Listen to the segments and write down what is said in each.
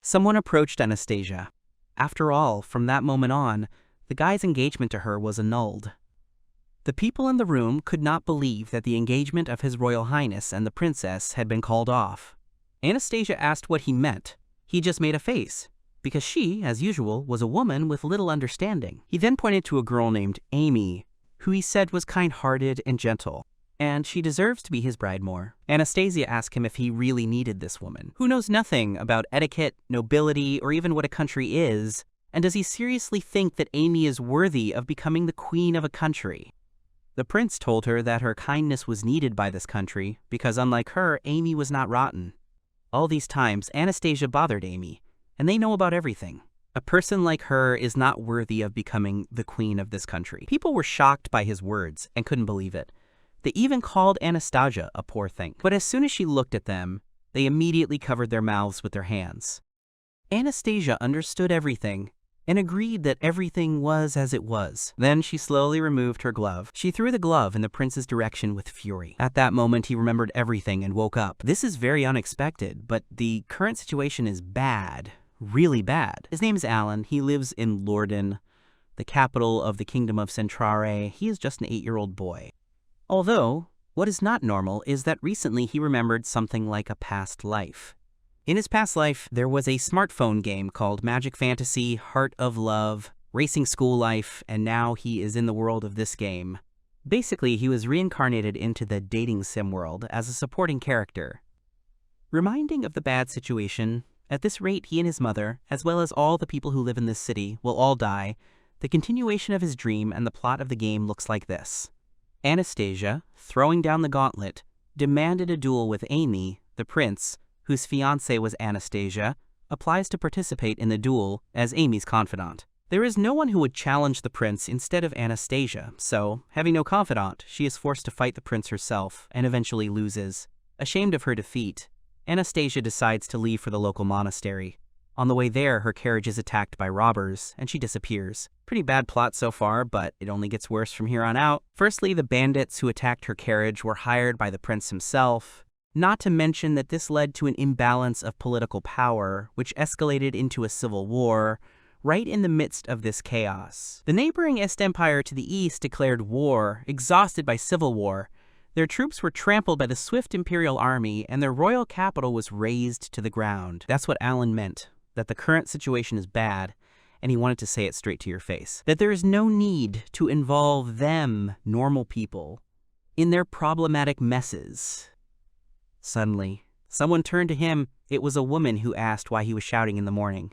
Someone approached Anastasia. After all, from that moment on, the guy's engagement to her was annulled. The people in the room could not believe that the engagement of His Royal Highness and the princess had been called off. Anastasia asked what he meant. He just made a face, because she, as usual, was a woman with little understanding. He then pointed to a girl named Amy, who he said was kind-hearted and gentle, and she deserves to be his bride more. Anastasia asked him if he really needed this woman, who knows nothing about etiquette, nobility, or even what a country is, and does he seriously think that Amy is worthy of becoming the queen of a country? The prince told her that her kindness was needed by this country, because unlike her, Amy was not rotten. All these times, Anastasia bothered Amy, and they know about everything. A person like her is not worthy of becoming the queen of this country. People were shocked by his words and couldn't believe it. They even called Anastasia a poor thing. But as soon as she looked at them, they immediately covered their mouths with their hands. Anastasia understood everything and agreed that everything was as it was. Then she slowly removed her glove. She threw the glove in the prince's direction with fury. At that moment, he remembered everything and woke up. This is very unexpected, but the current situation is bad. Really bad. His name is Alan. He lives in Lorden, the capital of the kingdom of Centrare. He is just an 8-year-old boy. Although, what is not normal is that recently he remembered something like a past life. In his past life, there was a smartphone game called Magic Fantasy, Heart of Love, Racing School Life, and now he is in the world of this game. Basically, he was reincarnated into the dating sim world as a supporting character. Reminding of the bad situation, at this rate he and his mother, as well as all the people who live in this city, will all die. The continuation of his dream and the plot of the game looks like this. Anastasia, throwing down the gauntlet, demanded a duel with Amy, the prince, whose fiancée was Anastasia, applies to participate in the duel as Amy's confidant. There is no one who would challenge the prince instead of Anastasia, so, having no confidant, she is forced to fight the prince herself and eventually loses. Ashamed of her defeat, Anastasia decides to leave for the local monastery. On the way there, her carriage is attacked by robbers, and she disappears. Pretty bad plot so far, but it only gets worse from here on out. Firstly, the bandits who attacked her carriage were hired by the prince himself. Not to mention that this led to an imbalance of political power, which escalated into a civil war, right in the midst of this chaos. The neighboring Est Empire to the east declared war, exhausted by civil war. Their troops were trampled by the swift Imperial army, and their royal capital was razed to the ground. That's what Alan meant, that the current situation is bad, and he wanted to say it straight to your face. That there is no need to involve them, normal people, in their problematic messes. Suddenly, someone turned to him. It was a woman who asked why he was shouting in the morning.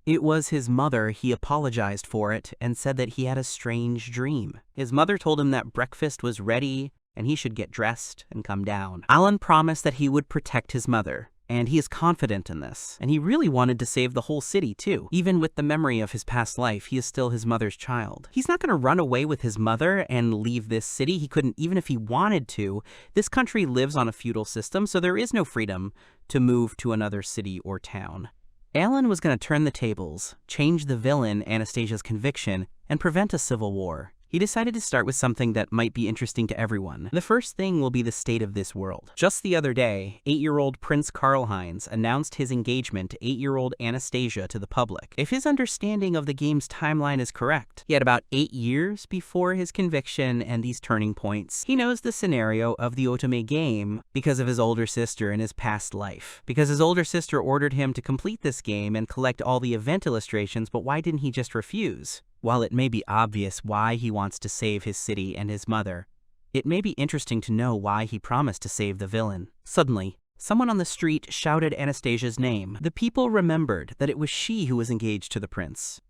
It was his mother. He apologized for it and said that he had a strange dream. His mother told him that breakfast was ready and he should get dressed and come down. Alan promised that he would protect his mother, and he is confident in this. And he really wanted to save the whole city, too. Even with the memory of his past life, he is still his mother's child. He's not going to run away with his mother and leave this city. He couldn't, even if he wanted to. This country lives on a feudal system, so there is no freedom to move to another city or town. Alan was going to turn the tables, change the villain Anastasia's conviction, and prevent a civil war. He decided to start with something that might be interesting to everyone. The first thing will be the state of this world. Just the other day, 8-year-old Prince Karlheinz announced his engagement to 8-year-old Anastasia to the public. If his understanding of the game's timeline is correct, he had about 8 years before his conviction and these turning points. He knows the scenario of the Otome game because of his older sister and his past life. Because his older sister ordered him to complete this game and collect all the event illustrations, but why didn't he just refuse? While it may be obvious why he wants to save his city and his mother, it may be interesting to know why he promised to save the villain. Suddenly, someone on the street shouted Anastasia's name. The people remembered that it was she who was engaged to the prince.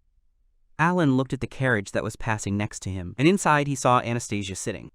Alan looked at the carriage that was passing next to him, and inside he saw Anastasia sitting.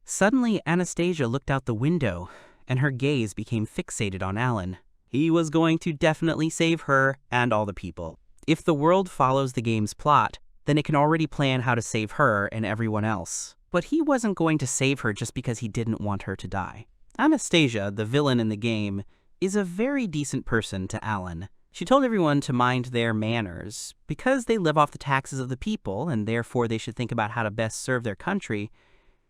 Suddenly, Anastasia looked out the window, and her gaze became fixated on Alan. He was going to definitely save her and all the people. If the world follows the game's plot, then it can already plan how to save her and everyone else. But he wasn't going to save her just because he didn't want her to die. Anastasia, the villain in the game, is a very decent person to Alan. She told everyone to mind their manners. Because they live off the taxes of the people, and therefore they should think about how to best serve their country,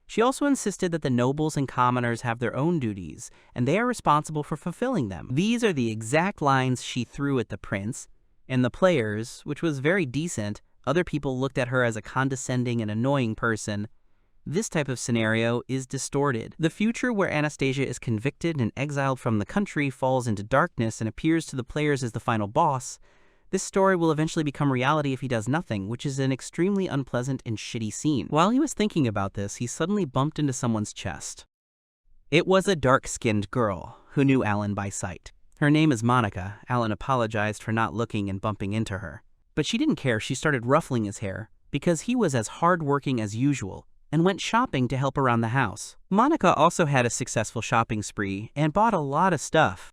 She also insisted that the nobles and commoners have their own duties, and they are responsible for fulfilling them. These are the exact lines she threw at the prince, and the players, which was very decent. Other people looked at her as a condescending and annoying person. This type of scenario is distorted. The future where Anastasia is convicted and exiled from the country falls into darkness and appears to the players as the final boss. This story will eventually become reality if he does nothing, which is an extremely unpleasant and shitty scene. While he was thinking about this, he suddenly bumped into someone's chest. It was a dark-skinned girl who knew Alan by sight. Her name is Monica. Alan apologized for not looking and bumping into her. But she didn't care. She started ruffling his hair because he was as hard-working as usual and went shopping to help around the house. Monica also had a successful shopping spree and bought a lot of stuff.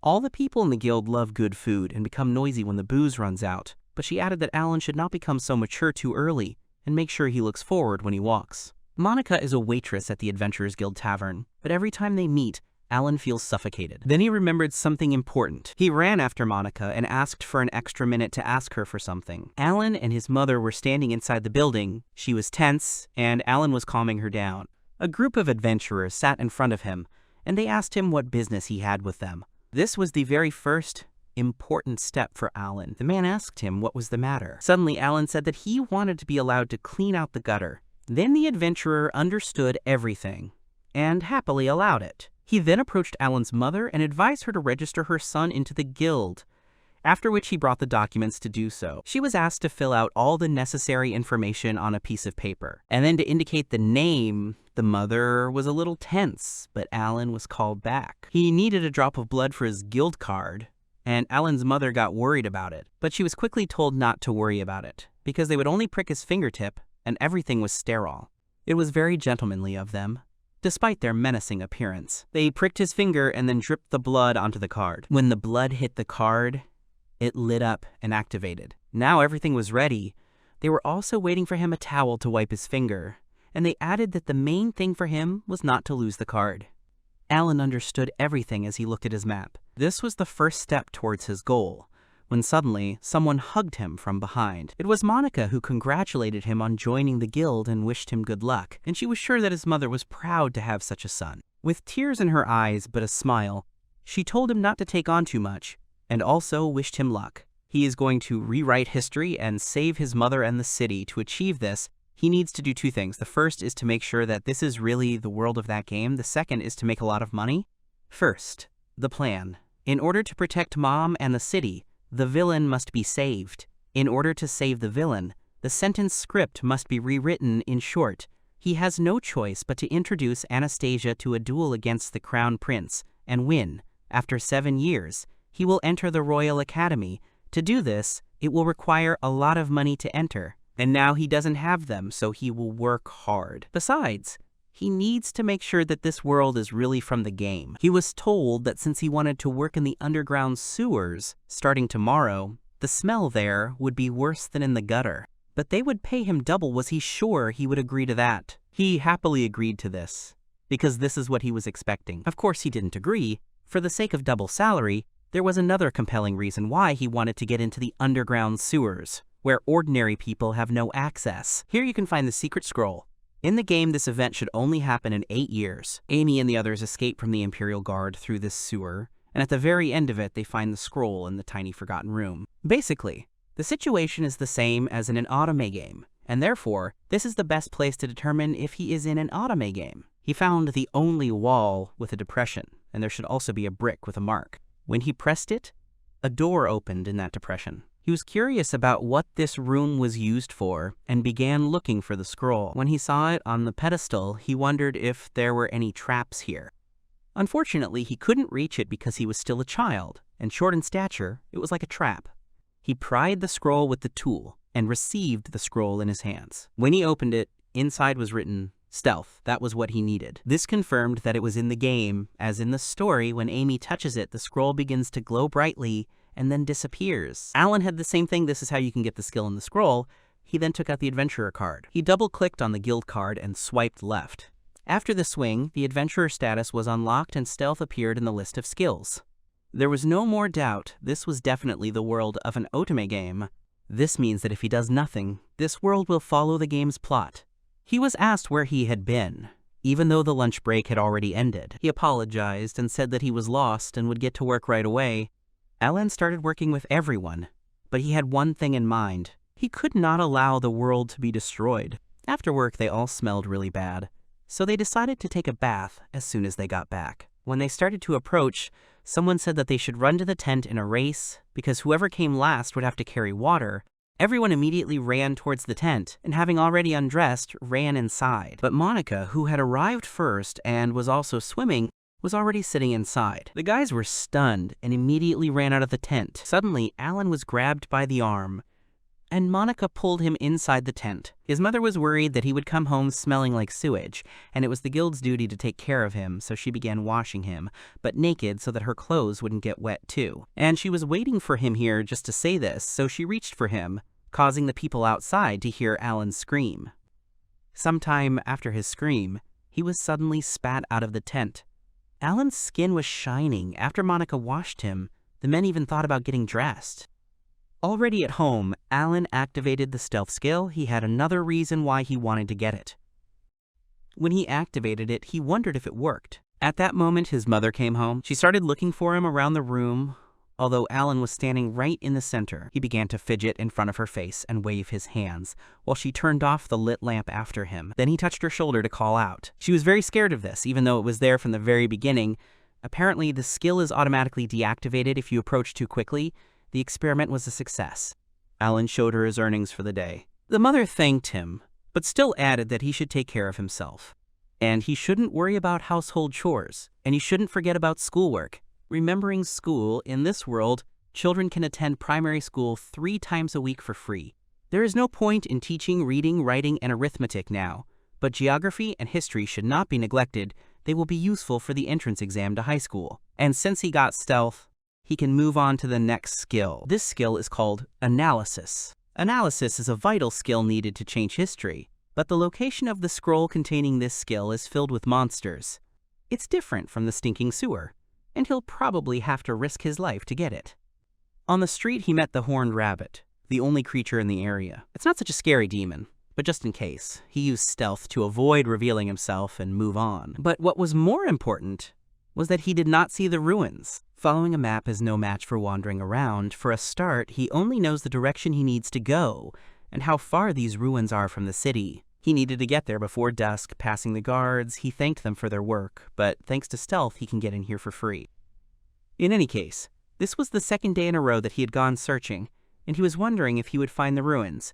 All the people in the guild love good food and become noisy when the booze runs out, but she added that Alan should not become so mature too early and make sure he looks forward when he walks. Monica is a waitress at the Adventurers Guild Tavern, but every time they meet, Alan feels suffocated. Then he remembered something important. He ran after Monica and asked for an extra minute to ask her for something. Alan and his mother were standing inside the building. She was tense, and Alan was calming her down. A group of adventurers sat in front of him, and they asked him what business he had with them. This was the very first important step for Alan. The man asked him what was the matter. Suddenly, Alan said that he wanted to be allowed to clean out the gutter. Then the adventurer understood everything and happily allowed it. He then approached Alan's mother and advised her to register her son into the guild, after which he brought the documents to do so. She was asked to fill out all the necessary information on a piece of paper, and then to indicate the name. The mother was a little tense, but Alan was called back. He needed a drop of blood for his guild card, and Alan's mother got worried about it, but she was quickly told not to worry about it, because they would only prick his fingertip, and everything was sterile. It was very gentlemanly of them, despite their menacing appearance. They pricked his finger and then dripped the blood onto the card. When the blood hit the card, it lit up and activated. Now everything was ready. They were also waiting for him a towel to wipe his finger, and they added that the main thing for him was not to lose the card. Alan understood everything as he looked at his map. This was the first step towards his goal, when suddenly someone hugged him from behind. It was Monica who congratulated him on joining the guild and wished him good luck, and she was sure that his mother was proud to have such a son. With tears in her eyes but a smile, she told him not to take on too much, and also wished him luck. He is going to rewrite history and save his mother and the city. To achieve this, he needs to do two things. The first is to make sure that this is really the world of that game. The second is to make a lot of money. First, the plan. In order to protect Mom and the city, the villain must be saved. In order to save the villain, the sentence script must be rewritten. In short, he has no choice but to introduce Anastasia to a duel against the Crown Prince and win. After 7 years, he will enter the Royal Academy. To do this, it will require a lot of money to enter. And now he doesn't have them, so he will work hard. Besides, he needs to make sure that this world is really from the game. He was told that since he wanted to work in the underground sewers, starting tomorrow, the smell there would be worse than in the gutter. But they would pay him double. Was he sure he would agree to that? He happily agreed to this, because this is what he was expecting. Of course he didn't agree. For the sake of double salary, there was another compelling reason why he wanted to get into the underground sewers, where ordinary people have no access. Here you can find the secret scroll. In the game, this event should only happen in 8 years. Amy and the others escape from the Imperial Guard through this sewer, and at the very end of it, they find the scroll in the tiny forgotten room. Basically, the situation is the same as in an anime game, and therefore, this is the best place to determine if he is in an anime game. He found the only wall with a depression, and there should also be a brick with a mark. When he pressed it, a door opened in that depression. He was curious about what this room was used for and began looking for the scroll. When he saw it on the pedestal, he wondered if there were any traps here. Unfortunately, he couldn't reach it because he was still a child, and short in stature, it was like a trap. He pried the scroll with the tool and received the scroll in his hands. When he opened it, inside was written, stealth. That was what he needed. This confirmed that it was in the game, as in the story, when Amy touches it, the scroll begins to glow brightly and then disappears. Alan had the same thing. This is how you can get the skill in the scroll. He then took out the adventurer card. He double-clicked on the guild card and swiped left. After the swing, the adventurer status was unlocked and stealth appeared in the list of skills. There was no more doubt this was definitely the world of an otome game. This means that if he does nothing, this world will follow the game's plot. He was asked where he had been, even though the lunch break had already ended. He apologized and said that he was lost and would get to work right away. Alan started working with everyone, but he had one thing in mind. He could not allow the world to be destroyed. After work, they all smelled really bad, so they decided to take a bath as soon as they got back. When they started to approach, someone said that they should run to the tent in a race because whoever came last would have to carry water. Everyone immediately ran towards the tent, and having already undressed, ran inside. But Monica, who had arrived first and was also swimming, was already sitting inside. The guys were stunned and immediately ran out of the tent. Suddenly, Alan was grabbed by the arm, and Monica pulled him inside the tent. His mother was worried that he would come home smelling like sewage, and it was the guild's duty to take care of him, so she began washing him, but naked so that her clothes wouldn't get wet too. And she was waiting for him here just to say this, so she reached for him, causing the people outside to hear Alan scream. Sometime after his scream, he was suddenly spat out of the tent. Alan's skin was shining. After Monica washed him, the men even thought about getting dressed. Already at home, Alan activated the stealth skill. He had another reason why he wanted to get it. When he activated it, he wondered if it worked. At that moment, his mother came home. She started looking for him around the room. Although Alan was standing right in the center, he began to fidget in front of her face and wave his hands, while she turned off the lit lamp after him. Then he touched her shoulder to call out. She was very scared of this, even though it was there from the very beginning. Apparently, the skill is automatically deactivated if you approach too quickly. The experiment was a success. Alan showed her his earnings for the day. The mother thanked him, but still added that he should take care of himself. And he shouldn't worry about household chores, and he shouldn't forget about schoolwork. Remembering school, in this world, children can attend primary school 3 times a week for free. There is no point in teaching reading, writing, and arithmetic now, but geography and history should not be neglected. They will be useful for the entrance exam to high school. And since he got stealth, he can move on to the next skill. This skill is called analysis. Analysis is a vital skill needed to change history, but the location of the scroll containing this skill is filled with monsters. It's different from the stinking sewer, and he'll probably have to risk his life to get it. On the street, he met the horned rabbit, the only creature in the area. It's not such a scary demon, but just in case, he used stealth to avoid revealing himself and move on. But what was more important was that he did not see the ruins. Following a map is no match for wandering around. For a start, he only knows the direction he needs to go and how far these ruins are from the city. He needed to get there before dusk. Passing the guards, he thanked them for their work, but thanks to stealth, he can get in here for free. In any case, this was the second day in a row that he had gone searching, and he was wondering if he would find the ruins.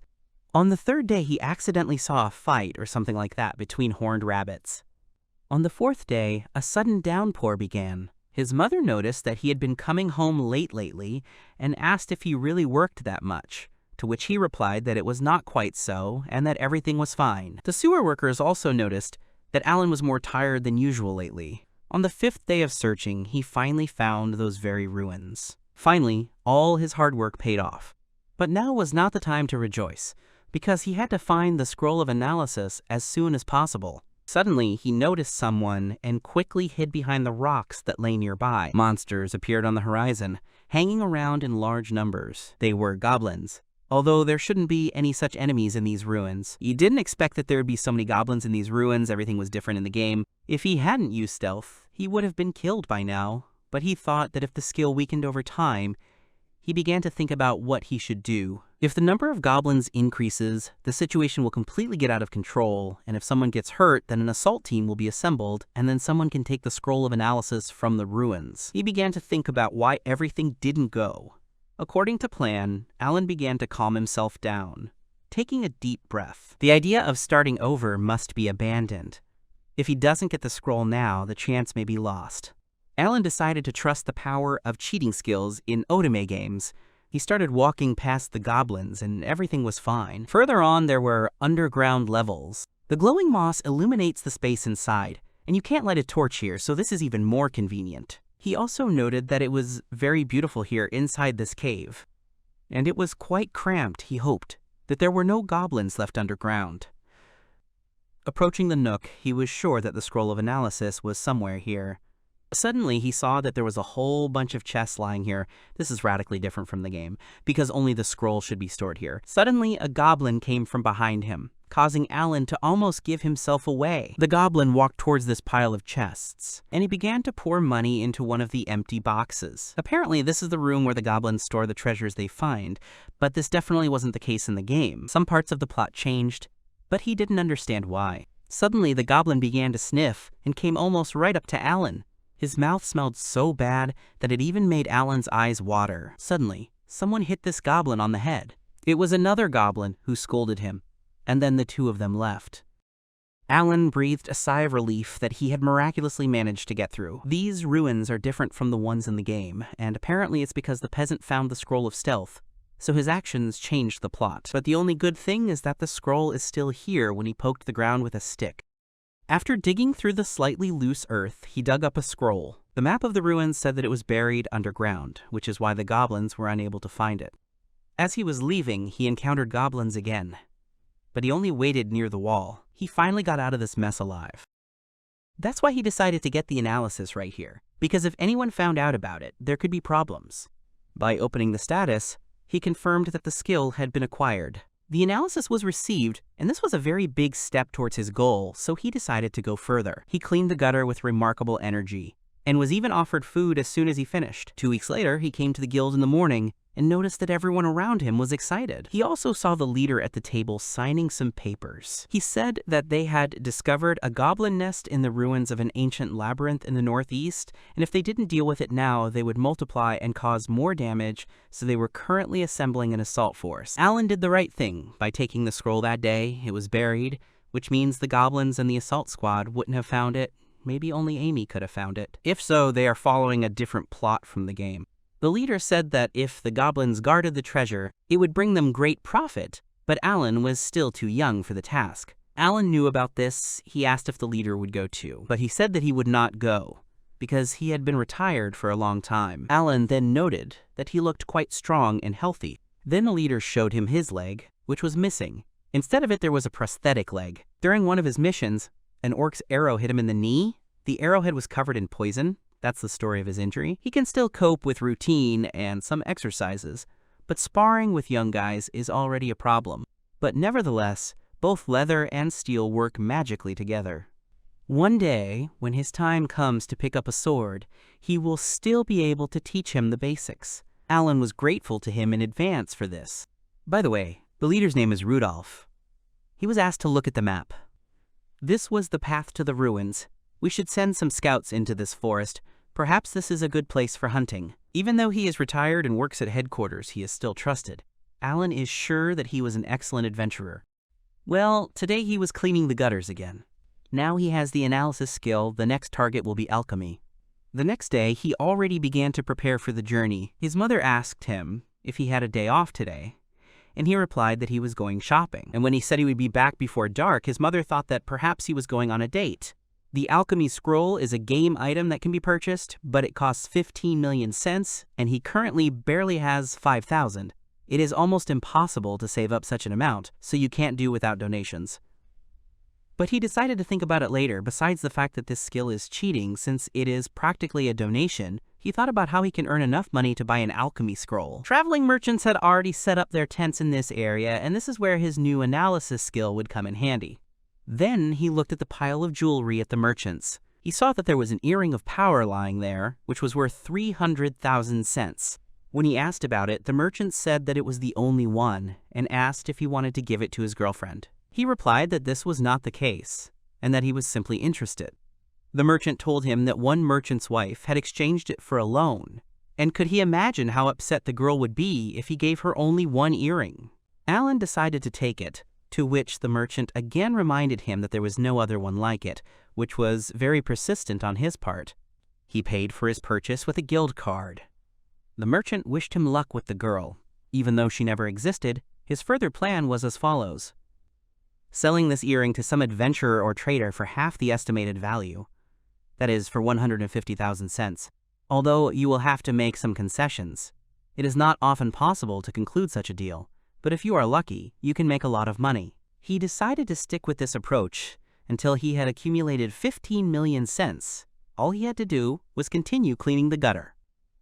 On the third day, he accidentally saw a fight or something like that between horned rabbits. On the fourth day, a sudden downpour began. His mother noticed that he had been coming home late lately and asked if he really worked that much, to which he replied that it was not quite so and that everything was fine. The sewer workers also noticed that Alan was more tired than usual lately. On the 5th day of searching, he finally found those very ruins. Finally, all his hard work paid off. But now was not the time to rejoice, because he had to find the scroll of analysis as soon as possible. Suddenly, he noticed someone and quickly hid behind the rocks that lay nearby. Monsters appeared on the horizon, hanging around in large numbers. They were goblins, although there shouldn't be any such enemies in these ruins. He didn't expect that there would be so many goblins in these ruins. Everything was different in the game. If he hadn't used stealth, he would have been killed by now, but he thought that if the skill weakened over time, he began to think about what he should do. If the number of goblins increases, the situation will completely get out of control, and if someone gets hurt, then an assault team will be assembled, and then someone can take the scroll of analysis from the ruins. He began to think about why everything didn't go. According to plan, Alan began to calm himself down, taking a deep breath. The idea of starting over must be abandoned. If he doesn't get the scroll now, the chance may be lost. Alan decided to trust the power of cheating skills in otome games. He started walking past the goblins and everything was fine. Further on, there were underground levels. The glowing moss illuminates the space inside, and you can't light a torch here, so this is even more convenient. He also noted that it was very beautiful here inside this cave, and it was quite cramped. He hoped that there were no goblins left underground. Approaching the nook, he was sure that the scroll of analysis was somewhere here. Suddenly, he saw that there was a whole bunch of chests lying here. This is radically different from the game, because only the scroll should be stored here. Suddenly, a goblin came from behind him. causing Alan to almost give himself away. The goblin walked towards this pile of chests, and he began to pour money into one of the empty boxes. Apparently, this is the room where the goblins store the treasures they find, but this definitely wasn't the case in the game. Some parts of the plot changed, but he didn't understand why. Suddenly, the goblin began to sniff and came almost right up to Alan. His mouth smelled so bad that it even made Alan's eyes water. Suddenly, someone hit this goblin on the head. It was another goblin who scolded him, and then the two of them left. Alan breathed a sigh of relief that he had miraculously managed to get through. These ruins are different from the ones in the game, and apparently it's because the peasant found the scroll of stealth, so his actions changed the plot. But the only good thing is that the scroll is still here when he poked the ground with a stick. After digging through the slightly loose earth, he dug up a scroll. The map of the ruins said that it was buried underground, which is why the goblins were unable to find it. As he was leaving, he encountered goblins again, but he only waited near the wall. He finally got out of this mess alive. That's why he decided to get the analysis right here, because if anyone found out about it, there could be problems. By opening the status, he confirmed that the skill had been acquired. The analysis was received, and this was a very big step towards his goal, so he decided to go further. He cleaned the gutter with remarkable energy, and was even offered food as soon as he finished. 2 weeks later, he came to the guild in the morning and noticed that everyone around him was excited. He also saw the leader at the table signing some papers. He said that they had discovered a goblin nest in the ruins of an ancient labyrinth in the northeast, and if they didn't deal with it now, they would multiply and cause more damage, so they were currently assembling an assault force. Alan did the right thing by taking the scroll that day. It was buried, which means the goblins and the assault squad wouldn't have found it. Maybe only Amy could have found it. If so, they are following a different plot from the game. The leader said that if the goblins guarded the treasure, it would bring them great profit, but Alan was still too young for the task. Alan knew about this. He asked if the leader would go too, but he said that he would not go, because he had been retired for a long time. Alan then noted that he looked quite strong and healthy. Then the leader showed him his leg, which was missing. Instead of it, there was a prosthetic leg. During one of his missions, an orc's arrow hit him in the knee. The arrowhead was covered in poison. That's the story of his injury. He can still cope with routine and some exercises, but sparring with young guys is already a problem. But nevertheless, both leather and steel work magically together. One day, when his time comes to pick up a sword, he will still be able to teach him the basics. Alan was grateful to him in advance for this. By the way, the leader's name is Rudolph. He was asked to look at the map. This was the path to the ruins. We should send some scouts into this forest. Perhaps this is a good place for hunting. Even though he is retired and works at headquarters, he is still trusted. Alan is sure that he was an excellent adventurer. Well, today he was cleaning the gutters again. Now he has the analysis skill. The next target will be alchemy. The next day, he already began to prepare for the journey. His mother asked him if he had a day off today, and he replied that he was going shopping. And when he said he would be back before dark, his mother thought that perhaps he was going on a date. The alchemy scroll is a game item that can be purchased, but it costs 15 million cents, and he currently barely has 5,000. It is almost impossible to save up such an amount, so you can't do without donations. But he decided to think about it later. Besides the fact that this skill is cheating, since it is practically a donation, he thought about how he can earn enough money to buy an alchemy scroll. Traveling merchants had already set up their tents in this area, and this is where his new analysis skill would come in handy. Then he looked at the pile of jewelry at the merchants. He saw that there was an earring of power lying there, which was worth 300,000 cents. When he asked about it, the merchant said that it was the only one, and asked if he wanted to give it to his girlfriend. He replied that this was not the case, and that he was simply interested. The merchant told him that one merchant's wife had exchanged it for a loan, and could he imagine how upset the girl would be if he gave her only one earring? Alan decided to take it, to which the merchant again reminded him that there was no other one like it, which was very persistent on his part. He paid for his purchase with a guild card. The merchant wished him luck with the girl. Even though she never existed, his further plan was as follows: selling this earring to some adventurer or trader for half the estimated value. That is, for 150,000 cents. Although you will have to make some concessions. It is not often possible to conclude such a deal, but if you are lucky, you can make a lot of money. He decided to stick with this approach until he had accumulated 15 million cents. All he had to do was continue cleaning the gutter.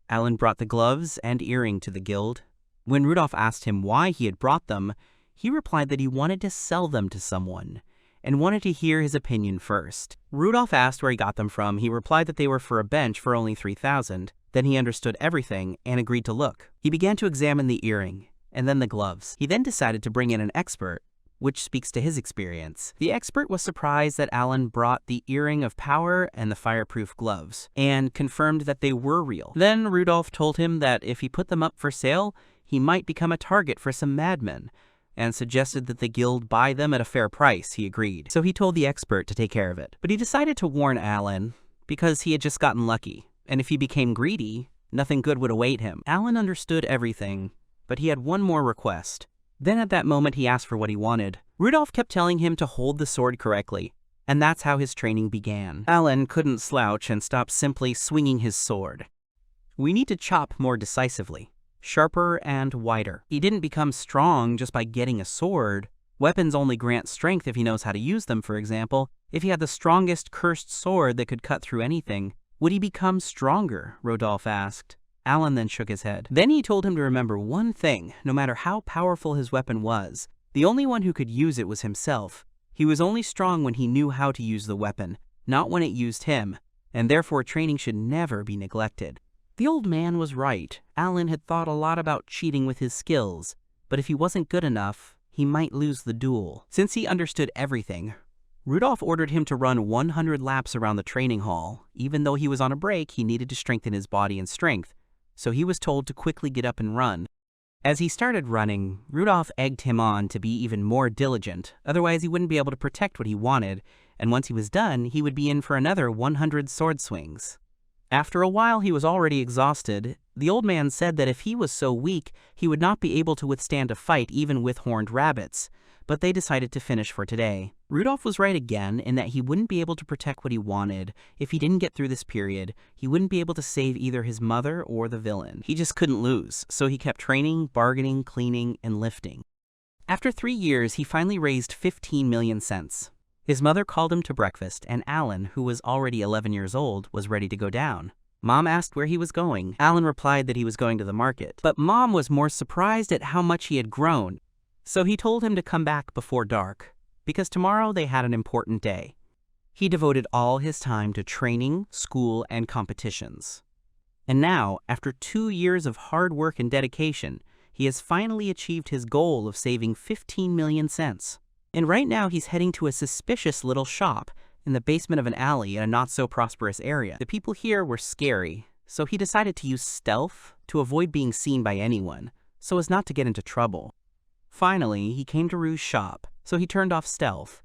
Alan brought the gloves and earring to the guild. When Rudolph asked him why he had brought them, he replied that he wanted to sell them to someone and wanted to hear his opinion first. Rudolph asked where he got them from. He replied that they were for a bench for only 3,000. Then he understood everything and agreed to look. He began to examine the earring and then the gloves. He then decided to bring in an expert, which speaks to his experience. The expert was surprised that Alan brought the earring of power and the fireproof gloves, and confirmed that they were real. Then Rudolph told him that if he put them up for sale, he might become a target for some madmen, and suggested that the guild buy them at a fair price. He agreed. So he told the expert to take care of it. But he decided to warn Alan because he had just gotten lucky, and if he became greedy, nothing good would await him. Alan understood everything, but he had one more request. Then at that moment he asked for what he wanted. Rudolph kept telling him to hold the sword correctly, and that's how his training began. Alan couldn't slouch and stop simply swinging his sword. We need to chop more decisively, sharper and wider. He didn't become strong just by getting a sword. Weapons only grant strength if he knows how to use them, for example. If he had the strongest cursed sword that could cut through anything, would he become stronger? Rudolph asked. Alan then shook his head. Then he told him to remember one thing: no matter how powerful his weapon was, the only one who could use it was himself. He was only strong when he knew how to use the weapon, not when it used him, and therefore training should never be neglected. The old man was right. Alan had thought a lot about cheating with his skills, but if he wasn't good enough, he might lose the duel. Since he understood everything, Rudolph ordered him to run 100 laps around the training hall. Even though he was on a break, he needed to strengthen his body and strength, so he was told to quickly get up and run. As he started running, Rudolph egged him on to be even more diligent, otherwise he wouldn't be able to protect what he wanted, and once he was done, he would be in for another 100 sword swings. After a while he was already exhausted. The old man said that if he was so weak, he would not be able to withstand a fight even with horned rabbits, but they decided to finish for today. Rudolph was right again in that he wouldn't be able to protect what he wanted. If he didn't get through this period, he wouldn't be able to save either his mother or the villain. He just couldn't lose, so he kept training, bargaining, cleaning, and lifting. After 3 years, he finally raised 15 million cents. His mother called him to breakfast, and Alan, who was already 11 years old, was ready to go down. Mom asked where he was going. Alan replied that he was going to the market, but Mom was more surprised at how much he had grown. So he told him to come back before dark, because tomorrow they had an important day. He devoted all his time to training, school, and competitions. And now, after 2 years of hard work and dedication, he has finally achieved his goal of saving 15 million cents. And right now he's heading to a suspicious little shop in the basement of an alley in a not-so-prosperous area. The people here were scary, so he decided to use stealth to avoid being seen by anyone, so as not to get into trouble. Finally, he came to Rue's shop, so he turned off stealth.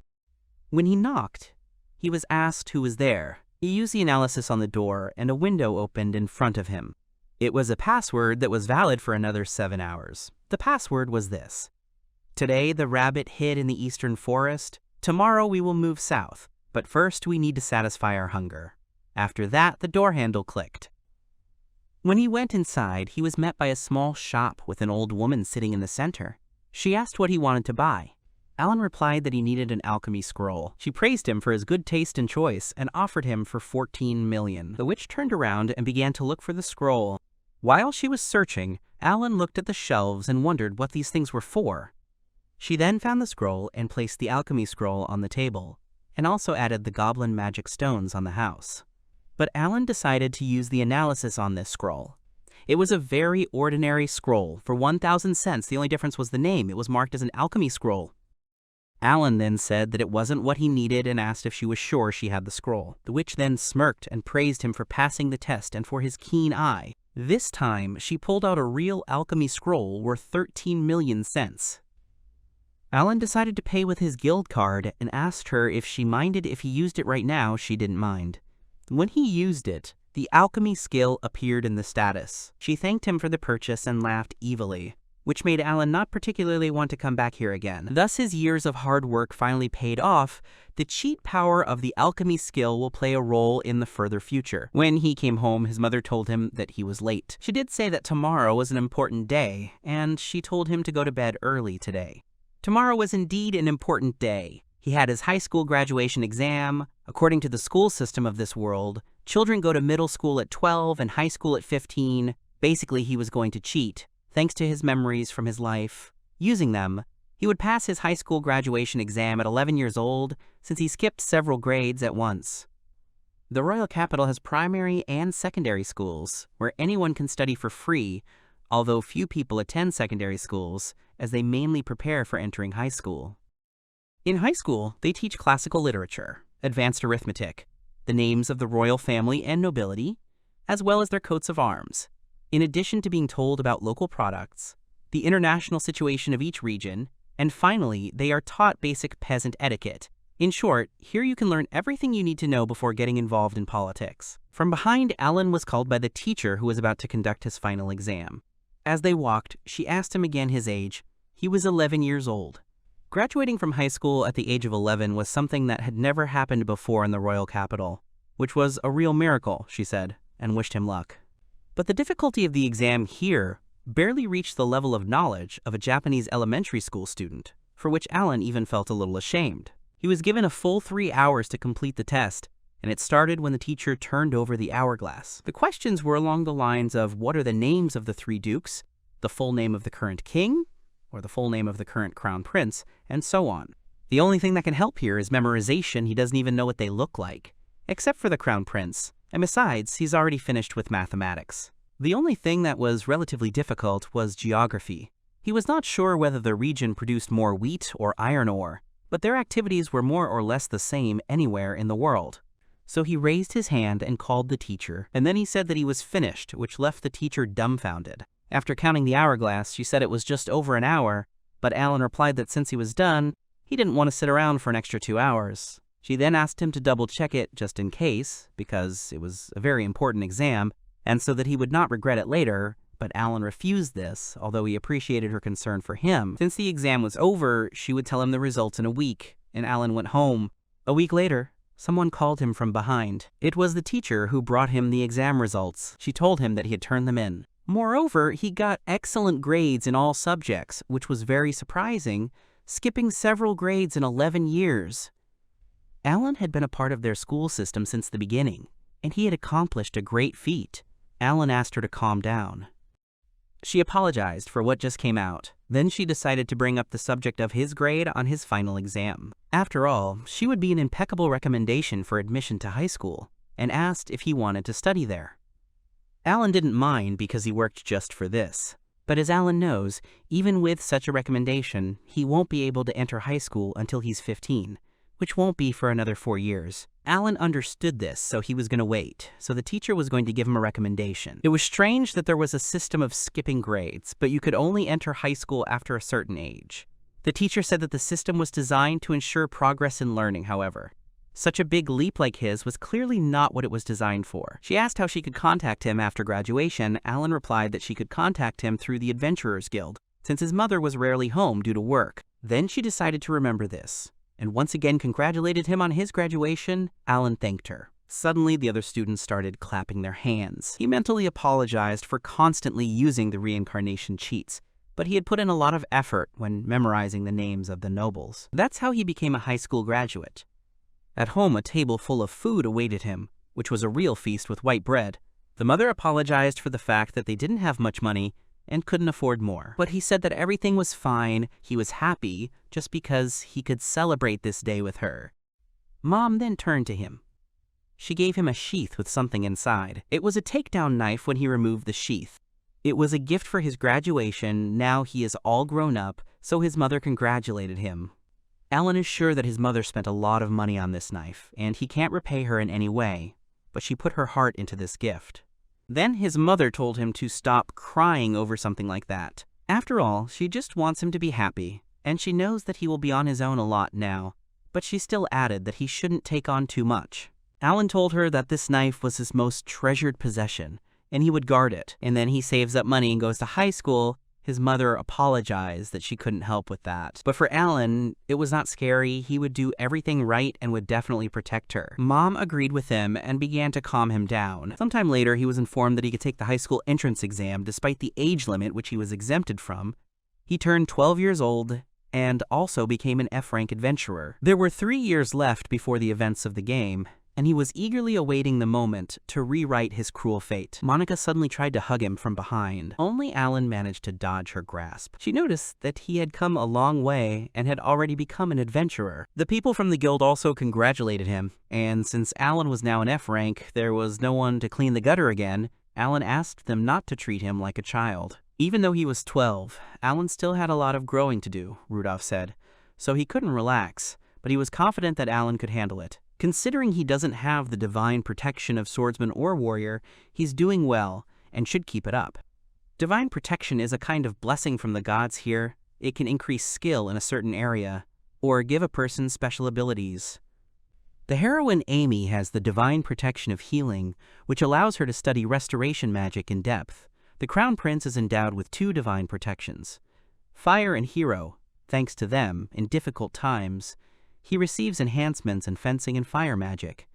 When he knocked, he was asked who was there. He used the analysis on the door, and a window opened in front of him. It was a password that was valid for another 7 hours. The password was this: "Today the rabbit hid in the eastern forest. Tomorrow we will move south, but first we need to satisfy our hunger." After that, the door handle clicked. When he went inside, he was met by a small shop with an old woman sitting in the center. She asked what he wanted to buy. Alan replied that he needed an alchemy scroll. She praised him for his good taste and choice and offered him for 14 million. The witch turned around and began to look for the scroll. While she was searching, Alan looked at the shelves and wondered what these things were for. She then found the scroll and placed the alchemy scroll on the table, and also added the goblin magic stones on the house. But Alan decided to use the analysis on this scroll. It was a very ordinary scroll. For 1,000 cents, the only difference was the name. It was marked as an alchemy scroll. Alan then said that it wasn't what he needed and asked if she was sure she had the scroll. The witch then smirked and praised him for passing the test and for his keen eye. This time, she pulled out a real alchemy scroll worth 13 million cents. Alan decided to pay with his guild card and asked her if she minded if he used it right now. She didn't mind. When he used it, the alchemy skill appeared in the status. She thanked him for the purchase and laughed evilly, which made Alan not particularly want to come back here again. Thus his years of hard work finally paid off. The cheat power of the alchemy skill will play a role in the further future. When he came home, his mother told him that he was late. She did say that tomorrow was an important day, and she told him to go to bed early today. Tomorrow was indeed an important day. He had his high school graduation exam. According to the school system of this world, children go to middle school at 12 and high school at 15. Basically, he was going to cheat. Thanks to his memories from his life. Using them, he He would pass his high school graduation exam at 11 years old since he skipped several grades at once. The royal capital has primary and secondary schools where anyone can study for free, although few people attend secondary schools as they mainly prepare for entering high school. In high school, they teach classical literature, advanced arithmetic, the names of the royal family and nobility, as well as their coats of arms, in addition to being told about local products, the international situation of each region, and finally, they are taught basic peasant etiquette. In short, here you can learn everything you need to know before getting involved in politics. From behind, Alan was called by the teacher who was about to conduct his final exam. As they walked, she asked him again his age. He was 11 years old. Graduating from high school at the age of 11 was something that had never happened before in the royal capital, which was a real miracle, she said, and wished him luck. But the difficulty of the exam here barely reached the level of knowledge of a Japanese elementary school student, for which Alan even felt a little ashamed. He was given a full 3 hours to complete the test, and it started when the teacher turned over the hourglass. The questions were along the lines of what are the names of the 3 dukes, the full name of the current king, or the full name of the current crown prince, and so on. The only thing that can help here is memorization. He doesn't even know what they look like, except for the crown prince, and besides, he's already finished with mathematics. The only thing that was relatively difficult was geography. He was not sure whether the region produced more wheat or iron ore, but their activities were more or less the same anywhere in the world. So he raised his hand and called the teacher, and then he said that he was finished, which left the teacher dumbfounded. After counting the hourglass, she said it was just over an hour, but Alan replied that since he was done, he didn't want to sit around for an extra 2 hours. She then asked him to double-check it just in case, because it was a very important exam, and so that he would not regret it later, but Alan refused this, although he appreciated her concern for him. Since the exam was over, she would tell him the results in a week, and Alan went home. A week later, someone called him from behind. It was the teacher who brought him the exam results. She told him that he had turned them in. Moreover, he got excellent grades in all subjects, which was very surprising, skipping several grades in 11 years. Alan had been a part of their school system since the beginning, and he had accomplished a great feat. Alan asked her to calm down. She apologized for what just came out. Then she decided to bring up the subject of his grade on his final exam. After all, she would be an impeccable recommendation for admission to high school, and asked if he wanted to study there. Alan didn't mind because he worked just for this. But as Alan knows, even with such a recommendation, he won't be able to enter high school until he's 15, which won't be for another 4 years. Alan understood this, so he was going to wait, so the teacher was going to give him a recommendation. It was strange that there was a system of skipping grades, but you could only enter high school after a certain age. The teacher said that the system was designed to ensure progress in learning, however. Such a big leap like his was clearly not what it was designed for. She asked how she could contact him after graduation. Alan replied that she could contact him through the Adventurers Guild, since his mother was rarely home due to work. Then she decided to remember this, and once again congratulated him on his graduation. Alan thanked her. Suddenly, the other students started clapping their hands. He mentally apologized for constantly using the reincarnation cheats, but he had put in a lot of effort when memorizing the names of the nobles. That's how he became a high school graduate. At home, a table full of food awaited him, which was a real feast with white bread. The mother apologized for the fact that they didn't have much money and couldn't afford more. But he said that everything was fine, he was happy, just because he could celebrate this day with her. Mom then turned to him. She gave him a sheath with something inside. It was a takedown knife when he removed the sheath. It was a gift for his graduation. Now he is all grown up, so his mother congratulated him. Alan is sure that his mother spent a lot of money on this knife, and he can't repay her in any way, but she put her heart into this gift. Then his mother told him to stop crying over something like that. After all, she just wants him to be happy, and she knows that he will be on his own a lot now, but she still added that he shouldn't take on too much. Alan told her that this knife was his most treasured possession, and he would guard it, and then he saves up money and goes to high school. His mother apologized that she couldn't help with that. But for Alan, it was not scary. He would do everything right and would definitely protect her. Mom agreed with him and began to calm him down. Sometime later, he was informed that he could take the high school entrance exam despite the age limit which he was exempted from. He turned 12 years old and also became an F-rank adventurer. There were 3 years left before the events of the game, and he was eagerly awaiting the moment to rewrite his cruel fate. Monica suddenly tried to hug him from behind. Only Alan managed to dodge her grasp. She noticed that he had come a long way and had already become an adventurer. The people from the guild also congratulated him, and since Alan was now an F rank, there was no one to clean the gutter again. Alan asked them not to treat him like a child. Even though he was 12, Alan still had a lot of growing to do, Rudolph said, so he couldn't relax, but he was confident that Alan could handle it. Considering he doesn't have the divine protection of swordsman or warrior, he's doing well and should keep it up. Divine protection is a kind of blessing from the gods here. It can increase skill in a certain area, or give a person special abilities. The heroine Amy has the divine protection of healing, which allows her to study restoration magic in depth. The Crown Prince is endowed with 2 divine protections. Fire and Hero, thanks to them, in difficult times, he receives enhancements in fencing and fire magic.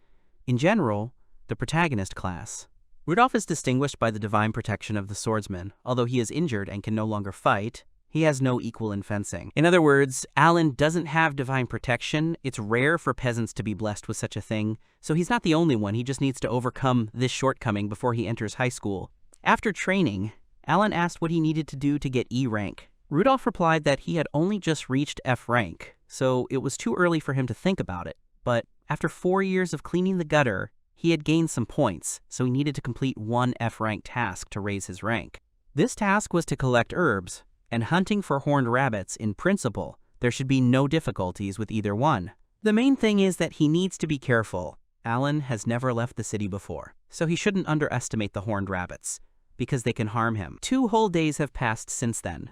In general, the protagonist class. Rudolph is distinguished by the divine protection of the swordsman. Although he is injured and can no longer fight, he has no equal in fencing. In other words, Alan doesn't have divine protection. It's rare for peasants to be blessed with such a thing, so he's not the only one. He just needs to overcome this shortcoming before he enters high school. After training, Alan asked what he needed to do to get E rank. Rudolph replied that he had only just reached F rank, so it was too early for him to think about it. But after 4 years of cleaning the gutter, he had gained some points, so he needed to complete 1 F-rank task to raise his rank. This task was to collect herbs, and hunting for horned rabbits. In principle, there should be no difficulties with either one. The main thing is that he needs to be careful. Alan has never left the city before, so he shouldn't underestimate the horned rabbits, because they can harm him. 2 whole days have passed since then.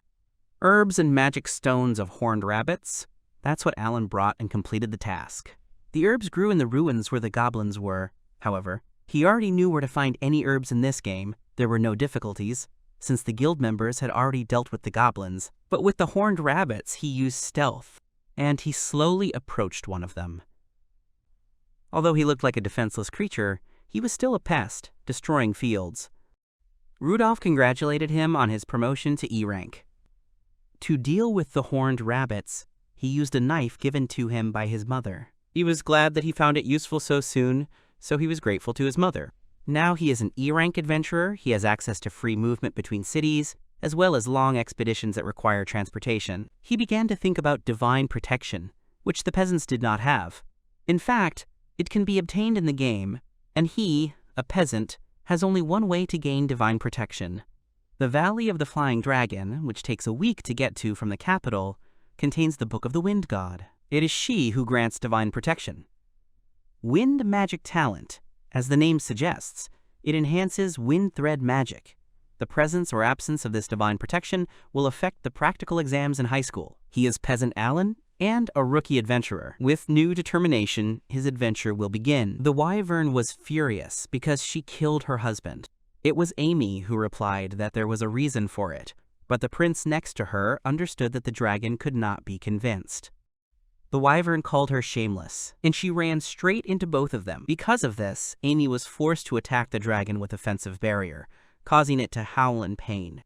Herbs and magic stones of horned rabbits. That's what Alan brought and completed the task. The herbs grew in the ruins where the goblins were. However, he already knew where to find any herbs in this game. There were no difficulties, since the guild members had already dealt with the goblins. But with the horned rabbits, he used stealth, and he slowly approached one of them. Although he looked like a defenseless creature, he was still a pest, destroying fields. Rudolph congratulated him on his promotion to E rank. To deal with the horned rabbits, he used a knife given to him by his mother. He was glad that he found it useful so soon, so he was grateful to his mother. Now he is an E-rank adventurer. He has access to free movement between cities, as well as long expeditions that require transportation. He began to think about divine protection, which the peasants did not have. In fact, it can be obtained in the game, and he, a peasant, has only one way to gain divine protection. The Valley of the Flying Dragon, which takes a week to get to from the capital, contains the Book of the Wind God. It is she who grants divine protection. Wind magic talent. As the name suggests, it enhances wind thread magic. The presence or absence of this divine protection will affect the practical exams in high school. He is Peasant Alan and a rookie adventurer. With new determination, his adventure will begin. The Wyvern was furious because she killed her husband. It was Amy who replied that there was a reason for it, but the prince next to her understood that the dragon could not be convinced. The Wyvern called her shameless, and she ran straight into both of them. Because of this, Amy was forced to attack the dragon with offensive barrier, causing it to howl in pain.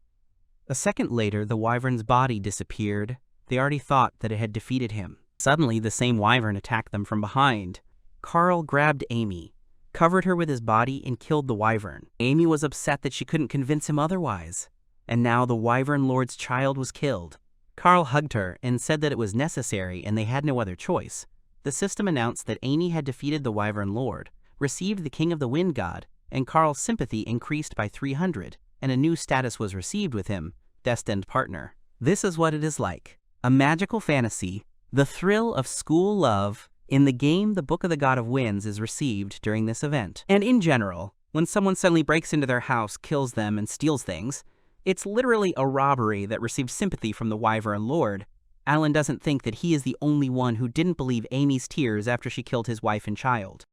A second later, the Wyvern's body disappeared. They already thought that it had defeated him. Suddenly, the same Wyvern attacked them from behind. Carl grabbed Amy, covered her with his body, and killed the Wyvern. Amy was upset that she couldn't convince him otherwise, and now the Wyvern Lord's child was killed. Carl hugged her and said that it was necessary and they had no other choice. The system announced that Amy had defeated the Wyvern Lord, received the King of the Wind God, and Carl's sympathy increased by 300, and a new status was received with him, Destined Partner. This is what it is like. A magical fantasy, the thrill of school love. In the game, the Book of the God of Winds is received during this event. And in general, when someone suddenly breaks into their house, kills them, and steals things, it's literally a robbery that received sympathy from the Wyvern Lord. Alan doesn't think that he is the only one who didn't believe Amy's tears after she killed his wife and child.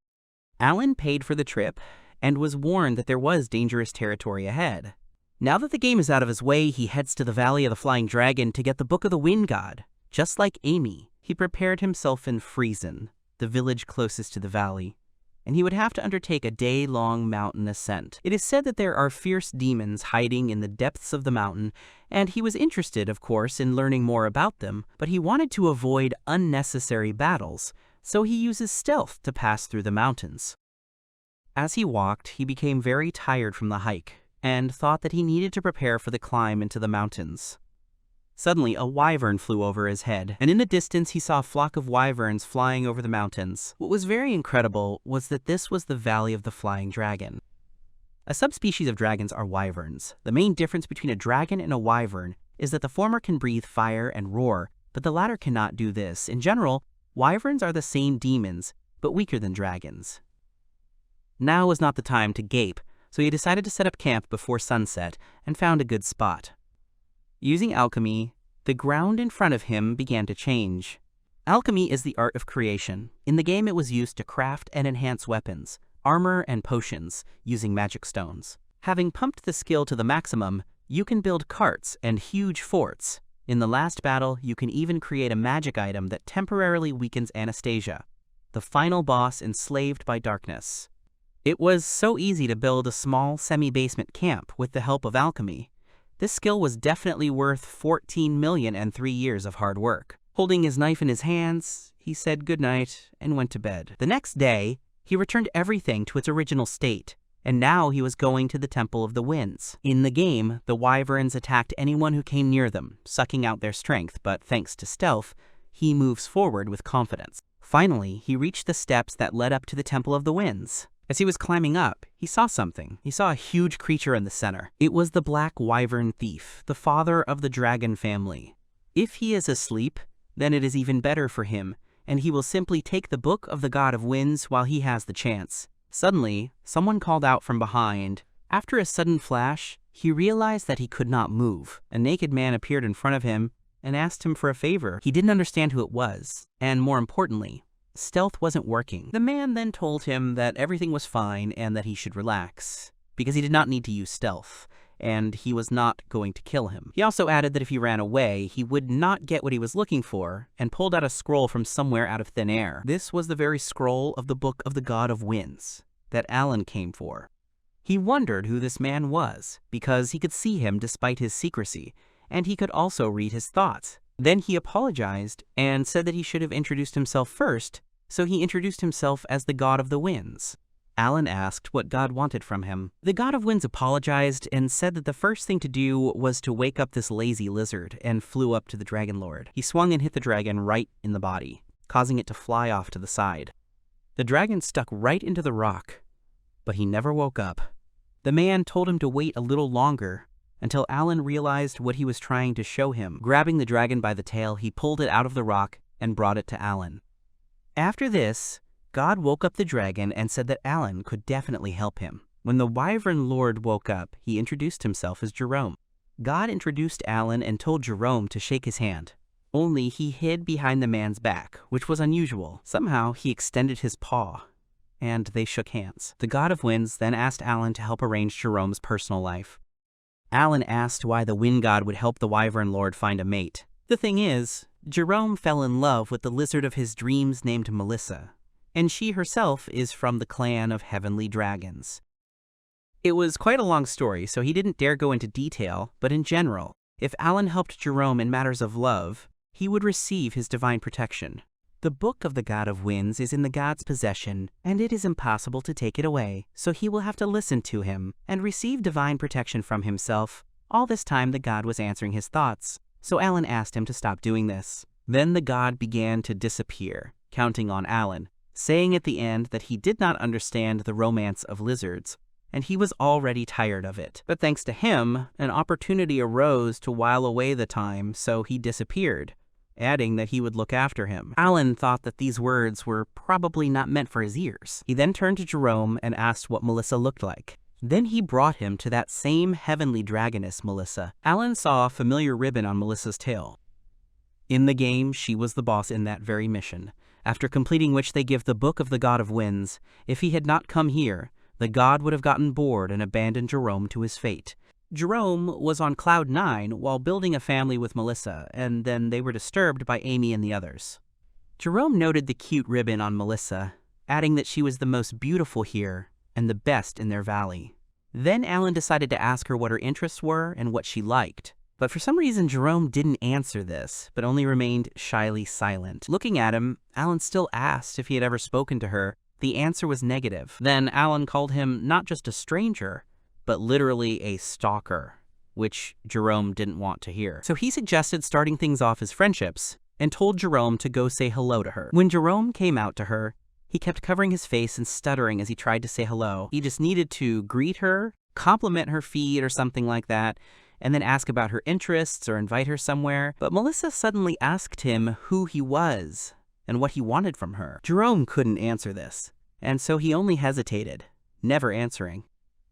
Alan paid for the trip and was warned that there was dangerous territory ahead. Now that the game is out of his way, he heads to the Valley of the Flying Dragon to get the Book of the Wind God. Just like Amy, he prepared himself in Friesen, the village closest to the valley, and he would have to undertake a day-long mountain ascent. It is said that there are fierce demons hiding in the depths of the mountain, and he was interested, of course, in learning more about them, but he wanted to avoid unnecessary battles, so he uses stealth to pass through the mountains. As he walked, he became very tired from the hike, and thought that he needed to prepare for the climb into the mountains. Suddenly, a wyvern flew over his head, and in the distance he saw a flock of wyverns flying over the mountains. What was very incredible was that this was the Valley of the Flying Dragon. A subspecies of dragons are wyverns. The main difference between a dragon and a wyvern is that the former can breathe fire and roar, but the latter cannot do this. In general, wyverns are the same demons, but weaker than dragons. Now was not the time to gape, so he decided to set up camp before sunset and found a good spot. Using alchemy, the ground in front of him began to change. Alchemy is the art of creation. In the game, it was used to craft and enhance weapons, armor, and potions using magic stones. Having pumped the skill to the maximum, you can build carts and huge forts. In the last battle, you can even create a magic item that temporarily weakens Anastasia, the final boss enslaved by darkness. It was so easy to build a small semi-basement camp with the help of alchemy. This skill was definitely worth 14 million and 3 years of hard work. Holding his knife in his hands, he said goodnight and went to bed. The next day, he returned everything to its original state, and now he was going to the Temple of the Winds. In the game, the wyverns attacked anyone who came near them, sucking out their strength, but thanks to stealth, he moves forward with confidence. Finally, he reached the steps that led up to the Temple of the Winds. As he was climbing up, he saw something. He saw a huge creature in the center. It was the Black Wyvern Thief, the father of the dragon family. If he is asleep, then it is even better for him, and he will simply take the Book of the God of Winds while he has the chance. Suddenly, someone called out from behind. After a sudden flash, he realized that he could not move. A naked man appeared in front of him and asked him for a favor. He didn't understand who it was, and more importantly, stealth wasn't working. The man then told him that everything was fine and that he should relax, because he did not need to use stealth, and he was not going to kill him. He also added that if he ran away, he would not get what he was looking for, and pulled out a scroll from somewhere out of thin air. This was the very scroll of the Book of the God of Winds that Alan came for. He wondered who this man was, because he could see him despite his secrecy, and he could also read his thoughts. Then he apologized and said that he should have introduced himself first, so he introduced himself as the God of the Winds. Alan asked what God wanted from him. The God of Winds apologized and said that the first thing to do was to wake up this lazy lizard, and flew up to the Dragon Lord. He swung and hit the dragon right in the body, causing it to fly off to the side. The dragon stuck right into the rock, but he never woke up. The man told him to wait a little longer, until Alan realized what he was trying to show him. Grabbing the dragon by the tail, he pulled it out of the rock and brought it to Alan. After this, God woke up the dragon and said that Alan could definitely help him. When the Wyvern Lord woke up, he introduced himself as Jerome. God introduced Alan and told Jerome to shake his hand. Only he hid behind the man's back, which was unusual. Somehow, he extended his paw, and they shook hands. The God of Winds then asked Alan to help arrange Jerome's personal life. Alan asked why the Wind God would help the Wyvern Lord find a mate. The thing is, Jerome fell in love with the lizard of his dreams named Melissa, and she herself is from the clan of Heavenly Dragons. It was quite a long story, so he didn't dare go into detail, but in general, if Alan helped Jerome in matters of love, he would receive his divine protection. The Book of the God of Winds is in the God's possession, and it is impossible to take it away, so he will have to listen to him and receive divine protection from himself. All this time the God was answering his thoughts, so Alan asked him to stop doing this. Then the God began to disappear, counting on Alan, saying at the end that he did not understand the romance of lizards, and he was already tired of it. But thanks to him, an opportunity arose to while away the time, so he disappeared, adding that he would look after him. Alan thought that these words were probably not meant for his ears. He then turned to Jerome and asked what Melissa looked like. Then he brought him to that same heavenly dragoness, Melissa. Alan saw a familiar ribbon on Melissa's tail. In the game, she was the boss in that very mission, after completing which they give the Book of the God of Winds. If he had not come here, the god would have gotten bored and abandoned Jerome to his fate. Jerome was on Cloud 9 while building a family with Melissa, and then they were disturbed by Amy and the others. Jerome noted the cute ribbon on Melissa, adding that she was the most beautiful here and the best in their valley. Then Alan decided to ask her what her interests were and what she liked. But for some reason, Jerome didn't answer this, but only remained shyly silent. Looking at him, Alan still asked if he had ever spoken to her, The answer was negative. Then Alan called him not just a stranger, but literally a stalker, which Jerome didn't want to hear. So he suggested starting things off as friendships and told Jerome to go say hello to her. When Jerome came out to her, he kept covering his face and stuttering as he tried to say hello. He just needed to greet her, compliment her feet or something like that, and then ask about her interests or invite her somewhere. But Melissa suddenly asked him who he was and what he wanted from her. Jerome couldn't answer this, and so he only hesitated, never answering.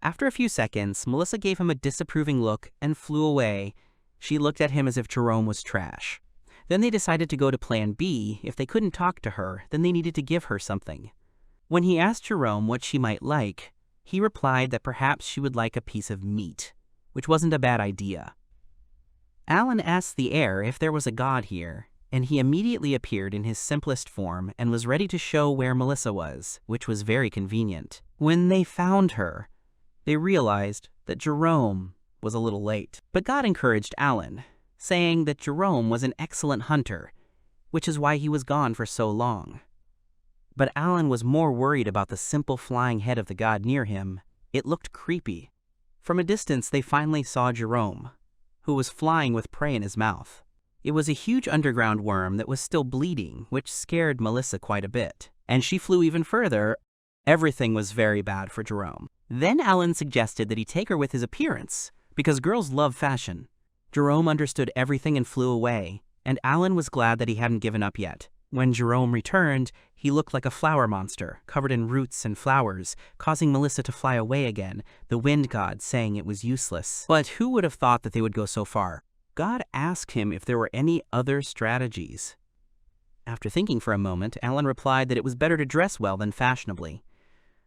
After a few seconds, Melissa gave him a disapproving look and flew away. She looked at him as if Jerome was trash. Then they decided to go to plan B. If they couldn't talk to her, then they needed to give her something. When he asked Jerome what she might like, he replied that perhaps she would like a piece of meat, which wasn't a bad idea. Alan asked the heir if there was a god here, and he immediately appeared in his simplest form and was ready to show where Melissa was, which was very convenient. When they found her, they realized that Jerome was a little late. But God encouraged Alan, saying that Jerome was an excellent hunter, which is why he was gone for so long. But Alan was more worried about the simple flying head of the god near him. It looked creepy. From a distance, they finally saw Jerome, who was flying with prey in his mouth. It was a huge underground worm that was still bleeding, which scared Melissa quite a bit. And she flew even further. Everything was very bad for Jerome. Then Alan suggested that he take her with his appearance, because girls love fashion. Jerome understood everything and flew away, and Alan was glad that he hadn't given up yet. When Jerome returned, he looked like a flower monster, covered in roots and flowers, causing Melissa to fly away again, the wind god saying it was useless. But who would have thought that they would go so far? God asked him if there were any other strategies. After thinking for a moment, Alan replied that it was better to dress well than fashionably.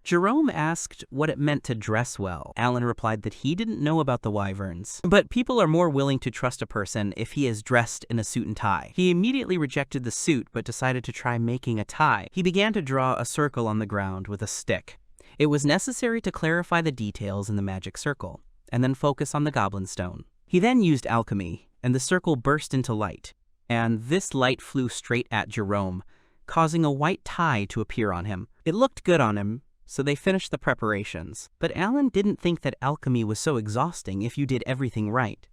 Jerome asked what it meant to dress well. Alan replied that he didn't know about the Wyverns, but people are more willing to trust a person if he is dressed in a suit and tie. He immediately rejected the suit but decided to try making a tie. He began to draw a circle on the ground with a stick. It was necessary to clarify the details in the magic circle, and then focus on the goblin stone. He then used alchemy, and the circle burst into light, and this light flew straight at Jerome, causing a white tie to appear on him. It looked good on him, so they finished the preparations. But Alan didn't think that alchemy was so exhausting if you did everything right.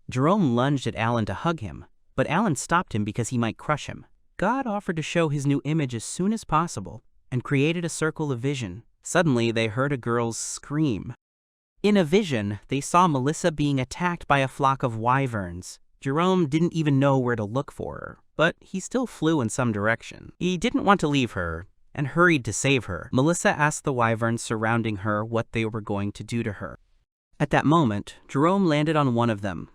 Jerome lunged at Alan to hug him, but Alan stopped him because he might crush him. God offered to show his new image as soon as possible, and created a circle of vision. Suddenly, they heard a girl's scream. In a vision, they saw Melissa being attacked by a flock of wyverns. Jerome didn't even know where to look for her, but he still flew in some direction. He didn't want to leave her, and hurried to save her. Melissa asked the wyverns surrounding her what they were going to do to her. At that moment, Jerome landed on one of them.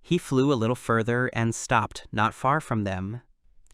He flew a little further and stopped not far from them.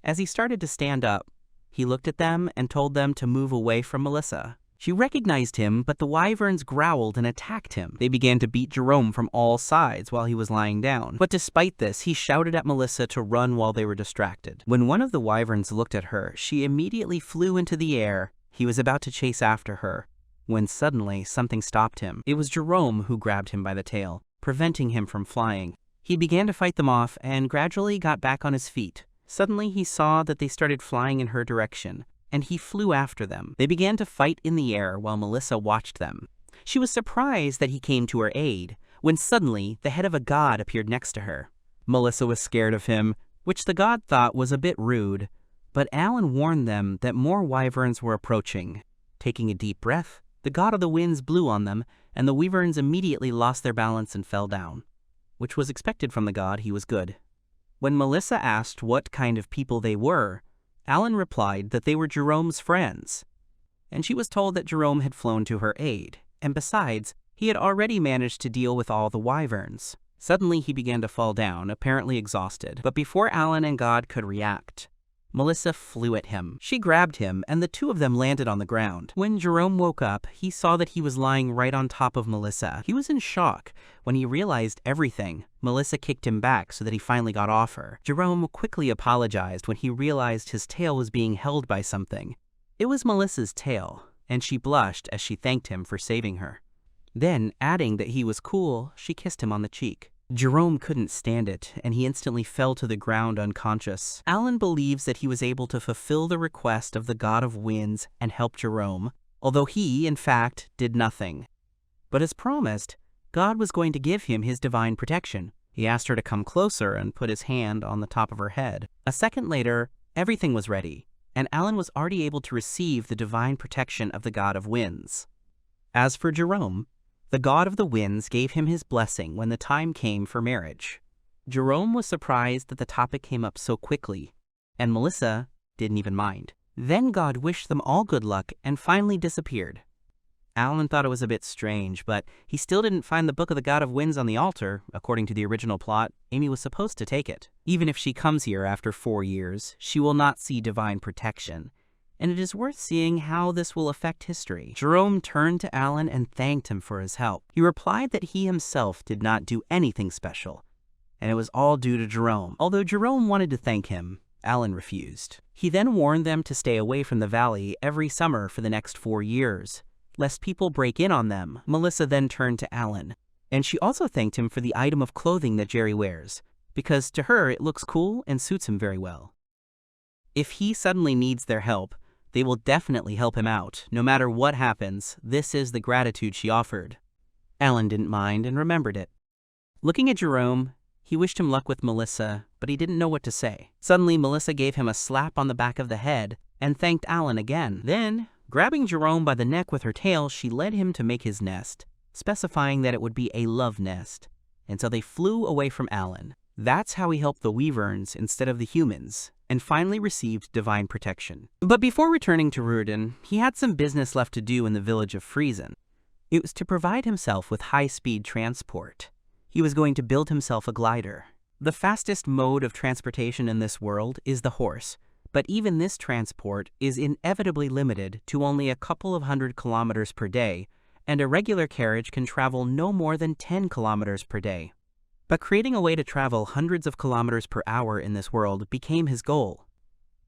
As he started to stand up, he looked at them and told them to move away from Melissa. She recognized him, but the wyverns growled and attacked him. They began to beat Jerome from all sides while he was lying down. But despite this, he shouted at Melissa to run while they were distracted. When one of the wyverns looked at her, she immediately flew into the air. He was about to chase after her, when suddenly something stopped him. It was Jerome who grabbed him by the tail, preventing him from flying. He began to fight them off and gradually got back on his feet. Suddenly he saw that they started flying in her direction, and he flew after them. They began to fight in the air while Melissa watched them. She was surprised that he came to her aid, when suddenly the head of a god appeared next to her. Melissa was scared of him, which the god thought was a bit rude, but Alan warned them that more wyverns were approaching. Taking a deep breath, the god of the winds blew on them, and the wyverns immediately lost their balance and fell down, which was expected from the god. He was good. When Melissa asked what kind of people they were, Alan replied that they were Jerome's friends, and she was told that Jerome had flown to her aid, and besides, he had already managed to deal with all the wyverns. Suddenly he began to fall down, apparently exhausted, but before Alan and God could react, Melissa flew at him. She grabbed him, and the two of them landed on the ground. When Jerome woke up, he saw that he was lying right on top of Melissa. He was in shock. When he realized everything, Melissa kicked him back so that he finally got off her. Jerome quickly apologized when he realized his tail was being held by something. It was Melissa's tail, and she blushed as she thanked him for saving her. Then, adding that he was cool, she kissed him on the cheek. Jerome couldn't stand it, and he instantly fell to the ground unconscious. Alan believes that he was able to fulfill the request of the god of winds and help Jerome, although he, in fact, did nothing. But as promised, God was going to give him his divine protection. He asked her to come closer and put his hand on the top of her head. A second later, everything was ready, and Alan was already able to receive the divine protection of the god of winds. As for Jerome, the god of the winds gave him his blessing when the time came for marriage. Jerome was surprised that the topic came up so quickly, and Melissa didn't even mind. Then God wished them all good luck and finally disappeared. Alan thought it was a bit strange, but he still didn't find the Book of the God of Winds on the altar. According to the original plot, Amy was supposed to take it. Even if she comes here after 4 years, she will not see divine protection, and it is worth seeing how this will affect history. Jerome turned to Alan and thanked him for his help. He replied that he himself did not do anything special, and it was all due to Jerome. Although Jerome wanted to thank him, Alan refused. He then warned them to stay away from the valley every summer for the next 4 years, lest people break in on them. Melissa then turned to Alan, and she also thanked him for the item of clothing that Jerry wears, because to her it looks cool and suits him very well. If he suddenly needs their help, they will definitely help him out. No matter what happens, this is the gratitude she offered. Alan didn't mind and remembered it. Looking at Jerome, he wished him luck with Melissa, but he didn't know what to say. Suddenly, Melissa gave him a slap on the back of the head and thanked Alan again. Then, grabbing Jerome by the neck with her tail, she led him to make his nest, specifying that it would be a love nest, and so they flew away from Alan. That's how he helped the Wyverns instead of the humans, and finally received divine protection. But before returning to Rudolph, he had some business left to do in the village of Friesen. It was to provide himself with high-speed transport. He was going to build himself a glider. The fastest mode of transportation in this world is the horse, but even this transport is inevitably limited to only a couple of 100 kilometers per day, and a regular carriage can travel no more than 10 kilometers per day. But creating a way to travel hundreds of kilometers per hour in this world became his goal.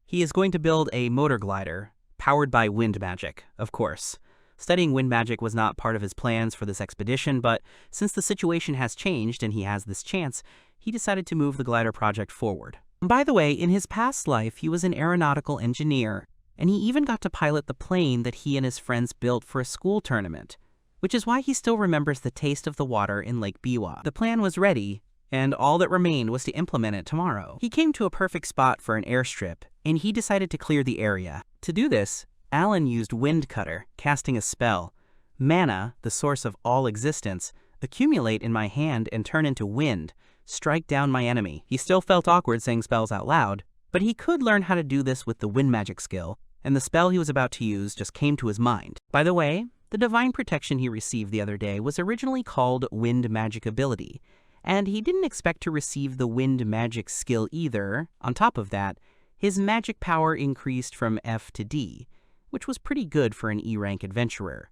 He is going to build a motor glider, powered by wind magic, of course. Studying wind magic was not part of his plans for this expedition, but since the situation has changed and he has this chance, he decided to move the glider project forward. By the way, in his past life, he was an aeronautical engineer, and he even got to pilot the plane that he and his friends built for a school tournament, which is why he still remembers the taste of the water in Lake Biwa. The plan was ready, and all that remained was to implement it tomorrow. He came to a perfect spot for an airstrip, and he decided to clear the area. To do this, Alan used Wind Cutter, casting a spell. Mana, the source of all existence, accumulate in my hand and turn into wind. Strike down my enemy. He still felt awkward saying spells out loud, but he could learn how to do this with the wind magic skill, and the spell he was about to use just came to his mind. By the way, the divine protection he received the other day was originally called Wind Magic Ability, and he didn't expect to receive the wind magic skill either. On top of that, his magic power increased from F to D, which was pretty good for an E-rank adventurer.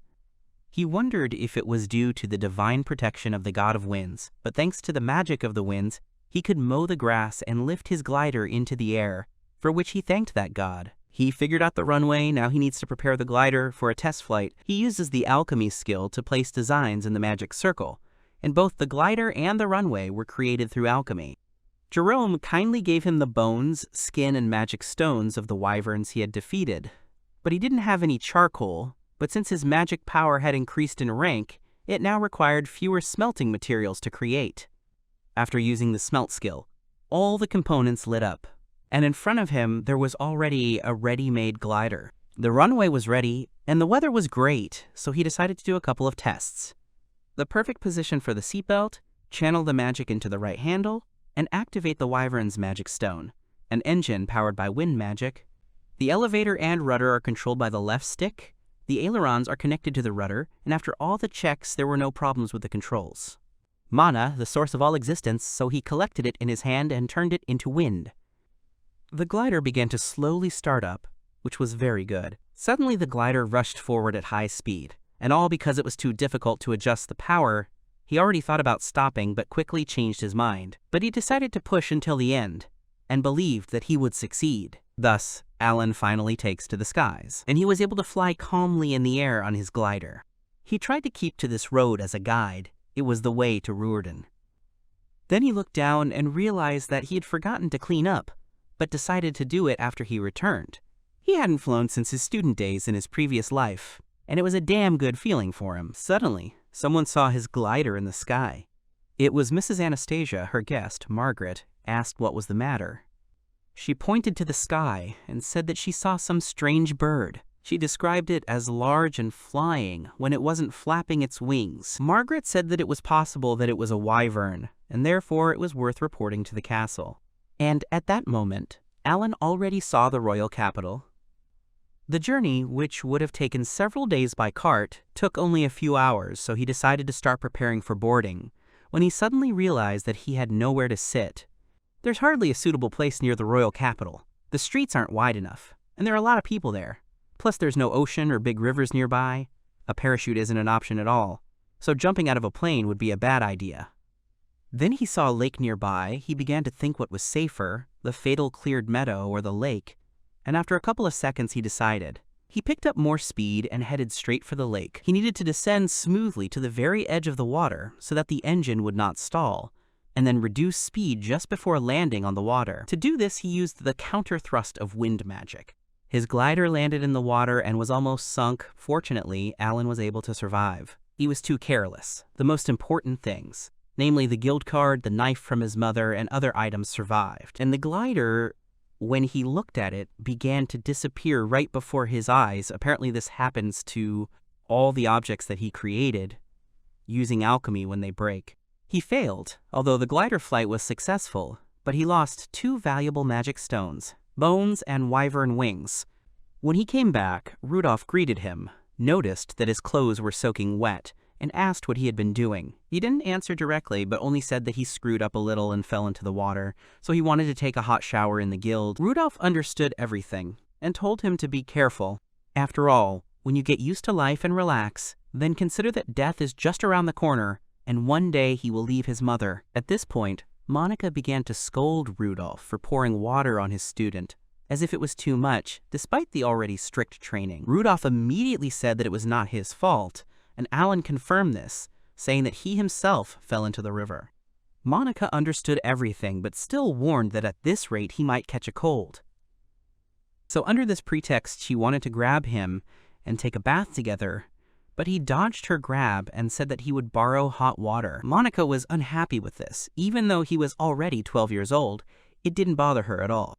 He wondered if it was due to the divine protection of the god of winds, but thanks to the magic of the winds, he could mow the grass and lift his glider into the air, for which he thanked that god. He figured out the runway, now he needs to prepare the glider for a test flight. He uses the alchemy skill to place designs in the magic circle, and both the glider and the runway were created through alchemy. Jerome kindly gave him the bones, skin, and magic stones of the wyverns he had defeated, but he didn't have any charcoal. But since his magic power had increased in rank, it now required fewer smelting materials to create. After using the smelt skill, all the components lit up, and in front of him there was already a ready-made glider. The runway was ready, and the weather was great, so he decided to do a couple of tests. The perfect position for the seatbelt, channel the magic into the right handle, and activate the wyvern's magic stone, an engine powered by wind magic. The elevator and rudder are controlled by the left stick. The ailerons are connected to the rudder, and after all the checks, there were no problems with the controls. Mana, the source of all existence, so he collected it in his hand and turned it into wind. The glider began to slowly start up, which was very good. Suddenly the glider rushed forward at high speed, and all because it was too difficult to adjust the power. He already thought about stopping, but quickly changed his mind. But he decided to push until the end, and believed that he would succeed. Thus, Alan finally takes to the skies, and he was able to fly calmly in the air on his glider. He tried to keep to this road as a guide. It was the way to Rudolph. Then he looked down and realized that he had forgotten to clean up, but decided to do it after he returned. He hadn't flown since his student days in his previous life, and it was a damn good feeling for him. Suddenly, someone saw his glider in the sky. It was Mrs. Anastasia, her guest, Margaret, asked what was the matter. She pointed to the sky and said that she saw some strange bird. She described it as large and flying when it wasn't flapping its wings. Margaret said that it was possible that it was a wyvern, and therefore it was worth reporting to the castle. And at that moment, Alan already saw the royal capital. The journey, which would have taken several days by cart, took only a few hours, so he decided to start preparing for boarding, when he suddenly realized that he had nowhere to sit. There's hardly a suitable place near the royal capital. The streets aren't wide enough, and there are a lot of people there. Plus there's no ocean or big rivers nearby. A parachute isn't an option at all, so jumping out of a plane would be a bad idea. Then he saw a lake nearby. He began to think what was safer, the fatal cleared meadow or the lake, and after a couple of seconds he decided. He picked up more speed and headed straight for the lake. He needed to descend smoothly to the very edge of the water so that the engine would not stall, and then reduce speed just before landing on the water. To do this, he used the counter thrust of wind magic. His glider landed in the water and was almost sunk. Fortunately, Alan was able to survive. He was too careless. The most important things, namely the guild card, the knife from his mother, and other items survived. And the glider, when he looked at it, began to disappear right before his eyes. Apparently this happens to all the objects that he created using alchemy when they break. He failed, although the glider flight was successful, but he lost 2 valuable magic stones, bones and wyvern wings. When he came back, Rudolph greeted him, noticed that his clothes were soaking wet, and asked what he had been doing. He didn't answer directly, but only said that he screwed up a little and fell into the water, so he wanted to take a hot shower in the guild. Rudolph understood everything, and told him to be careful. After all, when you get used to life and relax, then consider that death is just around the corner, and one day he will leave his mother. At this point, Monica began to scold Rudolph for pouring water on his student, as if it was too much, despite the already strict training. Rudolph immediately said that it was not his fault, and Alan confirmed this, saying that he himself fell into the river. Monica understood everything, but still warned that at this rate he might catch a cold. So under this pretext, she wanted to grab him and take a bath together, but he dodged her grab and said that he would borrow hot water. Monica was unhappy with this. Even though he was already 12 years old, it didn't bother her at all.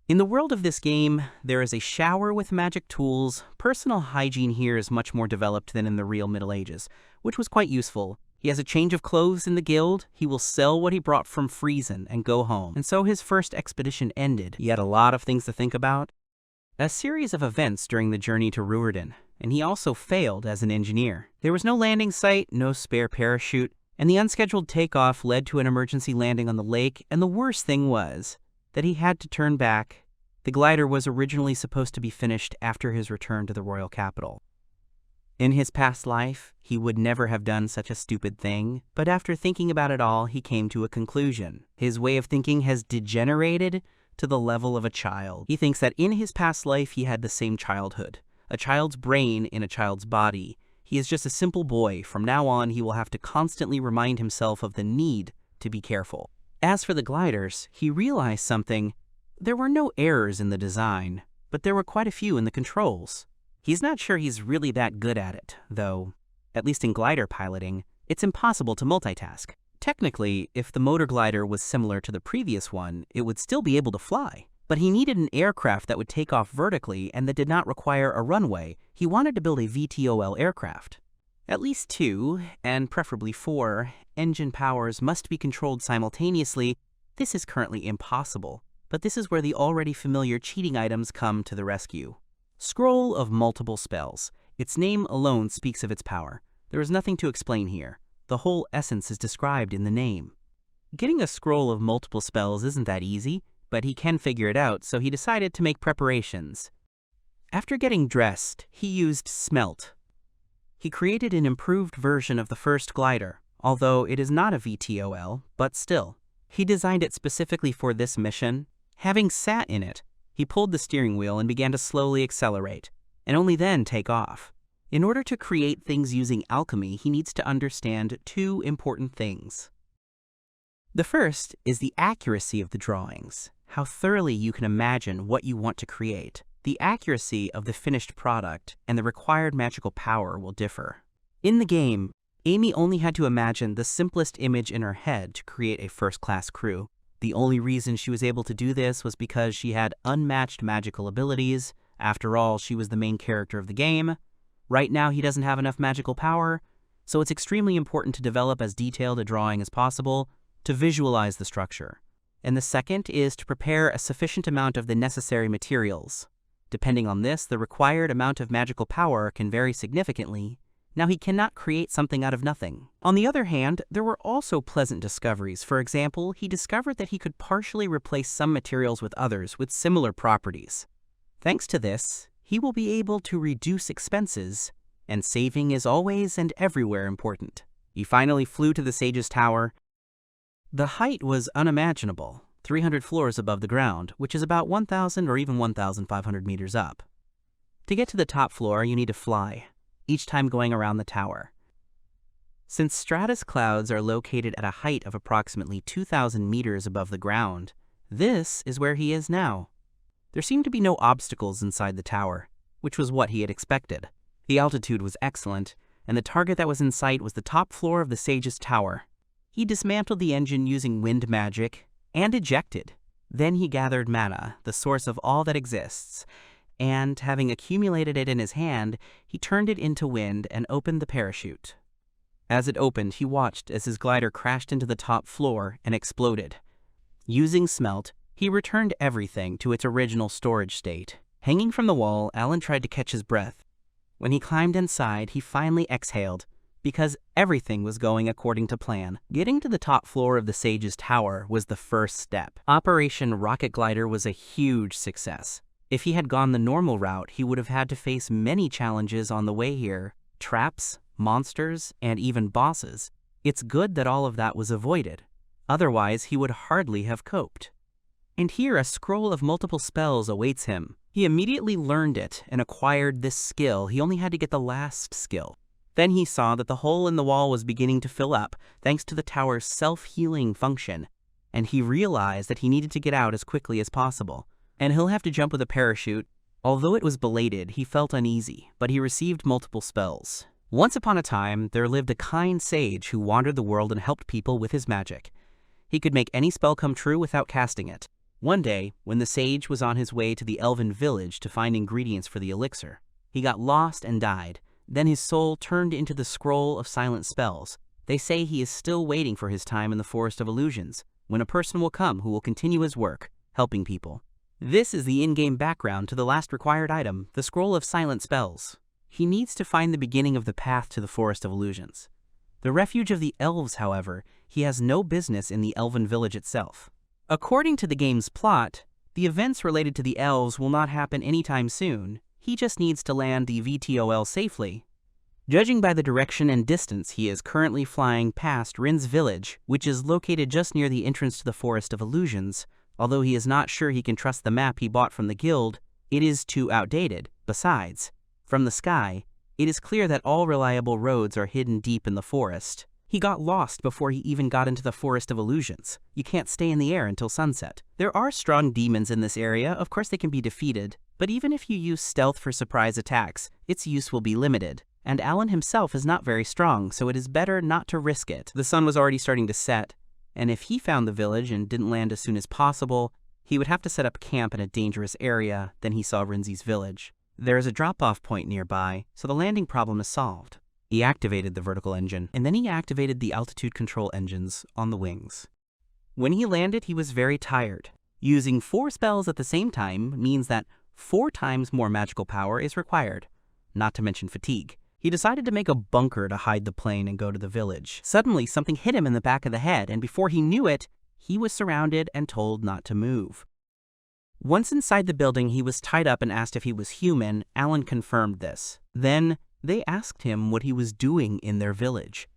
In the world of this game, there is a shower with magic tools. Personal hygiene here is much more developed than in the real Middle Ages, which was quite useful. He has a change of clothes in the guild. He will sell what he brought from Friesen and go home. And so his first expedition ended. He had a lot of things to think about. A series of events during the journey to Ruerden, and he also failed as an engineer. There was no landing site, no spare parachute, and the unscheduled takeoff led to an emergency landing on the lake, and the worst thing was that he had to turn back. The glider was originally supposed to be finished after his return to the royal capital. In his past life, he would never have done such a stupid thing, but after thinking about it all, he came to a conclusion. His way of thinking has degenerated to the level of a child. He thinks that in his past life he had the same childhood, a child's brain in a child's body. He is just a simple boy. From now on, he will have to constantly remind himself of the need to be careful. As for the gliders, he realized something. There were no errors in the design, but there were quite a few in the controls. He's not sure he's really that good at it, though, at least in glider piloting, it's impossible to multitask. Technically, if the motor glider was similar to the previous one, it would still be able to fly. But he needed an aircraft that would take off vertically and that did not require a runway. He wanted to build a VTOL aircraft. At least 2, and preferably 4, engine powers must be controlled simultaneously. This is currently impossible, but this is where the already familiar cheating items come to the rescue. Scroll of multiple spells. Its name alone speaks of its power. There is nothing to explain here. The whole essence is described in the name. Getting a scroll of multiple spells isn't that easy, but he can figure it out, so he decided to make preparations. After getting dressed, he used smelt. He created an improved version of the first glider, although it is not a VTOL, but still. He designed it specifically for this mission. Having sat in it, he pulled the steering wheel and began to slowly accelerate, and only then take off. In order to create things using alchemy, he needs to understand 2 important things. The first is the accuracy of the drawings, how thoroughly you can imagine what you want to create. The accuracy of the finished product and the required magical power will differ. In the game, Amy only had to imagine the simplest image in her head to create a first-class crew. The only reason she was able to do this was because she had unmatched magical abilities. After all, she was the main character of the game. Right now, he doesn't have enough magical power, so it's extremely important to develop as detailed a drawing as possible to visualize the structure. And the second is to prepare a sufficient amount of the necessary materials. Depending on this, the required amount of magical power can vary significantly. Now, he cannot create something out of nothing. On the other hand, there were also pleasant discoveries. For example, he discovered that he could partially replace some materials with others with similar properties. Thanks to this, he will be able to reduce expenses, and saving is always and everywhere important. He finally flew to the Sage's Tower. The height was unimaginable, 300 floors above the ground, which is about 1,000 or even 1,500 meters up. To get to the top floor, you need to fly, each time going around the tower. Since stratus clouds are located at a height of approximately 2,000 meters above the ground, this is where he is now. There seemed to be no obstacles inside the tower, which was what he had expected. The altitude was excellent, and the target that was in sight was the top floor of the Sage's Tower. He dismantled the engine using wind magic and ejected. Then he gathered mana, the source of all that exists, and, having accumulated it in his hand, he turned it into wind and opened the parachute. As it opened, he watched as his glider crashed into the top floor and exploded. Using Smelt, he returned everything to its original storage state. Hanging from the wall, Alan tried to catch his breath. When he climbed inside, he finally exhaled, because everything was going according to plan. Getting to the top floor of the Sage's Tower was the first step. Operation Rocket Glider was a huge success. If he had gone the normal route, he would have had to face many challenges on the way here, traps, monsters, and even bosses. It's good that all of that was avoided. Otherwise, he would hardly have coped. And here a scroll of multiple spells awaits him. He immediately learned it and acquired this skill. He only had to get the last skill. Then he saw that the hole in the wall was beginning to fill up, thanks to the tower's self-healing function, and he realized that he needed to get out as quickly as possible. And he'll have to jump with a parachute. Although it was belated, he felt uneasy, but he received multiple spells. Once upon a time, there lived a kind sage who wandered the world and helped people with his magic. He could make any spell come true without casting it. One day, when the sage was on his way to the Elven village to find ingredients for the elixir, he got lost and died. Then his soul turned into the scroll of silent spells. They say he is still waiting for his time in the Forest of Illusions, when a person will come who will continue his work, helping people. This is the in-game background to the last required item, the Scroll of Silent Spells. He needs to find the beginning of the path to the Forest of Illusions. The refuge of the elves, however, he has no business in the Elven village itself. According to the game's plot, the events related to the elves will not happen anytime soon. He just needs to land the VTOL safely. Judging by the direction and distance, he is currently flying past Rin's village, which is located just near the entrance to the Forest of Illusions. Although he is not sure he can trust the map he bought from the guild, it is too outdated. Besides, from the sky, it is clear that all reliable roads are hidden deep in the forest. He got lost before he even got into the Forest of Illusions. You can't stay in the air until sunset. There are strong demons in this area. Of course they can be defeated, but even if you use stealth for surprise attacks, its use will be limited. And Alan himself is not very strong, so it is better not to risk it. The sun was already starting to set, and if he found the village and didn't land as soon as possible, he would have to set up camp in a dangerous area. Then he saw Rinzi's village. There is a drop-off point nearby, so the landing problem is solved. He activated the vertical engine, and then he activated the altitude control engines on the wings. When he landed, he was very tired. Using 4 spells at the same time means that 4 times more magical power is required, not to mention fatigue. He decided to make a bunker to hide the plane and go to the village. Suddenly, something hit him in the back of the head, and before he knew it, he was surrounded and told not to move. Once inside the building, he was tied up and asked if he was human. Alan confirmed this. Then, they asked him what he was doing in their village.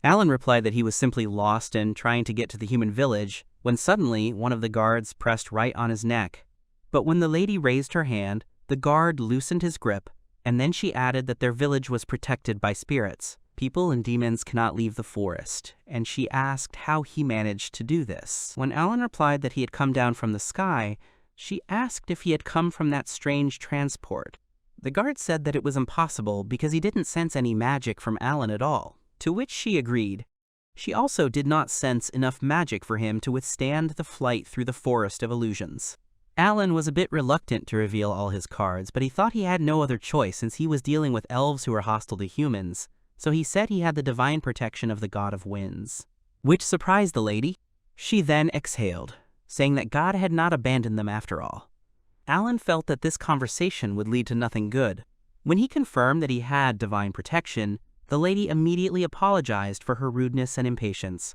Alan replied that he was simply lost and trying to get to the human village, when suddenly one of the guards pressed right on his neck. But when the lady raised her hand, the guard loosened his grip, and then she added that their village was protected by spirits. People and demons cannot leave the forest, and she asked how he managed to do this. When Alan replied that he had come down from the sky, she asked if he had come from that strange transport. The guard said that it was impossible because he didn't sense any magic from Alan at all, to which she agreed. She also did not sense enough magic for him to withstand the flight through the forest of illusions. Alan was a bit reluctant to reveal all his cards, but he thought he had no other choice since he was dealing with elves who were hostile to humans, so he said he had the divine protection of the god of winds, which surprised the lady. She then exhaled, saying that God had not abandoned them after all. Alan felt that this conversation would lead to nothing good. When he confirmed that he had divine protection, the lady immediately apologized for her rudeness and impatience.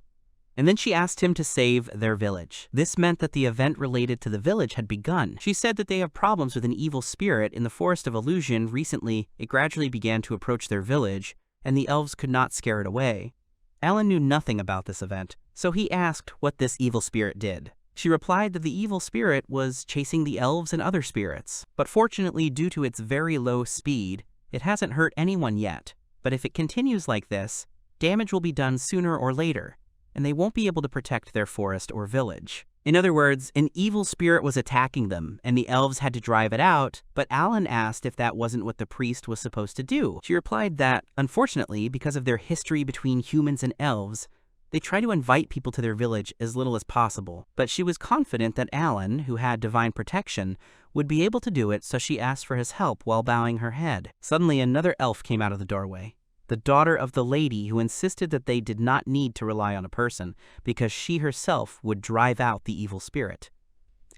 And then she asked him to save their village. This meant that the event related to the village had begun. She said that they have problems with an evil spirit in the Forest of Illusion. Recently, it gradually began to approach their village, and the elves could not scare it away. Alan knew nothing about this event, so he asked what this evil spirit did. She replied that the evil spirit was chasing the elves and other spirits, but fortunately, due to its very low speed, it hasn't hurt anyone yet. But if it continues like this, damage will be done sooner or later, and they won't be able to protect their forest or village. In other words, an evil spirit was attacking them, and the elves had to drive it out, but Alan asked if that wasn't what the priest was supposed to do. She replied that, unfortunately, because of their history between humans and elves, they try to invite people to their village as little as possible, but she was confident that Alan, who had divine protection, would be able to do it, so she asked for his help while bowing her head. Suddenly, another elf came out of the doorway, the daughter of the lady who insisted that they did not need to rely on a person, because she herself would drive out the evil spirit.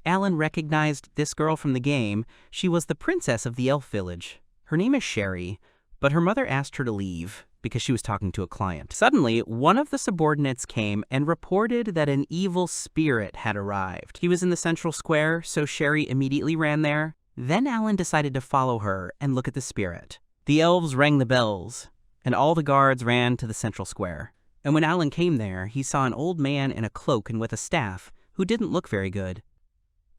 Alan recognized this girl from the game. She was the princess of the elf village. Her name is Sherry, but her mother asked her to leave because she was talking to a client. Suddenly, one of the subordinates came and reported that an evil spirit had arrived. He was in the central square, so Sherry immediately ran there. Then Alan decided to follow her and look at the spirit. The elves rang the bells, and all the guards ran to the central square. And when Alan came there, he saw an old man in a cloak and with a staff who didn't look very good.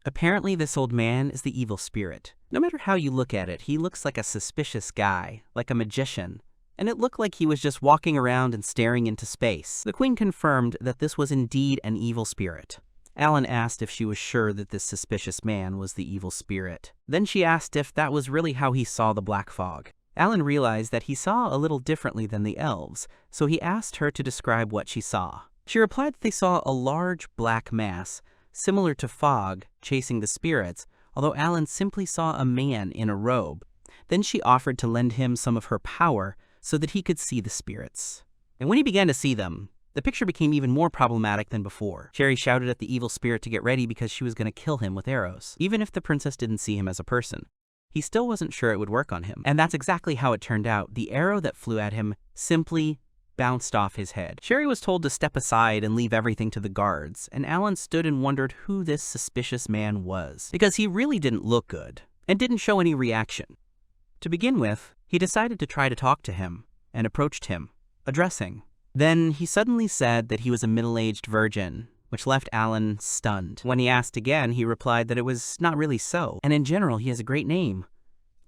Apparently, this old man is the evil spirit. No matter how you look at it, he looks like a suspicious guy, like a magician, and it looked like he was just walking around and staring into space. The queen confirmed that this was indeed an evil spirit. Alan asked if she was sure that this suspicious man was the evil spirit. Then she asked if that was really how he saw the black fog. Alan realized that he saw a little differently than the elves, so he asked her to describe what she saw. She replied that they saw a large black mass, similar to fog, chasing the spirits, although Alan simply saw a man in a robe. Then she offered to lend him some of her power so that he could see the spirits. And when he began to see them, the picture became even more problematic than before. Sherry shouted at the evil spirit to get ready because she was going to kill him with arrows. Even if the princess didn't see him as a person, he still wasn't sure it would work on him. And that's exactly how it turned out. The arrow that flew at him simply bounced off his head. Sherry was told to step aside and leave everything to the guards, and Alan stood and wondered who this suspicious man was, because he really didn't look good and didn't show any reaction. To begin with, he decided to try to talk to him and approached him, addressing. Then he suddenly said that he was a middle-aged virgin, which left Alan stunned. When he asked again, he replied that it was not really so, and in general he has a great name.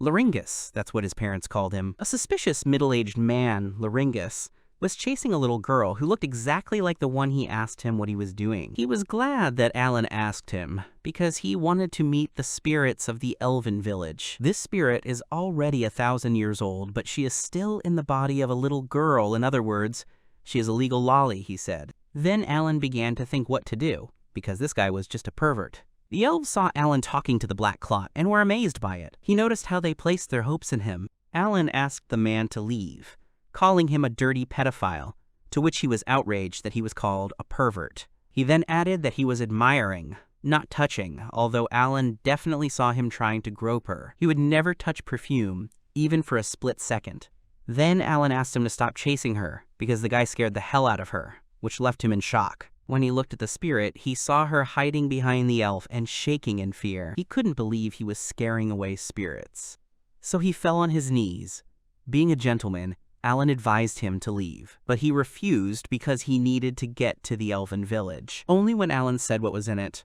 Laryngus, that's what his parents called him. A suspicious middle-aged man, Laryngus, was chasing a little girl who looked exactly like the one he asked him what he was doing. He was glad that Alan asked him, because he wanted to meet the spirits of the Elven village. This spirit is already 1,000 years old, but she is still in the body of a little girl. In other words, she is a legal lolly, he said. Then Alan began to think what to do, because this guy was just a pervert. The elves saw Alan talking to the Black Clot and were amazed by it. He noticed how they placed their hopes in him. Alan asked the man to leave, calling him a dirty pedophile, to which he was outraged that he was called a pervert. He then added that he was admiring, not touching, although Alan definitely saw him trying to grope her. He would never touch perfume, even for a split second. Then Alan asked him to stop chasing her, because the guy scared the hell out of her, which left him in shock. When he looked at the spirit, he saw her hiding behind the elf and shaking in fear. He couldn't believe he was scaring away spirits. So he fell on his knees. Being a gentleman, Alan advised him to leave, but he refused because he needed to get to the Elven village. Only when Alan said what was in it,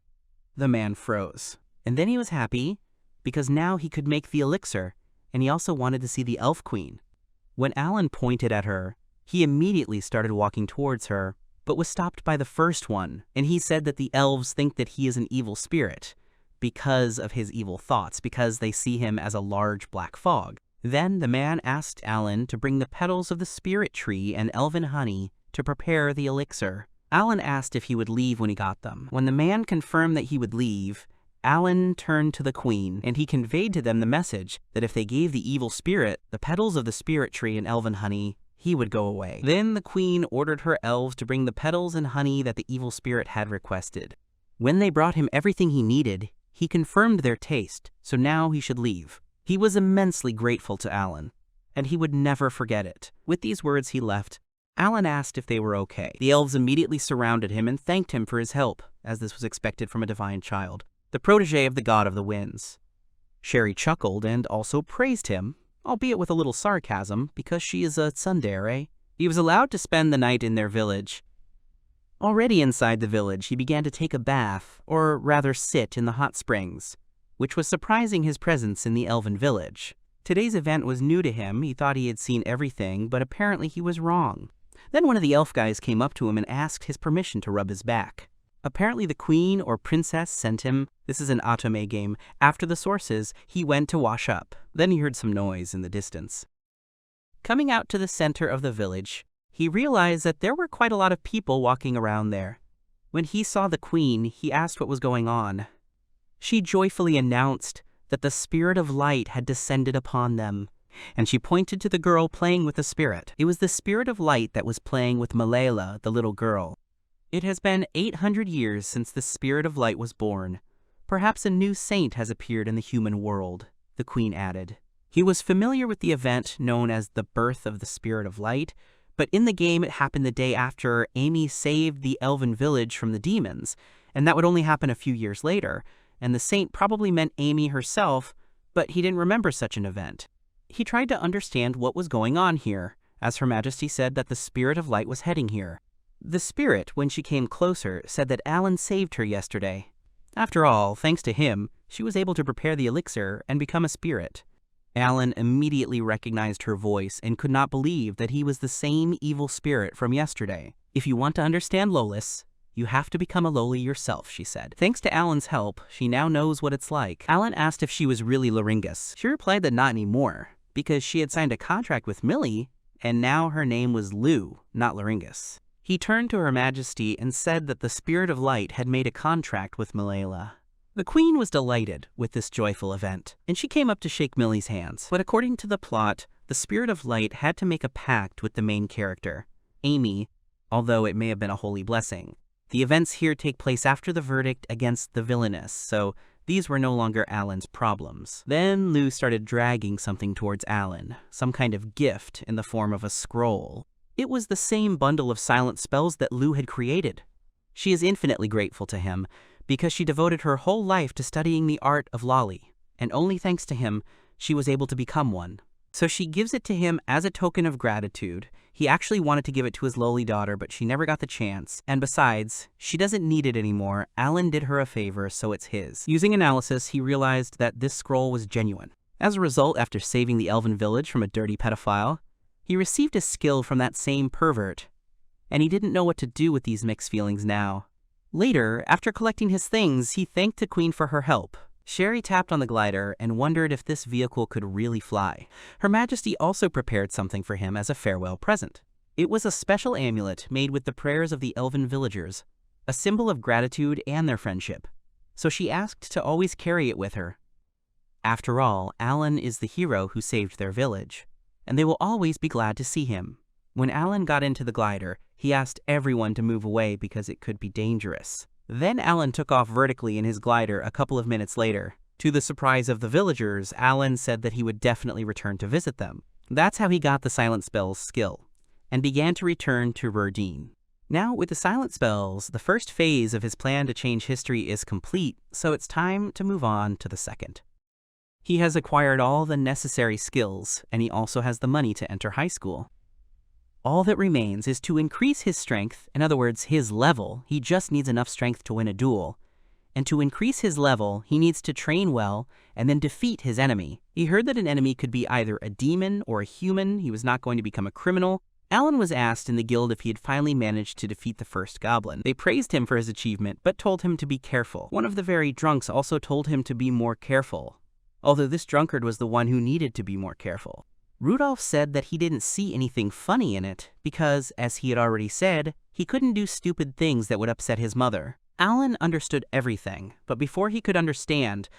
the man froze. And then he was happy, because now he could make the elixir, and he also wanted to see the Elf Queen. When Alan pointed at her, He immediately started walking towards her, but was stopped by the first one, and he said that the elves think that he is an evil spirit because of his evil thoughts, because they see him as a large black fog. Then the man asked Alan to bring the petals of the spirit tree and elven honey to prepare the elixir. Alan asked if he would leave when he got them. When the man confirmed that he would leave, Alan turned to the queen, and he conveyed to them the message that if they gave the evil spirit the petals of the spirit tree and elven honey, he would go away. Then the queen ordered her elves to bring the petals and honey that the evil spirit had requested. When they brought him everything he needed, he confirmed their taste, so now he should leave. He was immensely grateful to Alan, and he would never forget it. With these words he left. Alan asked if they were okay. The elves immediately surrounded him and thanked him for his help, as this was expected from a divine child, the protege of the god of the winds. Sherry chuckled and also praised him, albeit with a little sarcasm, because she is a tsundere. He was allowed to spend the night in their village. Already inside the village, he began to take a bath, or rather sit in the hot springs, which was surprising his presence in the elven village. Today's event was new to him. He thought he had seen everything, but apparently he was wrong. Then one of the elf guys came up to him and asked his permission to rub his back. Apparently the queen or princess sent him. This is an otome game. After the sources, he went to wash up. Then he heard some noise in the distance. Coming out to the center of the village, he realized that there were quite a lot of people walking around there. When he saw the queen, he asked what was going on. She joyfully announced that the spirit of light had descended upon them, and she pointed to the girl playing with the spirit. It was the spirit of light that was playing with Malayla, the little girl. It has been 800 years since the spirit of light was born. Perhaps a new saint has appeared in the human world, the queen added. He was familiar with the event known as the birth of the spirit of light, but in the game it happened the day after Amy saved the elven village from the demons, and that would only happen a few years later, and the saint probably meant Amy herself, but he didn't remember such an event. He tried to understand what was going on here, as Her Majesty said that the spirit of light was heading here. The spirit, when she came closer, said that Alan saved her yesterday. After all, thanks to him, she was able to prepare the elixir and become a spirit. Alan immediately recognized her voice and could not believe that he was the same evil spirit from yesterday. If you want to understand Lolis, you have to become a Loli yourself, she said. Thanks to Alan's help, she now knows what it's like. Alan asked if she was really Laringus. She replied that not anymore, because she had signed a contract with Millie, and now her name was Lou, not Laringus. He turned to Her Majesty and said that the Spirit of Light had made a contract with Malayla. The Queen was delighted with this joyful event, and she came up to shake Millie's hands. But according to the plot, the Spirit of Light had to make a pact with the main character, Amy, although it may have been a holy blessing. The events here take place after the verdict against the villainess, so these were no longer Alan's problems. Then Lou started dragging something towards Alan, some kind of gift in the form of a scroll. It was the same bundle of silent spells that Lou had created. She is infinitely grateful to him, because she devoted her whole life to studying the art of Loli, and only thanks to him, she was able to become one. So she gives it to him as a token of gratitude. He actually wanted to give it to his lowly daughter, but she never got the chance. And besides, she doesn't need it anymore. Alan did her a favor, so it's his. Using analysis, he realized that this scroll was genuine. As a result, after saving the Elven village from a dirty pedophile, he received a skill from that same pervert, and he didn't know what to do with these mixed feelings now. Later, after collecting his things, he thanked the Queen for her help. Sherry tapped on the glider and wondered if this vehicle could really fly. Her Majesty also prepared something for him as a farewell present. It was a special amulet made with the prayers of the Elven villagers, a symbol of gratitude and their friendship, so she asked to always carry it with her. After all, Alan is the hero who saved their village, and they will always be glad to see him. When Alan got into the glider, he asked everyone to move away because it could be dangerous. Then Alan took off vertically in his glider a couple of minutes later. To the surprise of the villagers, Alan said that he would definitely return to visit them. That's how he got the silent spells skill, and began to return to Rurdine. Now, with the silent spells, the first phase of his plan to change history is complete, so it's time to move on to the second. He has acquired all the necessary skills, and he also has the money to enter high school. All that remains is to increase his strength, in other words, his level. He just needs enough strength to win a duel. And to increase his level, he needs to train well and then defeat his enemy. He heard that an enemy could be either a demon or a human. He was not going to become a criminal, Alan was asked in the guild if he had finally managed to defeat the first goblin. They praised him for his achievement, but told him to be careful. One of the very drunks also told him to be more careful, although this drunkard was the one who needed to be more careful. Rudolph said that he didn't see anything funny in it because, as he had already said, he couldn't do stupid things that would upset his mother. Alan understood everything, but before he could understand,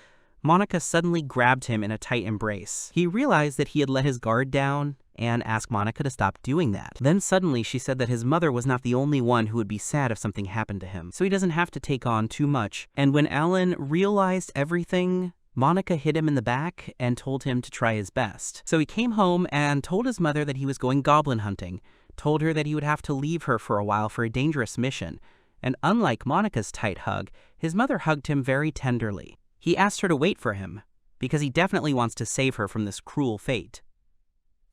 Monica suddenly grabbed him in a tight embrace. He realized that he had let his guard down and asked Monica to stop doing that. Then suddenly she said that his mother was not the only one who would be sad if something happened to him, so he doesn't have to take on too much. And when Alan realized everything, Monica hit him in the back and told him to try his best. So he came home and told his mother that he was going goblin hunting, told her that he would have to leave her for a while for a dangerous mission, and unlike Monica's tight hug, his mother hugged him very tenderly. He asked her to wait for him, because he definitely wants to save her from this cruel fate.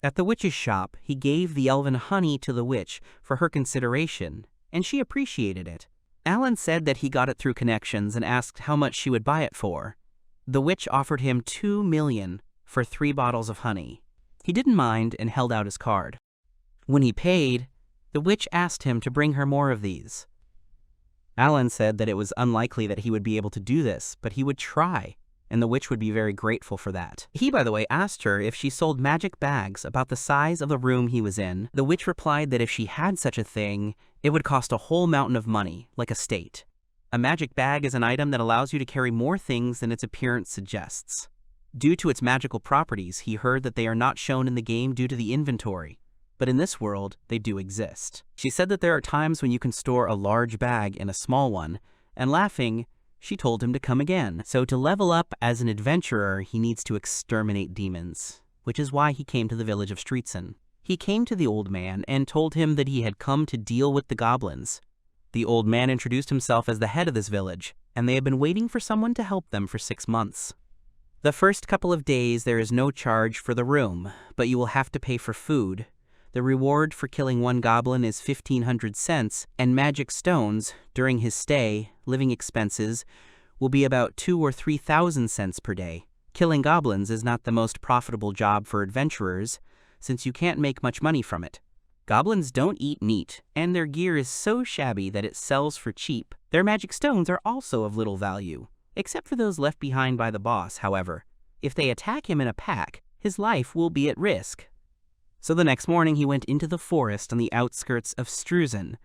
At the witch's shop, he gave the elven honey to the witch for her consideration, and she appreciated it. Alan said that he got it through connections and asked how much she would buy it for. The witch offered him 2 million for 3 bottles of honey. He didn't mind and held out his card. When he paid, the witch asked him to bring her more of these. Alan said that it was unlikely that he would be able to do this, but he would try, and the witch would be very grateful for that. He, by the way, asked her if she sold magic bags about the size of the room he was in. The witch replied that if she had such a thing, it would cost a whole mountain of money, like a state. A magic bag is an item that allows you to carry more things than its appearance suggests. Due to its magical properties, he heard that they are not shown in the game due to the inventory, but in this world, they do exist. She said that there are times when you can store a large bag in a small one, and laughing, she told him to come again. So to level up as an adventurer, he needs to exterminate demons, which is why he came to the village of Streetson. He came to the old man and told him that he had come to deal with the goblins. The old man introduced himself as the head of this village, and they had been waiting for someone to help them for 6 months. The first couple of days there is no charge for the room, but you will have to pay for food. The reward for killing 1 goblin is 1,500 cents, and magic stones, during his stay, living expenses, will be about 2,000 or 3,000 cents per day. Killing goblins is not the most profitable job for adventurers, since you can't make much money from it. Goblins don't eat meat, and their gear is so shabby that it sells for cheap. Their magic stones are also of little value, except for those left behind by the boss, however. If they attack him in a pack, his life will be at risk. So the next morning he went into the forest on the outskirts of Streetson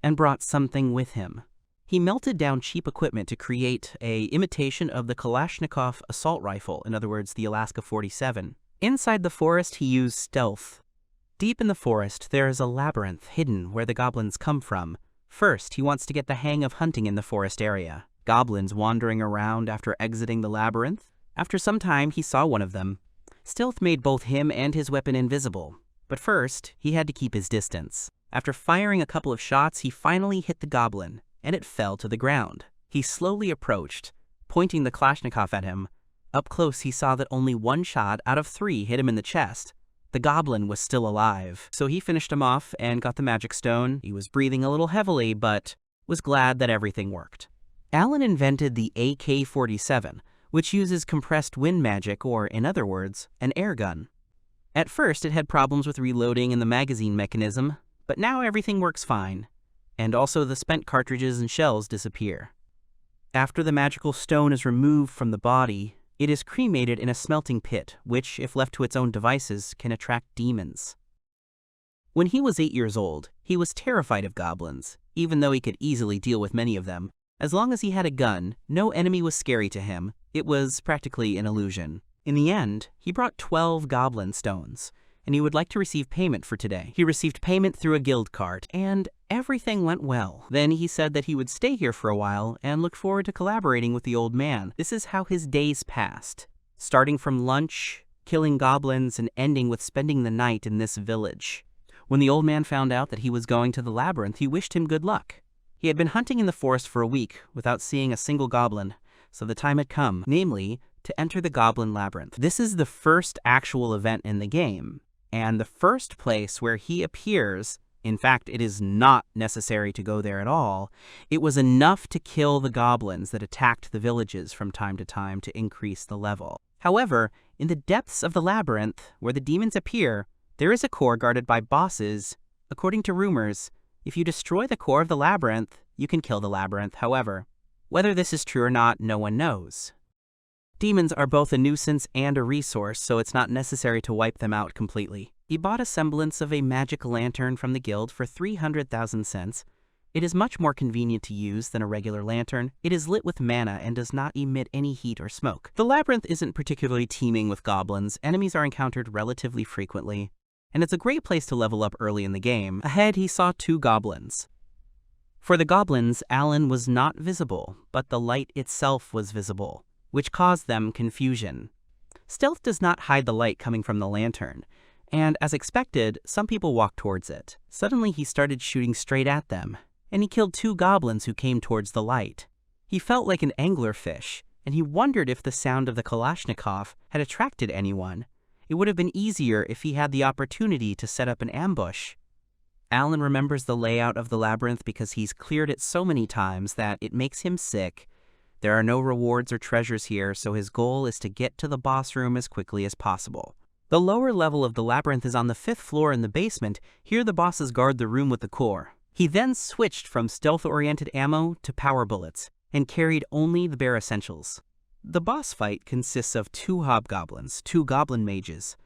and brought something with him. He melted down cheap equipment to create an imitation of the Kalashnikov assault rifle, in other words, the Alaska 47. Inside the forest he used stealth. Deep in the forest, there is a labyrinth hidden where the goblins come from. First, he wants to get the hang of hunting in the forest area. Goblins wandering around after exiting the labyrinth. After some time, he saw one of them. Stealth made both him and his weapon invisible, but first, he had to keep his distance. After firing a couple of shots, he finally hit the goblin, and it fell to the ground. He slowly approached, pointing the Kalashnikov at him. Up close, he saw that only 1 shot out of 3 hit him in the chest. The goblin was still alive, so he finished him off and got the magic stone. He was breathing a little heavily, but was glad that everything worked. Alan invented the AK-47, which uses compressed wind magic, or in other words, an air gun. At first, it had problems with reloading and the magazine mechanism, but now everything works fine, and also the spent cartridges and shells disappear. After the magical stone is removed from the body, it is cremated in a smelting pit, which, if left to its own devices, can attract demons. When he was 8 years old, he was terrified of goblins, even though he could easily deal with many of them. As long as he had a gun, no enemy was scary to him. It was practically an illusion. In the end, he brought 12 goblin stones, and he would like to receive payment for today. He received payment through a guild cart, and everything went well. Then he said that he would stay here for a while and looked forward to collaborating with the old man. This is how his days passed, starting from lunch, killing goblins, and ending with spending the night in this village. When the old man found out that he was going to the labyrinth, he wished him good luck. He had been hunting in the forest for a week without seeing a single goblin, so the time had come, namely, to enter the Goblin Labyrinth. This is the first actual event in the game, and the first place where he appears. In fact, it is not necessary to go there at all. It was enough to kill the goblins that attacked the villages from time to time to increase the level. However, in the depths of the labyrinth, where the demons appear, there is a core guarded by bosses According to rumors, if you destroy the core of the labyrinth, you can kill the labyrinth. However, whether this is true or not, no one knows. Demons are both a nuisance and a resource, so it's not necessary to wipe them out completely. He bought a semblance of a magic lantern from the guild for 300,000 cents. It is much more convenient to use than a regular lantern. It is lit with mana and does not emit any heat or smoke. The labyrinth isn't particularly teeming with goblins. Enemies are encountered relatively frequently, and it's a great place to level up early in the game. Ahead, he saw 2 goblins. For the goblins, Alan was not visible, but the light itself was visible, which caused them confusion. Stealth does not hide the light coming from the lantern, and as expected, some people walked towards it. Suddenly he started shooting straight at them, and he killed 2 goblins who came towards the light. He felt like an anglerfish, and he wondered if the sound of the Kalashnikov had attracted anyone. It would have been easier if he had the opportunity to set up an ambush. Alan remembers the layout of the labyrinth because he's cleared it so many times that it makes him sick. There are no rewards or treasures here, so his goal is to get to the boss room as quickly as possible. The lower level of the labyrinth is on the 5th floor in the basement. Here the bosses guard the room with the core. He then switched from stealth-oriented ammo to power bullets, and carried only the bare essentials. The boss fight consists of 2 hobgoblins, 2 goblin mages,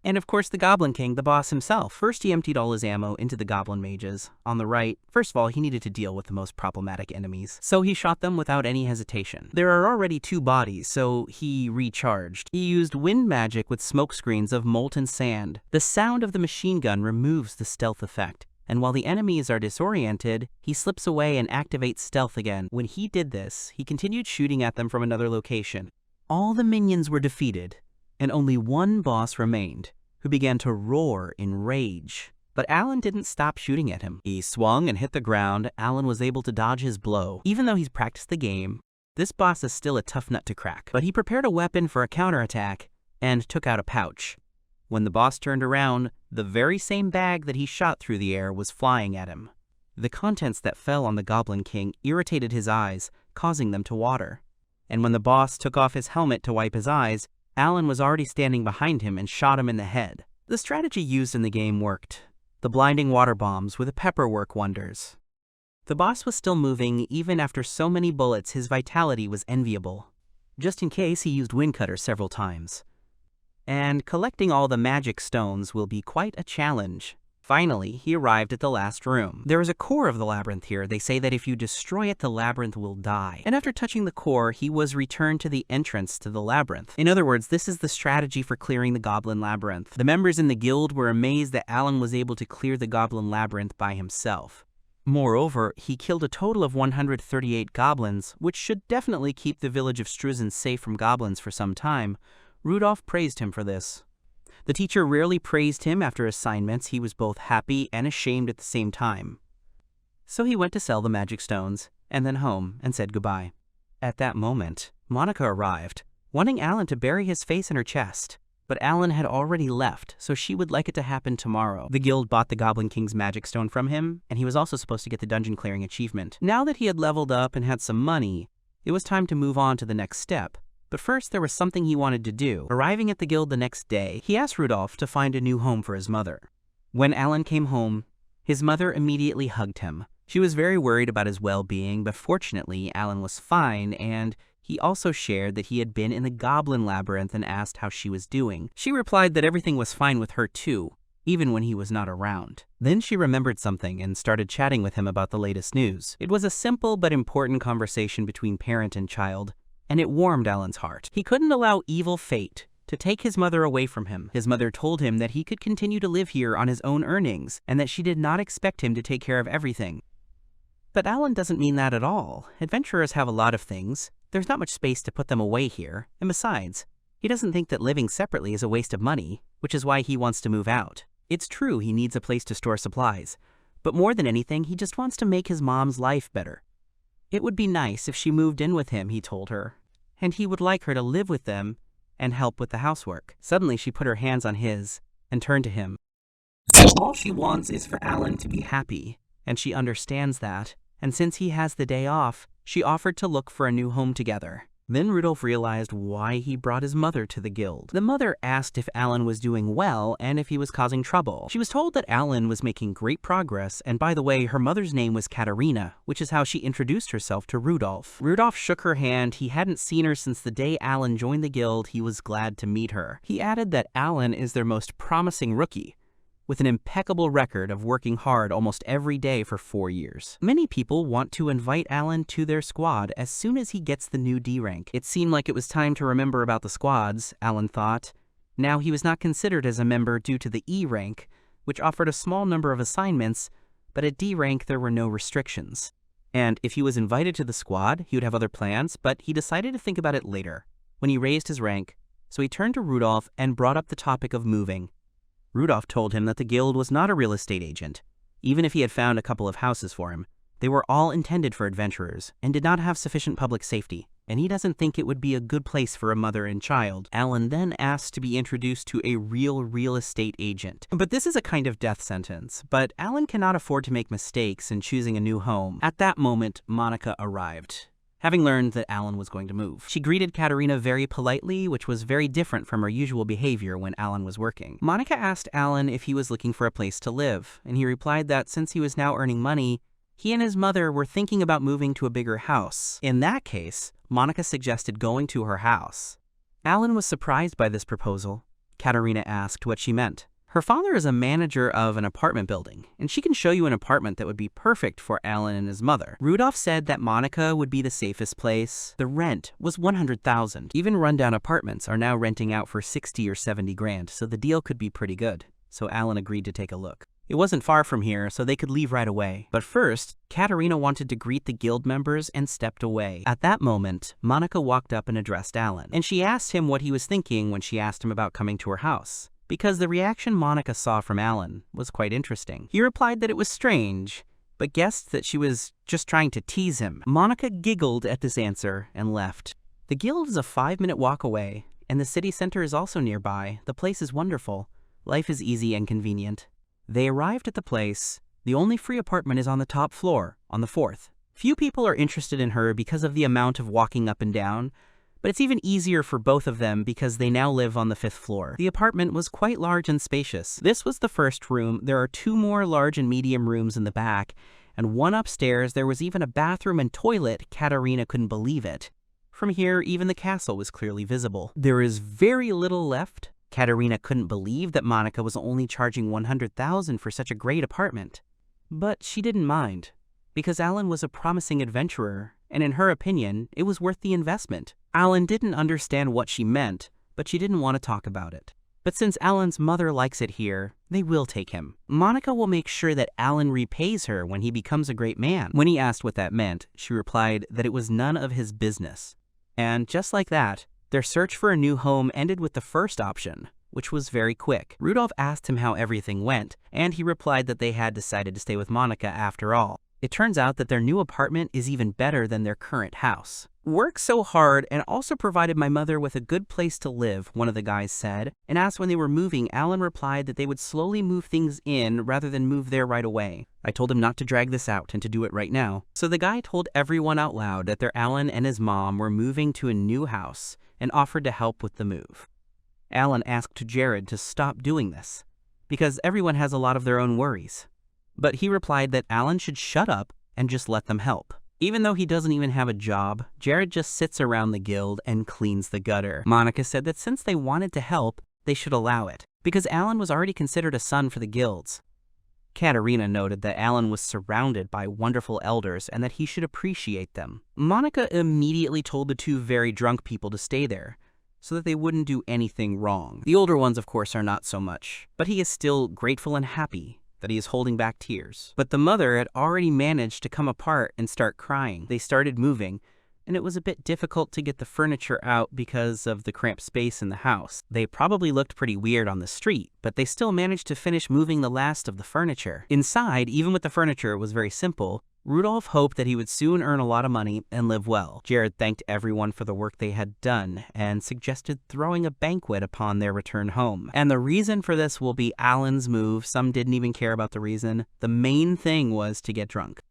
and of course the Goblin King, the boss himself. First he emptied all his ammo into the goblin mages. On the right, first of all, he needed to deal with the most problematic enemies, so he shot them without any hesitation. There are already 2 bodies, so he recharged. He used wind magic with smoke screens of molten sand. The sound of the machine gun removes the stealth effect, and while the enemies are disoriented, he slips away and activates stealth again. When he did this, he continued shooting at them from another location. All the minions were defeated, and only 1 boss remained, who began to roar in rage. But Alan didn't stop shooting at him. He swung and hit the ground. Alan was able to dodge his blow. Even though he's practiced the game, this boss is still a tough nut to crack. But he prepared a weapon for a counterattack and took out a pouch. When the boss turned around, the very same bag that he shot through the air was flying at him. The contents that fell on the Goblin King irritated his eyes, causing them to water. And when the boss took off his helmet to wipe his eyes, Alan was already standing behind him and shot him in the head. The strategy used in the game worked. The blinding water bombs with a pepper work wonders. The boss was still moving. Even after so many bullets, his vitality was enviable. Just in case, he used Wind Cutter several times. And collecting all the magic stones will be quite a challenge. Finally, he arrived at the last room. There is a core of the labyrinth here. They say that if you destroy it, the labyrinth will die. And after touching the core, he was returned to the entrance to the labyrinth. In other words, this is the strategy for clearing the goblin labyrinth. The members in the guild were amazed that Alan was able to clear the goblin labyrinth by himself. Moreover, he killed a total of 138 goblins, which should definitely keep the village of Struzen safe from goblins for some time. Rudolph praised him for this. The teacher rarely praised him after assignments. He was both happy and ashamed at the same time. So he went to sell the magic stones, and then home, and said goodbye. At that moment, Monica arrived, wanting Alan to bury his face in her chest. But Alan had already left, so she would like it to happen tomorrow. The guild bought the Goblin King's magic stone from him, and he was also supposed to get the dungeon clearing achievement. Now that he had leveled up and had some money, it was time to move on to the next step. But first, there was something he wanted to do. Arriving at the guild the next day, he asked Rudolph to find a new home for his mother. When Alan came home, his mother immediately hugged him. She was very worried about his well-being, but fortunately, Alan was fine, and he also shared that he had been in the Goblin Labyrinth and asked how she was doing. She replied that everything was fine with her too, even when he was not around. Then she remembered something and started chatting with him about the latest news. It was a simple but important conversation between parent and child, and it warmed Alan's heart. He couldn't allow evil fate to take his mother away from him. His mother told him that he could continue to live here on his own earnings, and that she did not expect him to take care of everything. But Alan doesn't mean that at all. Adventurers have a lot of things. There's not much space to put them away here, and besides, he doesn't think that living separately is a waste of money, which is why he wants to move out. It's true he needs a place to store supplies, but more than anything, he just wants to make his mom's life better. It would be nice if she moved in with him, he told her, and he would like her to live with them and help with the housework. Suddenly, she put her hands on his and turned to him. All she wants is for Alan to be happy, and she understands that, and since he has the day off, she offered to look for a new home together. Then Rudolph realized why he brought his mother to the guild. The mother asked if Alan was doing well and if he was causing trouble. She was told that Alan was making great progress, and by the way, her mother's name was Katarina, which is how she introduced herself to Rudolph. Rudolph shook her hand. He hadn't seen her since the day Alan joined the guild. He was glad to meet her. He added that Alan is their most promising rookie, with an impeccable record of working hard almost every day for 4 years. Many people want to invite Alan to their squad as soon as he gets the new D rank. It seemed like it was time to remember about the squads, Alan thought. Now he was not considered as a member due to the E rank, which offered a small number of assignments, but at D rank there were no restrictions. And if he was invited to the squad, he would have other plans, but he decided to think about it later, when he raised his rank, so he turned to Rudolph and brought up the topic of moving. Rudolph told him that the guild was not a real estate agent. Even if he had found a couple of houses for him, they were all intended for adventurers and did not have sufficient public safety, and he doesn't think it would be a good place for a mother and child. Alan then asked to be introduced to a real estate agent. But this is a kind of death sentence, but Alan cannot afford to make mistakes in choosing a new home. At that moment, Monica arrived, having learned that Alan was going to move. She greeted Katarina very politely, which was very different from her usual behavior when Alan was working. Monica asked Alan if he was looking for a place to live, and he replied that since he was now earning money, he and his mother were thinking about moving to a bigger house. In that case, Monica suggested going to her house. Alan was surprised by this proposal. Katarina asked what she meant. Her father is a manager of an apartment building, and she can show you an apartment that would be perfect for Alan and his mother. Rudolph said that Monica would be the safest place. The rent was $100,000. Even rundown apartments are now renting out for 60 or 70 grand, so the deal could be pretty good. So Alan agreed to take a look. It wasn't far from here, so they could leave right away. But first, Katarina wanted to greet the guild members and stepped away. At that moment, Monica walked up and addressed Alan, and she asked him what he was thinking when she asked him about coming to her house, because the reaction Monica saw from Alan was quite interesting. He replied that it was strange, but guessed that she was just trying to tease him. Monica giggled at this answer and left. The guild is a 5-minute walk away, and the city center is also nearby. The place is wonderful. Life is easy and convenient. They arrived at the place. The only free apartment is on the top floor, on the 4th. Few people are interested in her because of the amount of walking up and down, but it's even easier for both of them because they now live on the 5th floor. The apartment was quite large and spacious. This was the first room. There are 2 more large and medium rooms in the back, and one upstairs. There was even a bathroom and toilet. Katarina couldn't believe it. From here, even the castle was clearly visible. There is very little left. Katarina couldn't believe that Monica was only charging $100,000 for such a great apartment. But she didn't mind, because Alan was a promising adventurer, and in her opinion, it was worth the investment. Alan didn't understand what she meant, but she didn't want to talk about it. But since Alan's mother likes it here, they will take him. Monica will make sure that Alan repays her when he becomes a great man. When he asked what that meant, she replied that it was none of his business. And just like that, their search for a new home ended with the first option, which was very quick. Rudolph asked him how everything went, and he replied that they had decided to stay with Monica after all. It turns out that their new apartment is even better than their current house. "Worked so hard and also provided my mother with a good place to live," one of the guys said, and asked when they were moving. Alan replied that they would slowly move things in rather than move there right away. "I told him not to drag this out and to do it right now." So the guy told everyone out loud that their Alan and his mom were moving to a new house and offered to help with the move. Alan asked Jared to stop doing this, because everyone has a lot of their own worries. But he replied that Alan should shut up and just let them help. Even though he doesn't even have a job, Jared just sits around the guild and cleans the gutter. Monica said that since they wanted to help, they should allow it, because Alan was already considered a son for the guilds. Katarina noted that Alan was surrounded by wonderful elders and that he should appreciate them. Monica immediately told the 2 very drunk people to stay there, so that they wouldn't do anything wrong. The older ones, of course, are not so much, but he is still grateful and happy that he is holding back tears. But the mother had already managed to come apart and start crying. They started moving, and it was a bit difficult to get the furniture out because of the cramped space in the house. They probably looked pretty weird on the street, but they still managed to finish moving the last of the furniture. Inside, even with the furniture, was very simple. Rudolph hoped that he would soon earn a lot of money and live well. Jared thanked everyone for the work they had done and suggested throwing a banquet upon their return home. And the reason for this will be Alan's move. Some didn't even care about the reason. The main thing was to get drunk.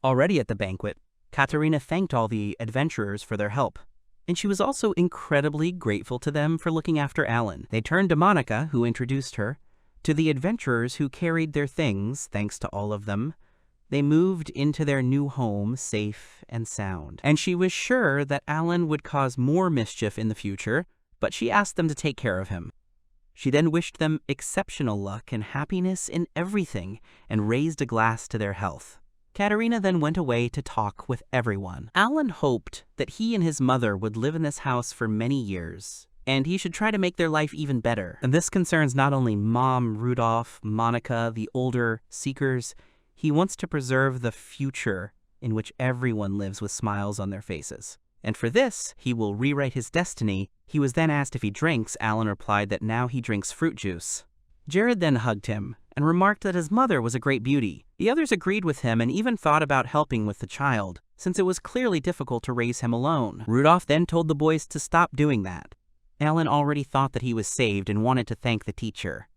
Already at the banquet, Katarina thanked all the adventurers for their help. And she was also incredibly grateful to them for looking after Alan. They turned to Monica, who introduced her, to the adventurers who carried their things, thanks to all of them. They moved into their new home safe and sound. And she was sure that Alan would cause more mischief in the future, but she asked them to take care of him. She then wished them exceptional luck and happiness in everything and raised a glass to their health. Katerina then went away to talk with everyone. Alan hoped that he and his mother would live in this house for many years, and he should try to make their life even better. And this concerns not only Mom, Rudolph, Monica, the older Seekers. He wants to preserve the future in which everyone lives with smiles on their faces. And for this, he will rewrite his destiny. He was then asked if he drinks. Alan replied that now he drinks fruit juice. Jared then hugged him and remarked that his mother was a great beauty. The others agreed with him and even thought about helping with the child, since it was clearly difficult to raise him alone. Rudolph then told the boys to stop doing that. Alan already thought that he was saved and wanted to thank the teacher.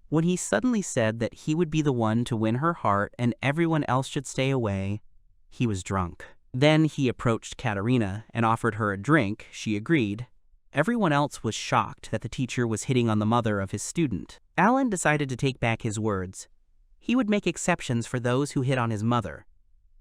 When he suddenly said that he would be the one to win her heart and everyone else should stay away, he was drunk. Then he approached Katerina and offered her a drink. She agreed. Everyone else was shocked that the teacher was hitting on the mother of his student. Alan decided to take back his words. He would make exceptions for those who hit on his mother,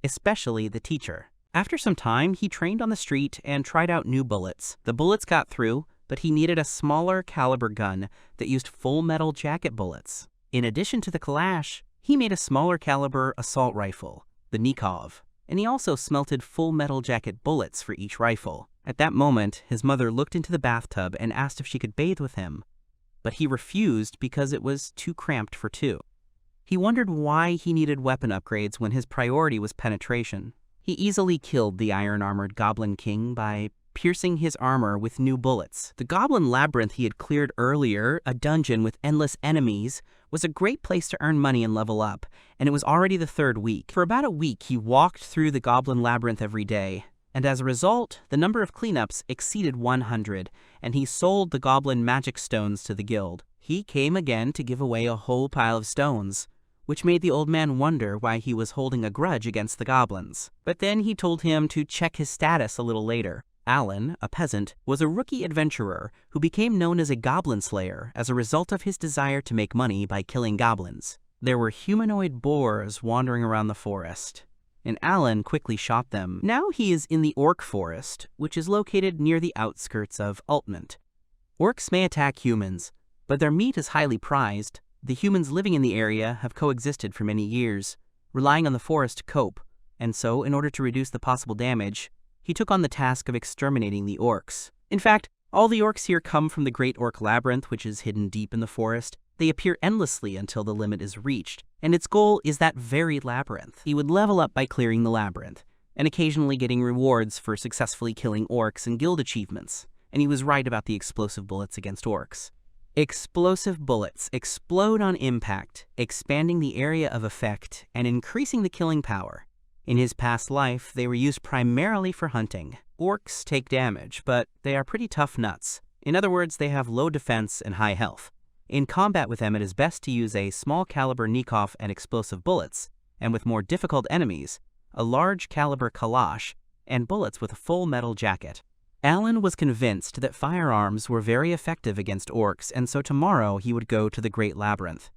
especially the teacher. After some time, he trained on the street and tried out new bullets. The bullets got through, but he needed a smaller caliber gun that used full metal jacket bullets. In addition to the Kalash, he made a smaller caliber assault rifle, the Nikov, and he also smelted full metal jacket bullets for each rifle. At that moment, his mother looked into the bathtub and asked if she could bathe with him, but he refused because it was too cramped for two. He wondered why he needed weapon upgrades when his priority was penetration. He easily killed the iron-armored Goblin King by piercing his armor with new bullets. The Goblin Labyrinth he had cleared earlier, a dungeon with endless enemies, was a great place to earn money and level up, and it was already the third week. For about a week, he walked through the Goblin Labyrinth every day, and as a result, the number of cleanups exceeded 100, and he sold the Goblin Magic Stones to the guild. He came again to give away a whole pile of stones, which made the old man wonder why he was holding a grudge against the goblins. But then he told him to check his status a little later. Alan, a peasant, was a rookie adventurer who became known as a goblin slayer as a result of his desire to make money by killing goblins. There were humanoid boars wandering around the forest, and Alan quickly shot them. Now he is in the orc forest, which is located near the outskirts of Annulment. Orcs may attack humans, but their meat is highly prized. The humans living in the area have coexisted for many years, relying on the forest to cope, and so, in order to reduce the possible damage, he took on the task of exterminating the orcs. In fact, all the orcs here come from the Great Orc Labyrinth, which is hidden deep in the forest. They appear endlessly until the limit is reached, and its goal is that very labyrinth. He would level up by clearing the labyrinth, and occasionally getting rewards for successfully killing orcs and guild achievements, and he was right about the explosive bullets against orcs. Explosive bullets explode on impact, expanding the area of effect and increasing the killing power. In his past life, they were used primarily for hunting. Orcs take damage, but they are pretty tough nuts. In other words, they have low defense and high health. In combat with them, it is best to use a small caliber Nikov and explosive bullets, and with more difficult enemies, a large caliber Kalash and bullets with a full metal jacket. Alan was convinced that firearms were very effective against orcs, and so tomorrow he would go to the Great Labyrinth.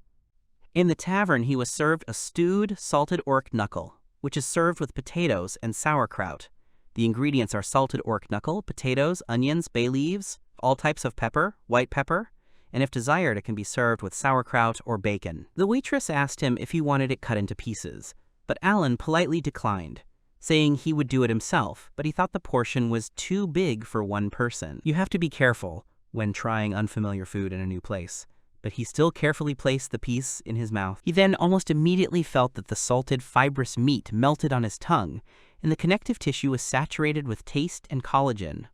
In the tavern, he was served a stewed, salted orc knuckle, which is served with potatoes and sauerkraut. The ingredients are salted orc knuckle, potatoes, onions, bay leaves, all types of pepper, white pepper, and if desired, it can be served with sauerkraut or bacon. The waitress asked him if he wanted it cut into pieces, but Alan politely declined, saying he would do it himself, but he thought the portion was too big for one person. You have to be careful when trying unfamiliar food in a new place, but he still carefully placed the piece in his mouth. He then almost immediately felt that the salted, fibrous meat melted on his tongue, and the connective tissue was saturated with taste and collagen.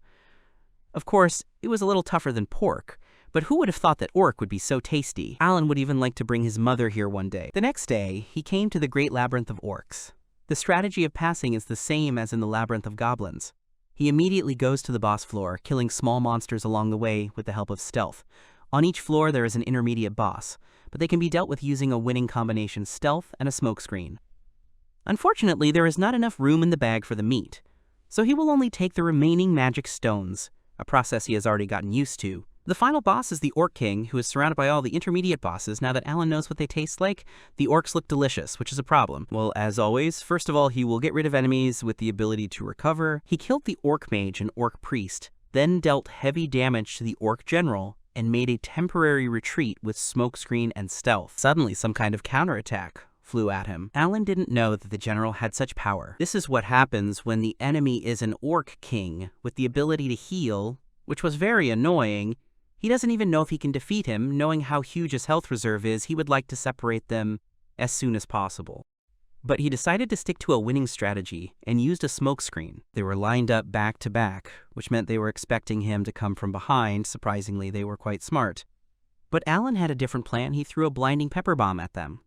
Of course, it was a little tougher than pork, but who would have thought that orc would be so tasty? Alan would even like to bring his mother here one day. The next day, he came to the Great Labyrinth of Orcs. The strategy of passing is the same as in the Labyrinth of Goblins. He immediately goes to the boss floor, killing small monsters along the way with the help of stealth. On each floor there is an intermediate boss, but they can be dealt with using a winning combination stealth and a smokescreen. Unfortunately, there is not enough room in the bag for the meat, so he will only take the remaining magic stones, a process he has already gotten used to. The final boss is the Orc King, who is surrounded by all the intermediate bosses. Now that Alan knows what they taste like, the orcs look delicious, which is a problem. Well, as always, first of all, he will get rid of enemies with the ability to recover. He killed the Orc Mage and Orc Priest, then dealt heavy damage to the Orc General, and made a temporary retreat with smokescreen and stealth. Suddenly, some kind of counterattack flew at him. Alan didn't know that the general had such power. This is what happens when the enemy is an Orc King with the ability to heal, which was very annoying. He doesn't even know if he can defeat him. Knowing how huge his health reserve is, he would like to separate them as soon as possible. But he decided to stick to a winning strategy and used a smokescreen. They were lined up back to back, which meant they were expecting him to come from behind. Surprisingly, they were quite smart. But Alan had a different plan. He threw a blinding pepper bomb at them.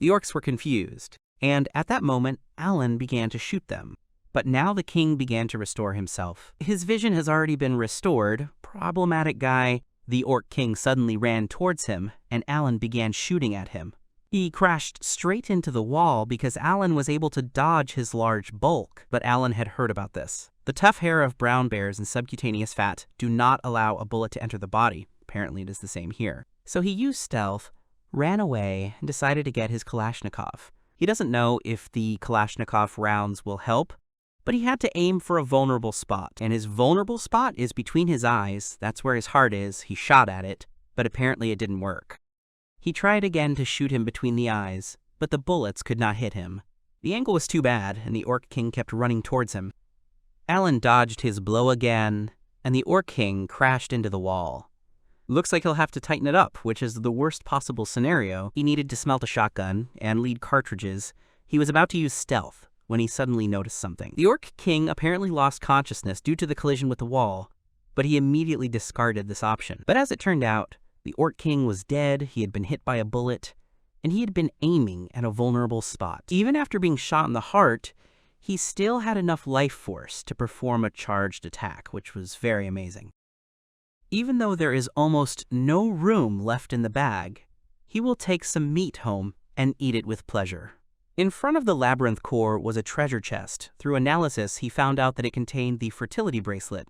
The orcs were confused, and at that moment, Alan began to shoot them. But now the king began to restore himself. His vision has already been restored. Problematic guy. The Orc King suddenly ran towards him, and Alan began shooting at him. He crashed straight into the wall because Alan was able to dodge his large bulk, but Alan had heard about this. The tough hair of brown bears and subcutaneous fat do not allow a bullet to enter the body. Apparently it is the same here. So he used stealth, ran away, and decided to get his Kalashnikov. He doesn't know if the Kalashnikov rounds will help, but he had to aim for a vulnerable spot, and his vulnerable spot is between his eyes. That's where his heart is. He shot at it, but apparently it didn't work. He tried again to shoot him between the eyes, but the bullets could not hit him. The angle was too bad, and the Orc King kept running towards him. Alan dodged his blow again, and the Orc King crashed into the wall. Looks like he'll have to tighten it up, which is the worst possible scenario. He needed to smelt a shotgun and lead cartridges. He was about to use stealth when he suddenly noticed something. The Orc King apparently lost consciousness due to the collision with the wall, but he immediately discarded this option. But as it turned out, the Orc King was dead, he had been hit by a bullet, and he had been aiming at a vulnerable spot. Even after being shot in the heart, he still had enough life force to perform a charged attack, which was very amazing. Even though there is almost no room left in the bag, he will take some meat home and eat it with pleasure. In front of the labyrinth core was a treasure chest. Through analysis, he found out that it contained the fertility bracelet.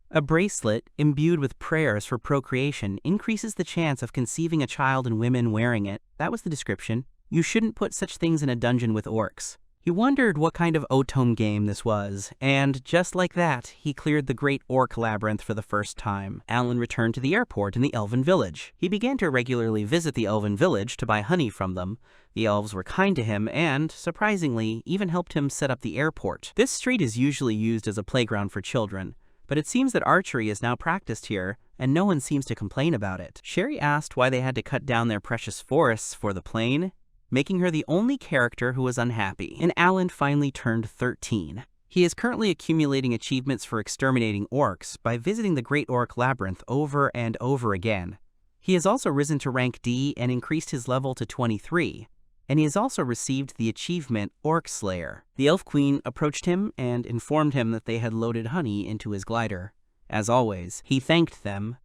A bracelet imbued with prayers for procreation increases the chance of conceiving a child in women wearing it. That was the description. You shouldn't put such things in a dungeon with orcs. He wondered what kind of Otome game this was, and just like that, he cleared the Great Orc Labyrinth for the first time. Alan returned to the airport in the Elven village. He began to regularly visit the Elven village to buy honey from them. The elves were kind to him and, surprisingly, even helped him set up the airport. This street is usually used as a playground for children, but it seems that archery is now practiced here, and no one seems to complain about it. Sherry asked why they had to cut down their precious forests for the plane, making her the only character who was unhappy. And Alan finally turned 13. He is currently accumulating achievements for exterminating orcs by visiting the Great Orc Labyrinth over and over again. He has also risen to rank D and increased his level to 23. And he has also received the achievement Orc Slayer. The Elf Queen approached him and informed him that they had loaded honey into his glider. As always, he thanked them,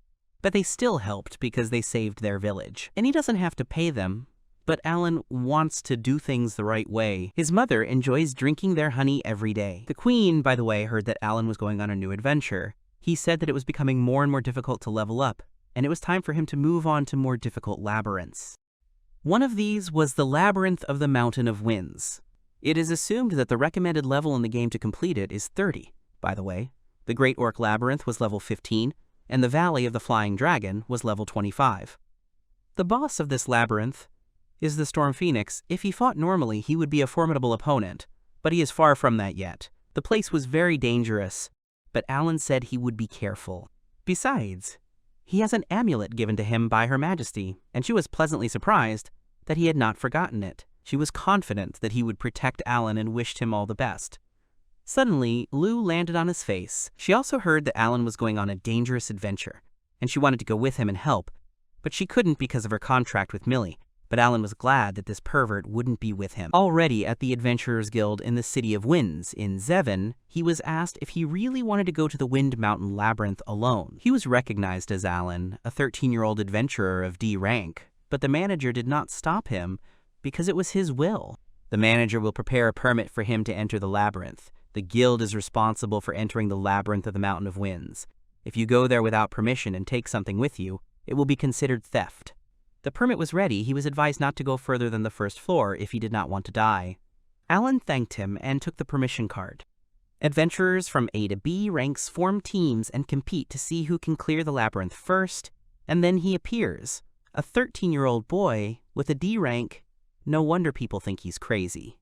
but they still helped because they saved their village. And he doesn't have to pay them, but Alan wants to do things the right way. His mother enjoys drinking their honey every day. The Queen, by the way, heard that Alan was going on a new adventure. He said that it was becoming more and more difficult to level up, and it was time for him to move on to more difficult labyrinths. One of these was the Labyrinth of the Mountain of Winds. It is assumed that the recommended level in the game to complete it is 30, by the way. The Great Orc Labyrinth was level 15, and the Valley of the Flying Dragon was level 25. The boss of this labyrinth is the Storm Phoenix. If he fought normally, he would be a formidable opponent, but he is far from that yet. The place was very dangerous, but Alan said he would be careful. Besides, he has an amulet given to him by Her Majesty, and she was pleasantly surprised that he had not forgotten it. She was confident that he would protect Alan and wished him all the best. Suddenly, Lou landed on his face. She also heard that Alan was going on a dangerous adventure, and she wanted to go with him and help, but she couldn't because of her contract with Millie. But Alan was glad that this pervert wouldn't be with him. Already at the Adventurers Guild in the City of Winds in Zevin, he was asked if he really wanted to go to the Wind Mountain Labyrinth alone. He was recognized as Alan, a 13-year-old adventurer of D rank, but the manager did not stop him because it was his will. The manager will prepare a permit for him to enter the labyrinth. The guild is responsible for entering the labyrinth of the Mountain of Winds. If you go there without permission and take something with you, it will be considered theft. The permit was ready. He was advised not to go further than the first floor if he did not want to die. Alan thanked him and took the permission card. Adventurers from A to B ranks form teams and compete to see who can clear the labyrinth first, and then he appears. A 13-year-old boy with a D rank. No wonder people think he's crazy.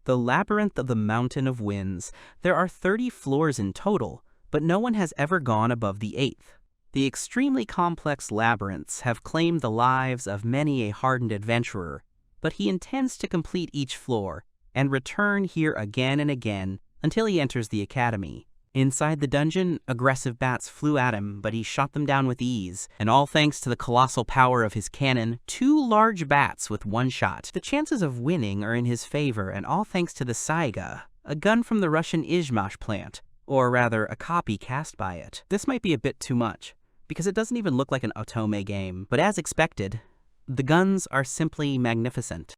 The Labyrinth of the Mountain of Winds. There are 30 floors in total, but no one has ever gone above the 8th. The extremely complex labyrinths have claimed the lives of many a hardened adventurer, but he intends to complete each floor and return here again and again until he enters the academy. Inside the dungeon, aggressive bats flew at him, but he shot them down with ease, and all thanks to the colossal power of his cannon, 2 large bats with 1 shot. The chances of winning are in his favor, and all thanks to the saiga, a gun from the Russian Izhmash plant, or rather a copy cast by it. This might be a bit too much, because it doesn't even look like an otome game, but as expected, the guns are simply magnificent.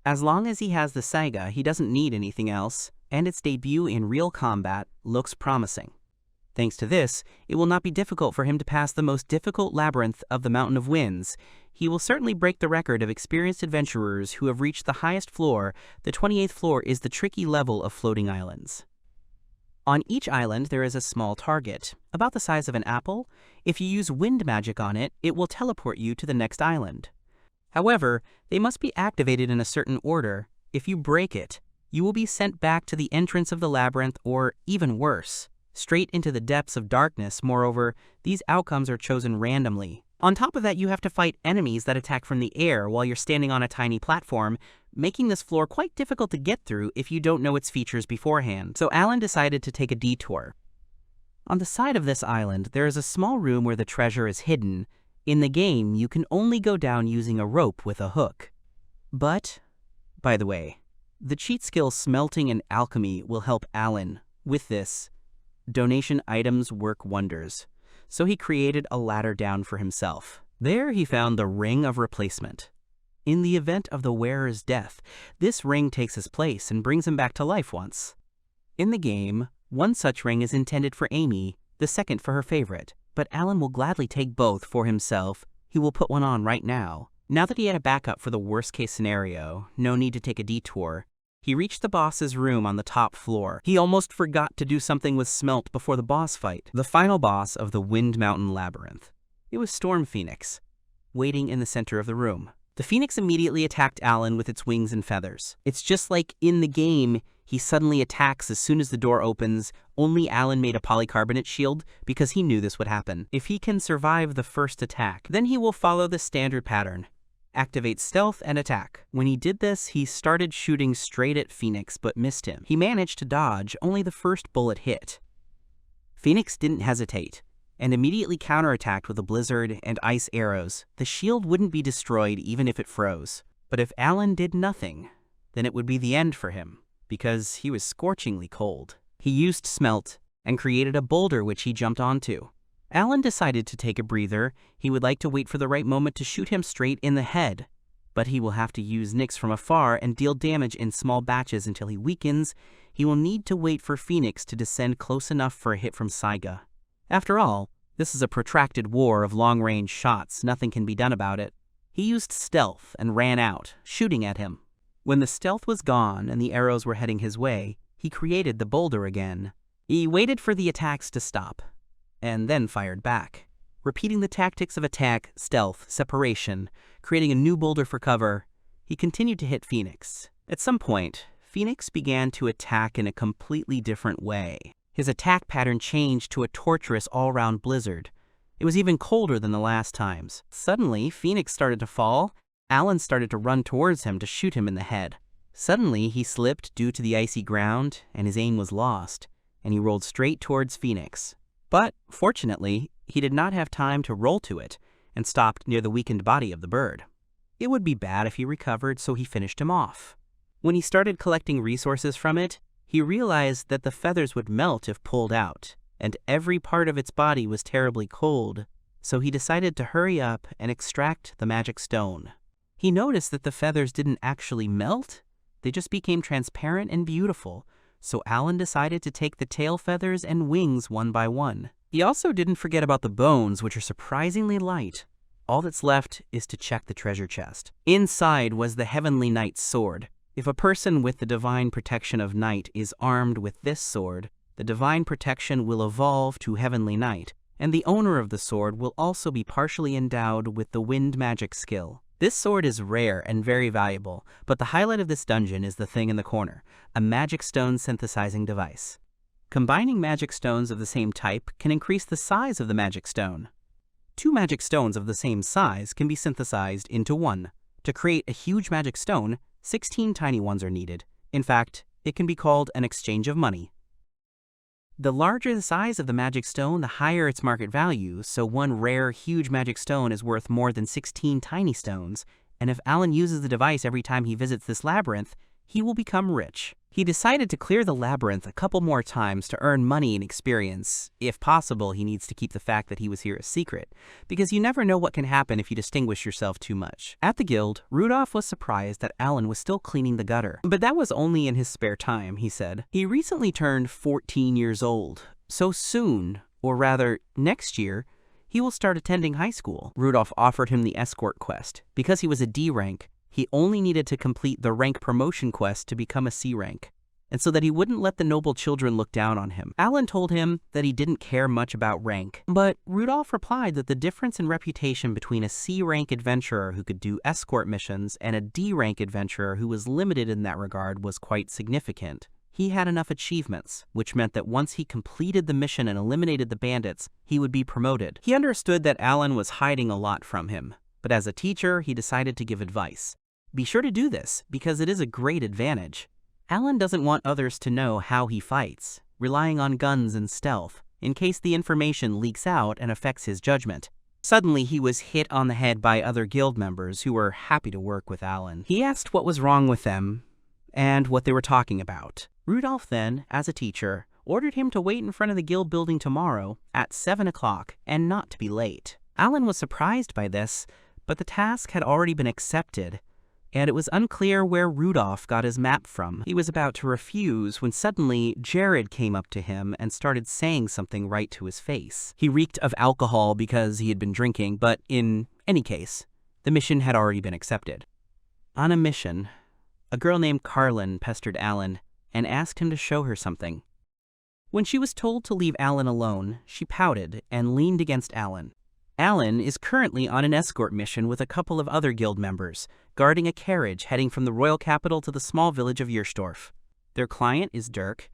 As long as he has the saiga, he doesn't need anything else, and its debut in real combat looks promising. Thanks to this, it will not be difficult for him to pass the most difficult labyrinth of the Mountain of Winds. He will certainly break the record of experienced adventurers who have reached the highest floor. The 28th floor is the tricky level of floating islands. On each island there is a small target, about the size of an apple. If you use wind magic on it, it will teleport you to the next island. However, they must be activated in a certain order. If you break it, you will be sent back to the entrance of the labyrinth, or even worse, straight into the depths of darkness. Moreover, these outcomes are chosen randomly. On top of that, you have to fight enemies that attack from the air while you're standing on a tiny platform, making this floor quite difficult to get through if you don't know its features beforehand. So Alan decided to take a detour. On the side of this island, there is a small room where the treasure is hidden. In the game, you can only go down using a rope with a hook. But, by the way, the cheat skill Smelting and Alchemy will help Alan. With this, donation items work wonders. So he created a ladder down for himself. There he found the Ring of Replacement. In the event of the wearer's death, this ring takes his place and brings him back to life once. In the game, one such ring is intended for Amy, the second for her favorite. But Alan will gladly take both for himself. He will put one on right now. Now that he had a backup for the worst-case scenario, no need to take a detour, he reached the boss's room on the top floor. He almost forgot to do something with Smelt before the boss fight, the final boss of the Wind Mountain Labyrinth. It was Storm Phoenix, waiting in the center of the room. The Phoenix immediately attacked Alan with its wings and feathers. It's just like in the game, he suddenly attacks as soon as the door opens. Only Alan made a polycarbonate shield because he knew this would happen. If he can survive the first attack, then he will follow the standard pattern. Activate stealth and attack. When he did this, he started shooting straight at Phoenix but missed him. He managed to dodge, only the first bullet hit. Phoenix didn't hesitate and immediately counterattacked with a blizzard and ice arrows. The shield wouldn't be destroyed even if it froze. But if Alan did nothing, then it would be the end for him, because he was scorchingly cold. He used Smelt and created a boulder which he jumped onto. Alan decided to take a breather. He would like to wait for the right moment to shoot him straight in the head, but he will have to use Nyx from afar and deal damage in small batches until he weakens. He will need to wait for Phoenix to descend close enough for a hit from Saiga. After all, this is a protracted war of long-range shots. Nothing can be done about it. He used stealth and ran out, shooting at him. When the stealth was gone and the arrows were heading his way, he created the boulder again. He waited for the attacks to stop, and then fired back, repeating the tactics of attack, stealth, separation, creating a new boulder for cover. He continued to hit Phoenix. At some point, Phoenix began to attack in a completely different way. His attack pattern changed to a torturous all-round blizzard. It was even colder than the last times. Suddenly, Phoenix started to fall. Alan started to run towards him to shoot him in the head. Suddenly, he slipped due to the icy ground, and his aim was lost, and he rolled straight towards Phoenix. But, fortunately, he did not have time to roll to it, and stopped near the weakened body of the bird. It would be bad if he recovered, so he finished him off. When he started collecting resources from it, he realized that the feathers would melt if pulled out, and every part of its body was terribly cold, so he decided to hurry up and extract the magic stone. He noticed that the feathers didn't actually melt, they just became transparent and beautiful, so Alan decided to take the tail feathers and wings one by one. He also didn't forget about the bones, which are surprisingly light. All that's left is to check the treasure chest. Inside was the Heavenly Knight's sword. If a person with the divine protection of Knight is armed with this sword, the divine protection will evolve to Heavenly Knight, and the owner of the sword will also be partially endowed with the wind magic skill. This sword is rare and very valuable, but the highlight of this dungeon is the thing in the corner, a magic stone synthesizing device. Combining magic stones of the same type can increase the size of the magic stone. 2 magic stones of the same size can be synthesized into one. To create a huge magic stone, 16 tiny ones are needed. In fact, it can be called an exchange of money. The larger the size of the magic stone, the higher its market value, so one rare, huge magic stone is worth more than 16 tiny stones, and if Alan uses the device every time he visits this labyrinth, he will become rich. He decided to clear the labyrinth a couple more times to earn money and experience. If possible, he needs to keep the fact that he was here a secret, because you never know what can happen if you distinguish yourself too much. At the guild, Rudolph was surprised that Alan was still cleaning the gutter. But that was only in his spare time, he said. He recently turned 14 years old, so soon, or rather, next year, he will start attending high school. Rudolph offered him the Escort quest. Because he was a D rank, he only needed to complete the rank promotion quest to become a C rank, and so that he wouldn't let the noble children look down on him. Alan told him that he didn't care much about rank, but Rudolph replied that the difference in reputation between a C rank adventurer who could do escort missions and a D rank adventurer who was limited in that regard was quite significant. He had enough achievements, which meant that once he completed the mission and eliminated the bandits, he would be promoted. He understood that Alan was hiding a lot from him, but as a teacher, he decided to give advice. Be sure to do this, because it is a great advantage. Alan doesn't want others to know how he fights, relying on guns and stealth, in case the information leaks out and affects his judgment. Suddenly, he was hit on the head by other guild members who were happy to work with Alan. He asked what was wrong with them, and what they were talking about. Rudolph then, as a teacher, ordered him to wait in front of the guild building tomorrow at 7 o'clock and not to be late. Alan was surprised by this, but the task had already been accepted, and it was unclear where Rudolph got his map from. He was about to refuse when suddenly Jared came up to him and started saying something right to his face. He reeked of alcohol because he had been drinking, but in any case, the mission had already been accepted. On a mission, a girl named Carlin pestered Alan and asked him to show her something. When she was told to leave Alan alone, she pouted and leaned against Alan. Alan is currently on an escort mission with a couple of other guild members, guarding a carriage heading from the royal capital to the small village of Yerstorf. Their client is Dirk.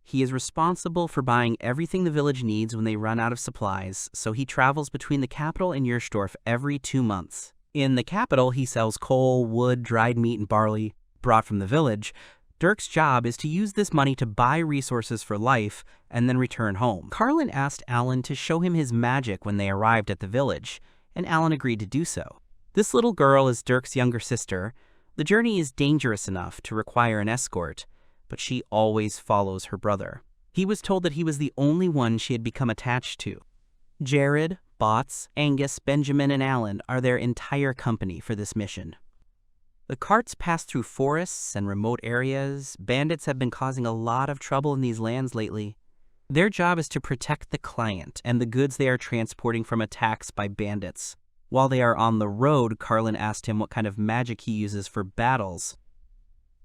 He is responsible for buying everything the village needs when they run out of supplies, so he travels between the capital and Yerstorf every 2 months. In the capital, he sells coal, wood, dried meat, and barley brought from the village. Dirk's job is to use this money to buy resources for life and then return home. Carlin asked Alan to show him his magic when they arrived at the village, and Alan agreed to do so. This little girl is Dirk's younger sister. The journey is dangerous enough to require an escort, but she always follows her brother. He was told that he was the only one she had become attached to. Jared, Bots, Angus, Benjamin, and Alan are their entire company for this mission. The carts pass through forests and remote areas. Bandits have been causing a lot of trouble in these lands lately. Their job is to protect the client and the goods they are transporting from attacks by bandits. While they are on the road, Carlin asked him what kind of magic he uses for battles.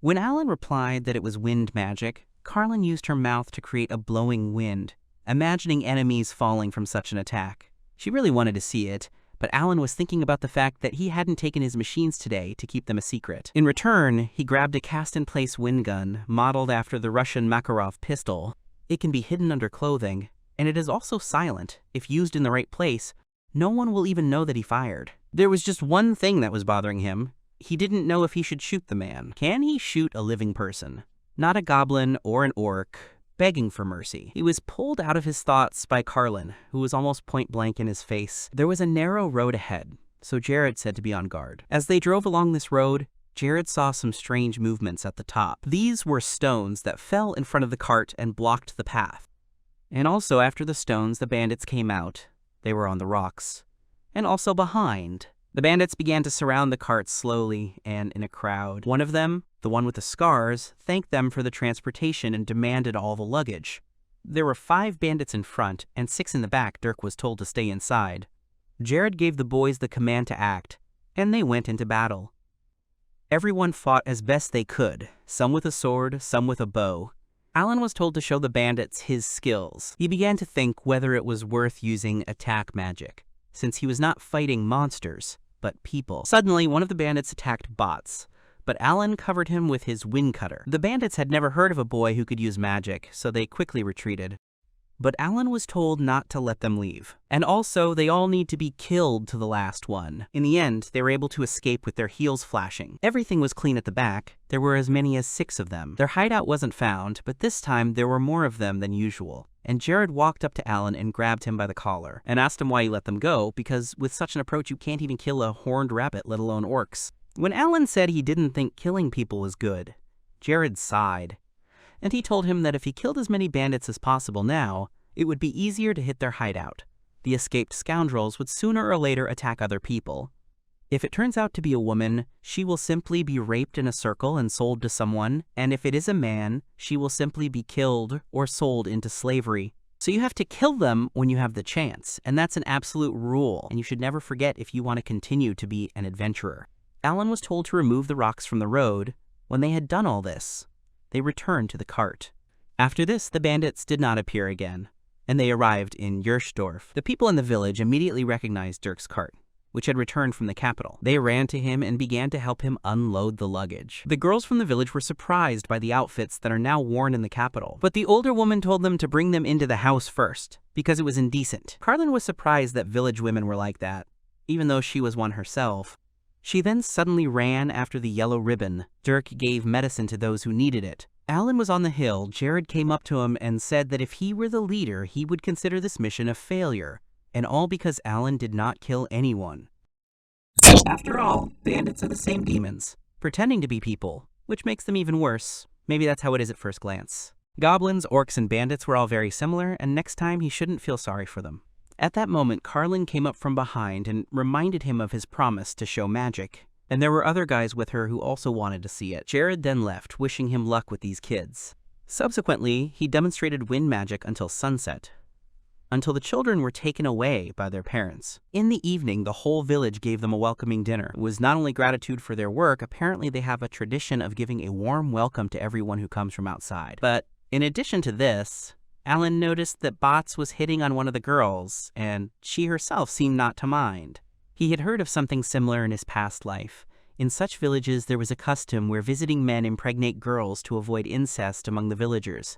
When Alan replied that it was wind magic, Carlin used her mouth to create a blowing wind, imagining enemies falling from such an attack. She really wanted to see it, but Alan was thinking about the fact that he hadn't taken his machines today to keep them a secret. In return, he grabbed a cast-in-place wind gun, modeled after the Russian Makarov pistol. It can be hidden under clothing, and it is also silent. If used in the right place, no one will even know that he fired. There was just one thing that was bothering him. He didn't know if he should shoot the man. Can he shoot a living person? Not a goblin or an orc, begging for mercy. He was pulled out of his thoughts by Carlin, who was almost point blank in his face. There was a narrow road ahead, so Jared said to be on guard. As they drove along this road, Jared saw some strange movements at the top. These were stones that fell in front of the cart and blocked the path. And also after the stones, the bandits came out. They were on the rocks. And also behind, The bandits began to surround the cart slowly and in a crowd. One of them, the one with the scars, thanked them for the transportation and demanded all the luggage. There were 5 bandits in front and 6 in the back. Dirk was told to stay inside. Jared gave the boys the command to act, and they went into battle. Everyone fought as best they could, some with a sword, some with a bow. Alan was told to show the bandits his skills. He began to think whether it was worth using attack magic, since he was not fighting monsters, but people. Suddenly, one of the bandits attacked bots, but Alan covered him with his wind cutter. The bandits had never heard of a boy who could use magic, so they quickly retreated. But Alan was told not to let them leave. And also, they all need to be killed to the last one. In the end, they were able to escape with their heels flashing. Everything was clean at the back. There were as many as 6 of them. Their hideout wasn't found, but this time there were more of them than usual. And Jared walked up to Alan and grabbed him by the collar, and asked him why he let them go, because with such an approach you can't even kill a horned rabbit, let alone orcs. When Alan said he didn't think killing people was good, Jared sighed. And he told him that if he killed as many bandits as possible now, it would be easier to hit their hideout. The escaped scoundrels would sooner or later attack other people. If it turns out to be a woman, she will simply be raped in a circle and sold to someone, and if it is a man, she will simply be killed or sold into slavery. So you have to kill them when you have the chance, and that's an absolute rule, and you should never forget if you want to continue to be an adventurer. Alan was told to remove the rocks from the road. When they had done all this, they returned to the cart. After this, the bandits did not appear again, and they arrived in Yersdorf. The people in the village immediately recognized Dirk's cart, which had returned from the capital. They ran to him and began to help him unload the luggage. The girls from the village were surprised by the outfits that are now worn in the capital, but the older woman told them to bring them into the house first, because it was indecent. Carlin was surprised that village women were like that, even though she was one herself. She then suddenly ran after the yellow ribbon. Dirk gave medicine to those who needed it. Alan was on the hill. Jared came up to him and said that if he were the leader, he would consider this mission a failure, and all because Alan did not kill anyone. After all, bandits are the same demons, pretending to be people, which makes them even worse. Maybe that's how it is at first glance. Goblins, orcs, and bandits were all very similar, and next time he shouldn't feel sorry for them. At that moment, Carlin came up from behind and reminded him of his promise to show magic. And there were other guys with her who also wanted to see it. Jared then left, wishing him luck with these kids. Subsequently, he demonstrated wind magic until sunset, until the children were taken away by their parents. In the evening, the whole village gave them a welcoming dinner. It was not only gratitude for their work, apparently they have a tradition of giving a warm welcome to everyone who comes from outside. But in addition to this, Alan noticed that Bots was hitting on one of the girls, and she herself seemed not to mind. He had heard of something similar in his past life. In such villages, there was a custom where visiting men impregnate girls to avoid incest among the villagers.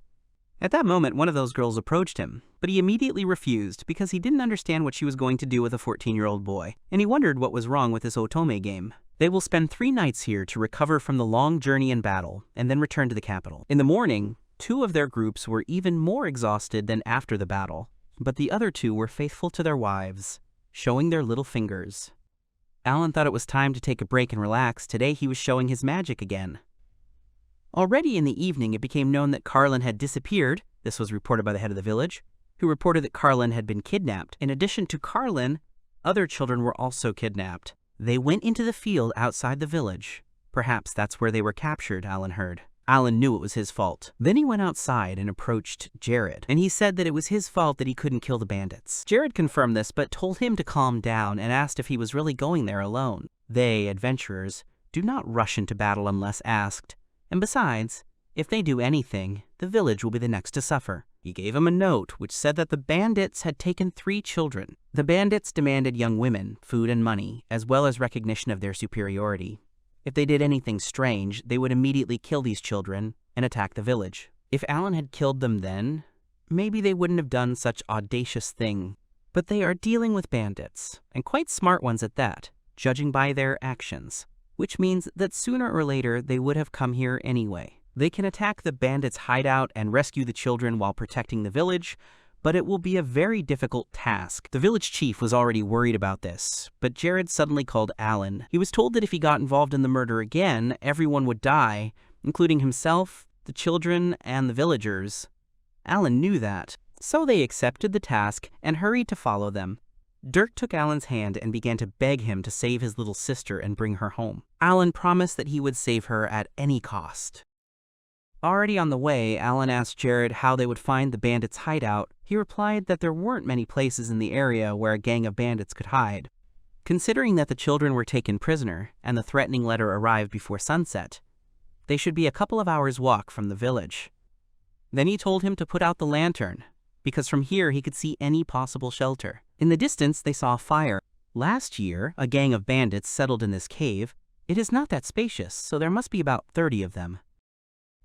At that moment, one of those girls approached him, but he immediately refused because he didn't understand what she was going to do with a 14-year-old boy, and he wondered what was wrong with this otome game. They will spend 3 nights here to recover from the long journey and battle, and then return to the capital. In the morning, 2 of their groups were even more exhausted than after the battle, but the other 2 were faithful to their wives, showing their little fingers. Alan thought it was time to take a break and relax. Today he was showing his magic again. Already in the evening, it became known that Carlin had disappeared. This was reported by the head of the village, who reported that Carlin had been kidnapped. In addition to Carlin, other children were also kidnapped. They went into the field outside the village. Perhaps that's where they were captured, Alan heard. Alan knew it was his fault. Then he went outside and approached Jared, and he said that it was his fault that he couldn't kill the bandits. Jared confirmed this, but told him to calm down and asked if he was really going there alone. They, adventurers, do not rush into battle unless asked, and besides, if they do anything, the village will be the next to suffer. He gave him a note which said that the bandits had taken 3 children. The bandits demanded young women, food and money, as well as recognition of their superiority. If they did anything strange, they would immediately kill these children and attack the village. If Alan had killed them then, maybe they wouldn't have done such audacious thing. But they are dealing with bandits, and quite smart ones at that, judging by their actions, which means that sooner or later they would have come here anyway. They can attack the bandits' hideout and rescue the children while protecting the village, but it will be a very difficult task. The village chief was already worried about this, but Jared suddenly called Alan. He was told that if he got involved in the murder again, everyone would die, including himself, the children, and the villagers. Alan knew that, so they accepted the task and hurried to follow them. Dirk took Alan's hand and began to beg him to save his little sister and bring her home. Alan promised that he would save her at any cost. Already on the way, Alan asked Jared how they would find the bandits' hideout. He replied that there weren't many places in the area where a gang of bandits could hide. Considering that the children were taken prisoner and the threatening letter arrived before sunset, they should be a couple of hours' walk from the village. Then he told him to put out the lantern, because from here he could see any possible shelter. In the distance, they saw a fire. Last year, a gang of bandits settled in this cave. It is not that spacious, so there must be about 30 of them.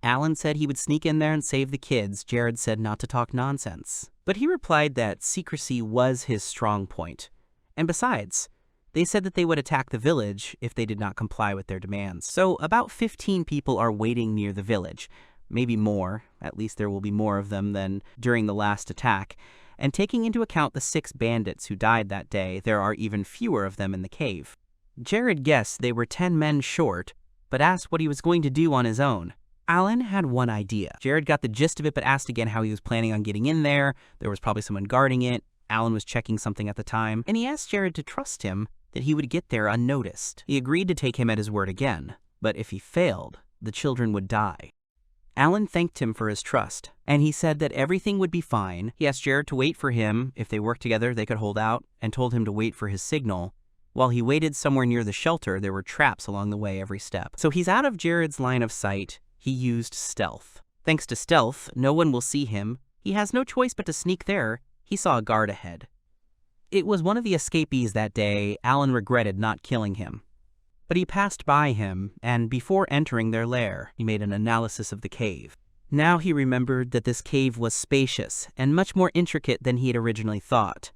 Alan said he would sneak in there and save the kids. Jared said not to talk nonsense. But he replied that secrecy was his strong point. And besides, they said that they would attack the village if they did not comply with their demands. So about 15 people are waiting near the village. Maybe more. At least there will be more of them than during the last attack. And taking into account the 6 bandits who died that day, there are even fewer of them in the cave. Jared guessed they were 10 men short, but asked what he was going to do on his own. Alan had one idea. Jared got the gist of it, but asked again how he was planning on getting in there. There was probably someone guarding it. Alan was checking something at the time, and he asked Jared to trust him that he would get there unnoticed. He agreed to take him at his word again, but if he failed, the children would die. Alan thanked him for his trust, and he said that everything would be fine. He asked Jared to wait for him. If they worked together, they could hold out, and told him to wait for his signal. While he waited somewhere near the shelter, there were traps along the way every step. So he's out of Jared's line of sight. He used stealth. Thanks to stealth, no one will see him. He has no choice but to sneak there. He saw a guard ahead. It was one of the escapees that day. Alan regretted not killing him. But he passed by him, and before entering their lair, he made an analysis of the cave. Now he remembered that this cave was spacious and much more intricate than he had originally thought.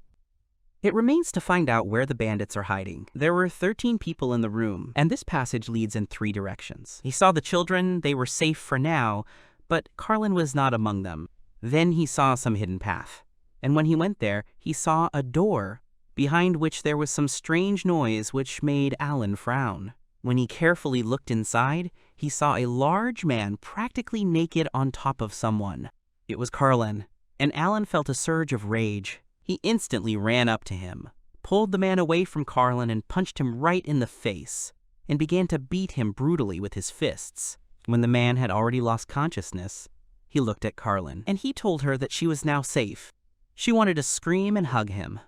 It remains to find out where the bandits are hiding. There were 13 people in the room, and this passage leads in 3 directions. He saw the children. They were safe for now, but Carlin was not among them. Then he saw some hidden path. And when he went there, he saw a door, behind which there was some strange noise which made Alan frown. When he carefully looked inside, he saw a large man practically naked on top of someone. It was Carlin, and Alan felt a surge of rage. He instantly ran up to him, pulled the man away from Carlin and punched him right in the face, and began to beat him brutally with his fists. When the man had already lost consciousness, he looked at Carlin, and he told her that she was now safe. She wanted to scream and hug him,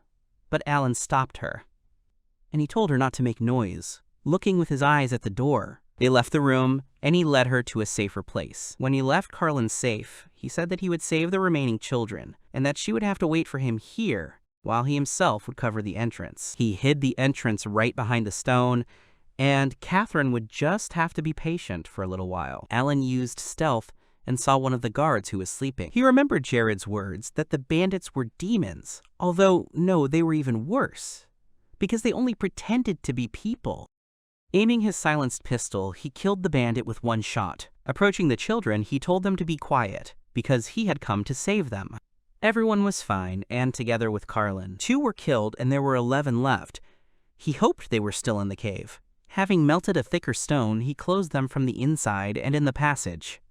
but Alan stopped her, and he told her not to make noise, looking with his eyes at the door. They left the room, and he led her to a safer place. When he left Carlin safe, he said that he would save the remaining children, and that she would have to wait for him here, while he himself would cover the entrance. He hid the entrance right behind the stone, and Catherine would just have to be patient for a little while. Alan used stealth and saw one of the guards who was sleeping. He remembered Jared's words that the bandits were demons, although, no, they were even worse, because they only pretended to be people. Aiming his silenced pistol, he killed the bandit with 1 shot. Approaching the children, he told them to be quiet, because he had come to save them. Everyone was fine, and together with Carlin. 2 were killed, and there were 11 left. He hoped they were still in the cave. Having melted a thicker stone, he closed them from the inside and in the passage.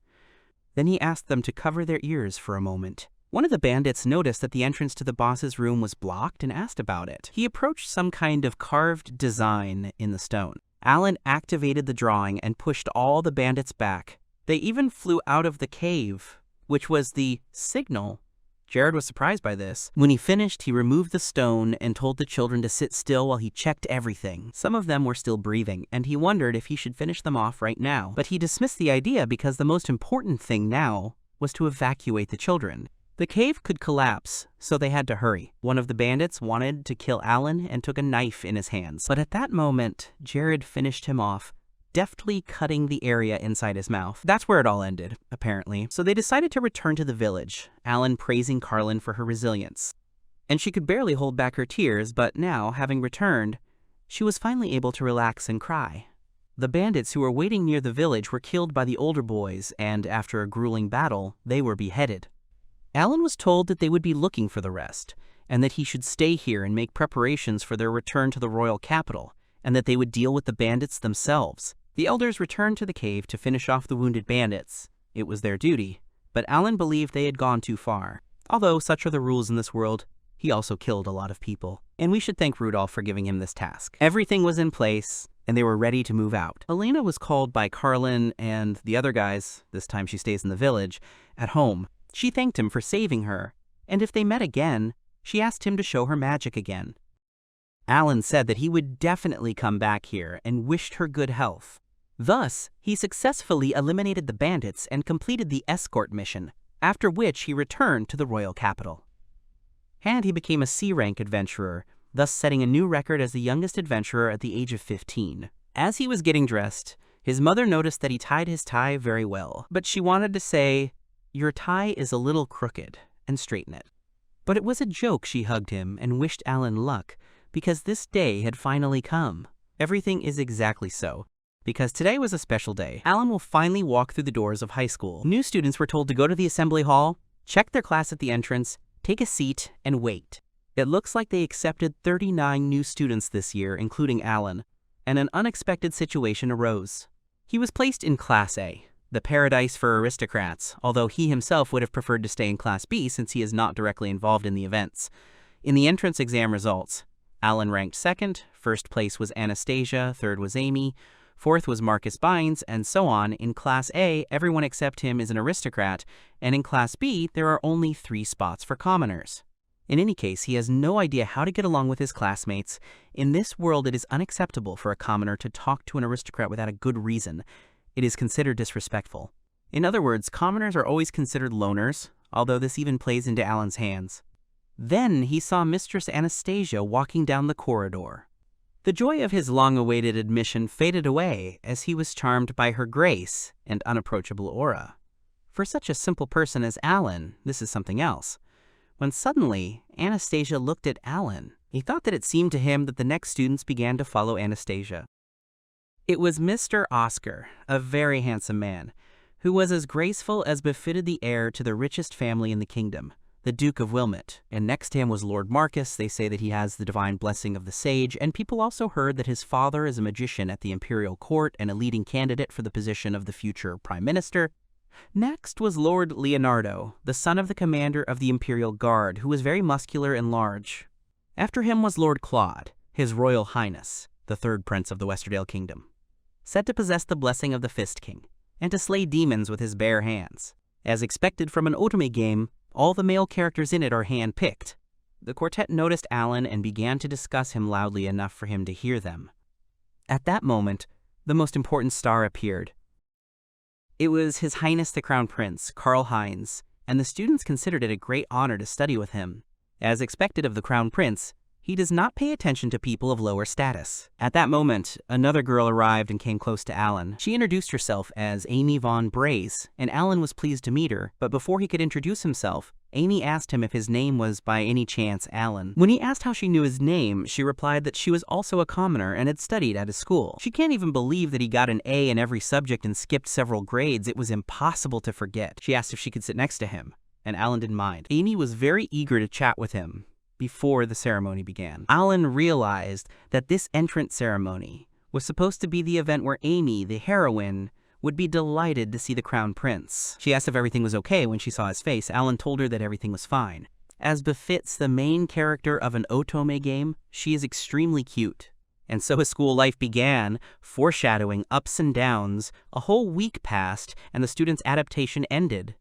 Then he asked them to cover their ears for a moment. One of the bandits noticed that the entrance to the boss's room was blocked and asked about it. He approached some kind of carved design in the stone. Alan activated the drawing and pushed all the bandits back. They even flew out of the cave, which was the signal. Jared was surprised by this. When he finished, he removed the stone and told the children to sit still while he checked everything. Some of them were still breathing, and he wondered if he should finish them off right now. But he dismissed the idea because the most important thing now was to evacuate the children. The cave could collapse, so they had to hurry. One of the bandits wanted to kill Alan and took a knife in his hands. But at that moment, Jared finished him off, deftly cutting the area inside his mouth. That's where it all ended, apparently. So they decided to return to the village, Alan praising Carlin for her resilience. And she could barely hold back her tears, but now, having returned, she was finally able to relax and cry. The bandits who were waiting near the village were killed by the older boys, and after a grueling battle, they were beheaded. Alan was told that they would be looking for the rest, and that he should stay here and make preparations for their return to the royal capital, and that they would deal with the bandits themselves. The elders returned to the cave to finish off the wounded bandits. It was their duty, but Alan believed they had gone too far. Although such are the rules in this world, He also killed a lot of people. And we should thank Rudolph for giving him this task. Everything was in place, and they were ready to move out. Elena was called by Carlin and the other guys, this time she stays in the village, at home. She thanked him for saving her, and if they met again, she asked him to show her magic again. Alan said that he would definitely come back here and wished her good health. Thus, he successfully eliminated the bandits and completed the Escort mission, after which he returned to the royal capital. And he became a C-rank adventurer, thus setting a new record as the youngest adventurer at the age of 15. As he was getting dressed, his mother noticed that he tied his tie very well, but she wanted to say, "Your tie is a little crooked," and straighten it. But it was a joke. She hugged him and wished Alan luck, because this day had finally come. Everything is exactly so, because today was a special day. Alan will finally walk through the doors of high school. New students were told to go to the assembly hall, check their class at the entrance, take a seat, and wait. It looks like they accepted 39 new students this year, including Alan, and an unexpected situation arose. He was placed in Class A, the paradise for aristocrats, although he himself would have preferred to stay in Class B since he is not directly involved in the events. In the entrance exam results, Alan ranked second, first place was Anastasia, third was Amy, fourth was Marcus Bynes, and so on. In Class A, everyone except him is an aristocrat, and in Class B, there are only 3 spots for commoners. In any case, he has no idea how to get along with his classmates. In this world, it is unacceptable for a commoner to talk to an aristocrat without a good reason. It is considered disrespectful. In other words, commoners are always considered loners, although this even plays into Alan's hands. Then he saw Mistress Anastasia walking down the corridor. The joy of his long-awaited admission faded away as he was charmed by her grace and unapproachable aura. For such a simple person as Alan, this is something else. When suddenly, Anastasia looked at Alan, he thought that it seemed to him that the next students began to follow Anastasia. It was Mr. Oscar, a very handsome man, who was as graceful as befitted the heir to the richest family in the kingdom, the Duke of Wilmot, and next to him was Lord Marcus. They say that he has the divine blessing of the sage, and people also heard that his father is a magician at the Imperial court and a leading candidate for the position of the future Prime Minister. Next was Lord Leonardo, the son of the commander of the Imperial Guard, who was very muscular and large. After him was Lord Claude, His Royal Highness, the third prince of the Westerdale Kingdom, said to possess the blessing of the Fist King, and to slay demons with his bare hands. As expected from an otome game, all the male characters in it are hand-picked. The quartet noticed Alan and began to discuss him loudly enough for him to hear them. At that moment, the most important star appeared. It was His Highness the Crown Prince, Karl Heinz, and the students considered it a great honor to study with him. As expected of the Crown Prince, he does not pay attention to people of lower status. At that moment, another girl arrived and came close to Alan. She introduced herself as Amy von Braze, and Alan was pleased to meet her, but before he could introduce himself, Amy asked him if his name was by any chance Alan. When he asked how she knew his name, she replied that she was also a commoner and had studied at his school. She can't even believe that he got an A in every subject and skipped several grades. It was impossible to forget. She asked if she could sit next to him, and Alan didn't mind. Amy was very eager to chat with him before the ceremony began. Alan realized that this entrance ceremony was supposed to be the event where Amy, the heroine, would be delighted to see the Crown Prince. She asked if everything was okay when she saw his face. Alan told her that everything was fine. As befits the main character of an otome game, she is extremely cute. And so his school life began, foreshadowing ups and downs. A whole week passed, and the student's adaptation ended.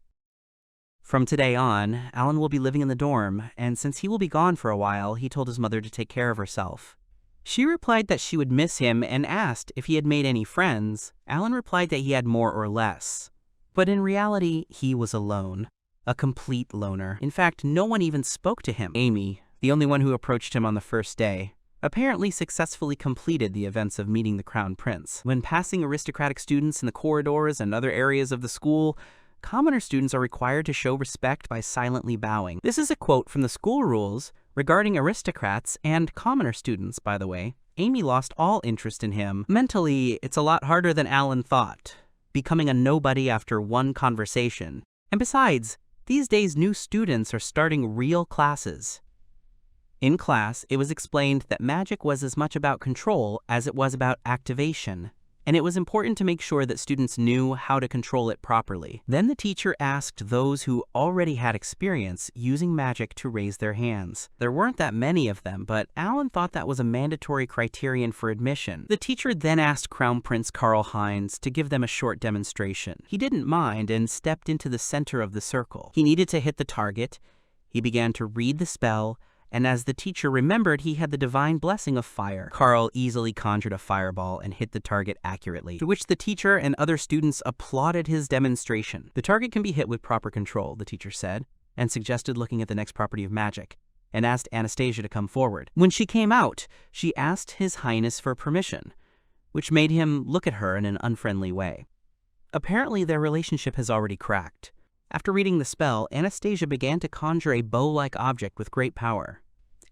From today on, Alan will be living in the dorm, and since he will be gone for a while, he told his mother to take care of herself. She replied that she would miss him and asked if he had made any friends. Alan replied that he had more or less. But in reality, he was alone. A complete loner. In fact, no one even spoke to him. Amy, the only one who approached him on the first day, apparently successfully completed the events of meeting the Crown Prince. When passing aristocratic students in the corridors and other areas of the school, commoner students are required to show respect by silently bowing. This is a quote from the school rules regarding aristocrats and commoner students, by the way. Amy lost all interest in him. Mentally, it's a lot harder than Alan thought, becoming a nobody after one conversation. And besides, these days new students are starting real classes. In class, it was explained that magic was as much about control as it was about activation. and it was important to make sure that students knew how to control it properly. Then the teacher asked those who already had experience using magic to raise their hands. There weren't that many of them, but Alan thought that was a mandatory criterion for admission. The teacher then asked Crown Prince Karl Heinz to give them a short demonstration. He didn't mind and stepped into the center of the circle. He needed to hit the target. He began to read the spell, and as the teacher remembered, he had the divine blessing of fire. Karl easily conjured a fireball and hit the target accurately, to which the teacher and other students applauded his demonstration. The target can be hit with proper control, the teacher said, and suggested looking at the next property of magic, and asked Anastasia to come forward. When she came out, she asked His Highness for permission, which made him look at her in an unfriendly way. Apparently, their relationship has already cracked. After reading the spell, Anastasia began to conjure a bow-like object with great power.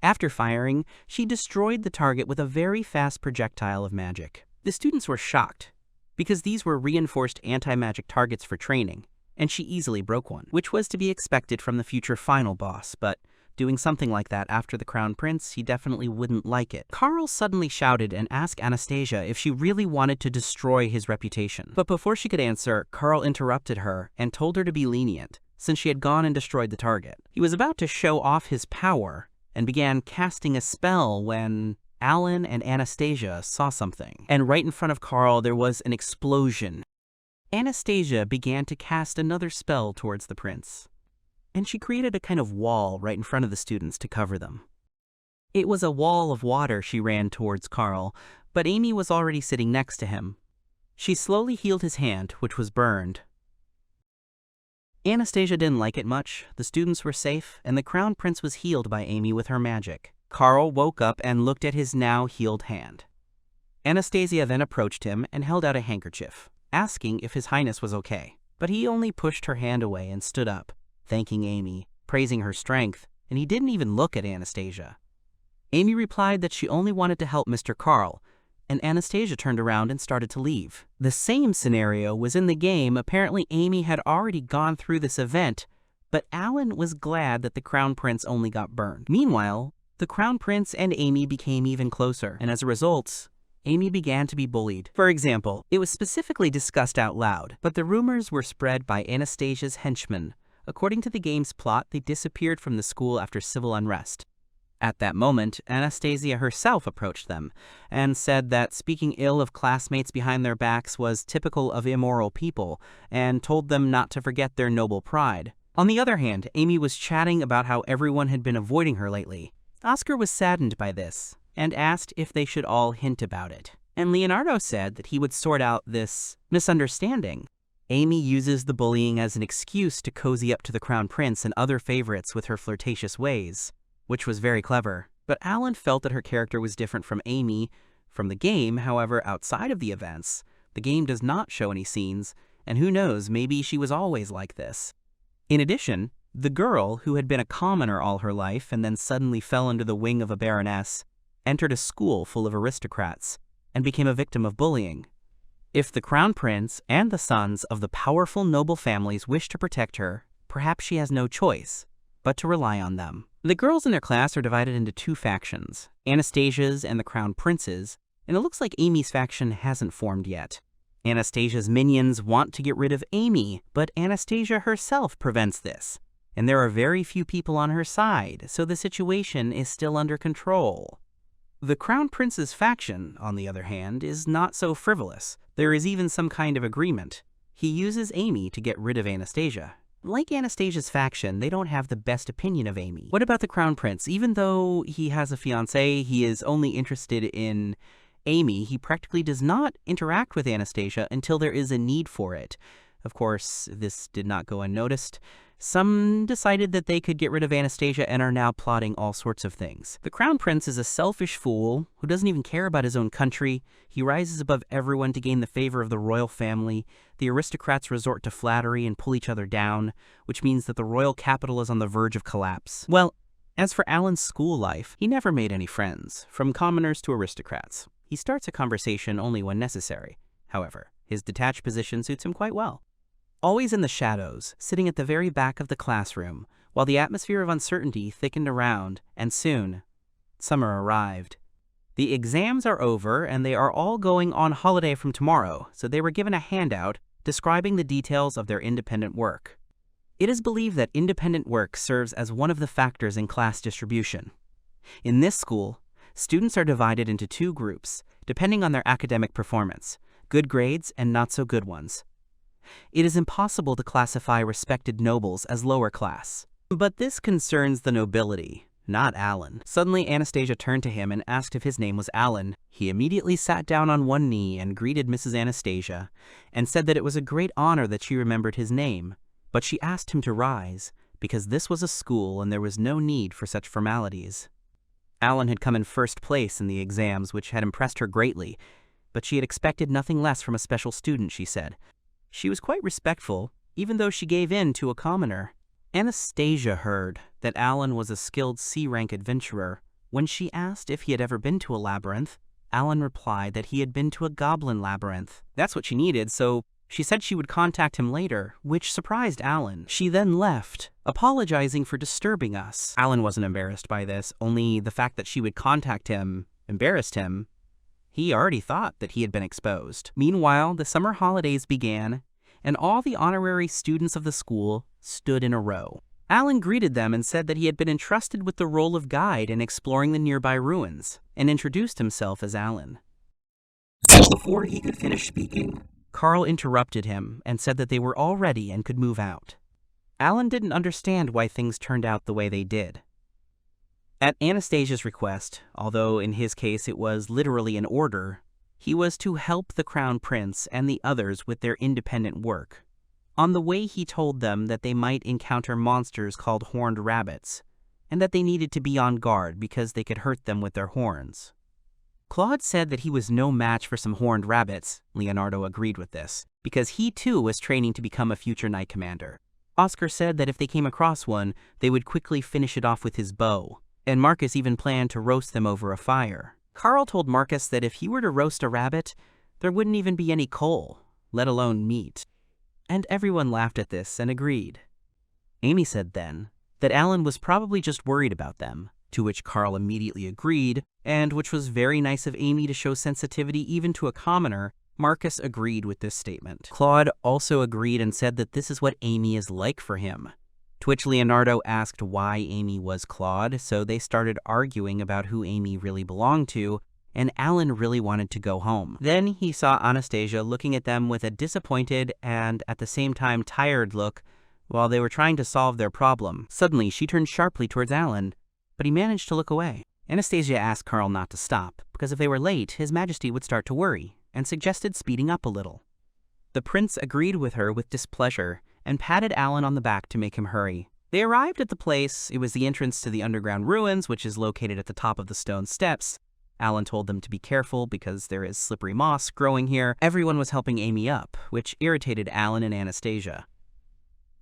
After firing, she destroyed the target with a very fast projectile of magic. The students were shocked, because these were reinforced anti-magic targets for training, and she easily broke one, which was to be expected from the future final boss, but doing something like that after the Crown Prince, he definitely wouldn't like it. Karl suddenly shouted and asked Anastasia if she really wanted to destroy his reputation. But before she could answer, Karl interrupted her and told her to be lenient, since she had gone and destroyed the target. He was about to show off his power and began casting a spell when Alan and Anastasia saw something. And right in front of Karl, there was an explosion. Anastasia began to cast another spell towards the prince, and she created a kind of wall right in front of the students to cover them. It was a wall of water she ran towards Karl, but Amy was already sitting next to him. She slowly healed his hand, which was burned. Anastasia didn't like it much, the students were safe, and the Crown Prince was healed by Amy with her magic. Karl woke up and looked at his now healed hand. Anastasia then approached him and held out a handkerchief, asking if His Highness was okay. But he only pushed her hand away and stood up, thanking Amy, praising her strength, and he didn't even look at Anastasia. Amy replied that she only wanted to help Mr. Karl, and Anastasia turned around and started to leave. The same scenario was in the game. Apparently Amy had already gone through this event, but Alan was glad that the Crown Prince only got burned. Meanwhile, the Crown Prince and Amy became even closer, and as a result, Amy began to be bullied. For example, it was specifically discussed out loud, but the rumors were spread by Anastasia's henchmen. According to the game's plot, they disappeared from the school after civil unrest. At that moment, Anastasia herself approached them and said that speaking ill of classmates behind their backs was typical of immoral people, and told them not to forget their noble pride. On the other hand, Amy was chatting about how everyone had been avoiding her lately. Oscar was saddened by this and asked if they should all hint about it. And Leonardo said that he would sort out this misunderstanding. Amy uses the bullying as an excuse to cozy up to the Crown Prince and other favorites with her flirtatious ways, which was very clever. But Alan felt that her character was different from Amy from the game. However, outside of the events, the game does not show any scenes, and who knows, maybe she was always like this. In addition, the girl, who had been a commoner all her life and then suddenly fell under the wing of a baroness, entered a school full of aristocrats and became a victim of bullying. If the Crown Prince and the sons of the powerful noble families wish to protect her, perhaps she has no choice but to rely on them. The girls in their class are divided into two factions, Anastasia's and the Crown Prince's, and it looks like Amy's faction hasn't formed yet. Anastasia's minions want to get rid of Amy, but Anastasia herself prevents this, and there are very few people on her side, so the situation is still under control. The Crown Prince's faction, on the other hand, is not so frivolous. There is even some kind of agreement. He uses Amy to get rid of Anastasia. Like Anastasia's faction, they don't have the best opinion of Amy. What about the Crown Prince? Even though he has a fiancée, he is only interested in Amy. He practically does not interact with Anastasia until there is a need for it. Of course, this did not go unnoticed. Some decided that they could get rid of Anastasia and are now plotting all sorts of things. The Crown Prince is a selfish fool who doesn't even care about his own country. He rises above everyone to gain the favor of the royal family. The aristocrats resort to flattery and pull each other down, which means that the royal capital is on the verge of collapse. Well, as for Alan's school life, he never made any friends, from commoners to aristocrats. He starts a conversation only when necessary. However, his detached position suits him quite well. Always in the shadows, sitting at the very back of the classroom, while the atmosphere of uncertainty thickened around, and soon, summer arrived. The exams are over and they are all going on holiday from tomorrow, so they were given a handout describing the details of their independent work. It is believed that independent work serves as one of the factors in class distribution. In this school, students are divided into two groups, depending on their academic performance, good grades and not so good ones. It is impossible to classify respected nobles as lower class. But this concerns the nobility, not Alan. Suddenly, Anastasia turned to him and asked if his name was Alan. He immediately sat down on one knee and greeted Mrs. Anastasia, and said that it was a great honor that she remembered his name, but she asked him to rise, because this was a school and there was no need for such formalities. Alan had come in first place in the exams, which had impressed her greatly, but she had expected nothing less from a special student, she said. She was quite respectful, even though she gave in to a commoner. Anastasia heard that Alan was a skilled C-rank adventurer. When she asked if he had ever been to a labyrinth, Alan replied that he had been to a goblin labyrinth. That's what she needed, so she said she would contact him later, which surprised Alan. She then left, apologizing for disturbing us. Alan wasn't embarrassed by this, only the fact that she would contact him embarrassed him. He already thought that he had been exposed. Meanwhile, the summer holidays began, and all the honorary students of the school stood in a row. Alan greeted them and said that he had been entrusted with the role of guide in exploring the nearby ruins, and introduced himself as Alan. Before he could finish speaking, Carl interrupted him and said that they were all ready and could move out. Alan didn't understand why things turned out the way they did. At Anastasia's request, although in his case it was literally an order, he was to help the Crown Prince and the others with their independent work. On the way he told them that they might encounter monsters called horned rabbits, and that they needed to be on guard because they could hurt them with their horns. Claude said that he was no match for some horned rabbits. Leonardo agreed with this, because he too was training to become a future knight commander. Oscar said that if they came across one, they would quickly finish it off with his bow, and Marcus even planned to roast them over a fire. Carl told Marcus that if he were to roast a rabbit, there wouldn't even be any coal, let alone meat. And everyone laughed at this and agreed. Amy said then that Alan was probably just worried about them, to which Carl immediately agreed, and which was very nice of Amy to show sensitivity even to a commoner. Marcus agreed with this statement. Claude also agreed and said that this is what Amy is like for him. To which Leonardo asked why Amy was Claude, so they started arguing about who Amy really belonged to, and Alan really wanted to go home. Then he saw Anastasia looking at them with a disappointed and at the same time tired look while they were trying to solve their problem. Suddenly, she turned sharply towards Alan, but he managed to look away. Anastasia asked Carl not to stop, because if they were late, His Majesty would start to worry, and suggested speeding up a little. The prince agreed with her with displeasure, and patted Alan on the back to make him hurry. They arrived at the place. It was the entrance to the underground ruins, which is located at the top of the stone steps. Alan told them to be careful because there is slippery moss growing here. Everyone was helping Amy up, which irritated Alan and Anastasia.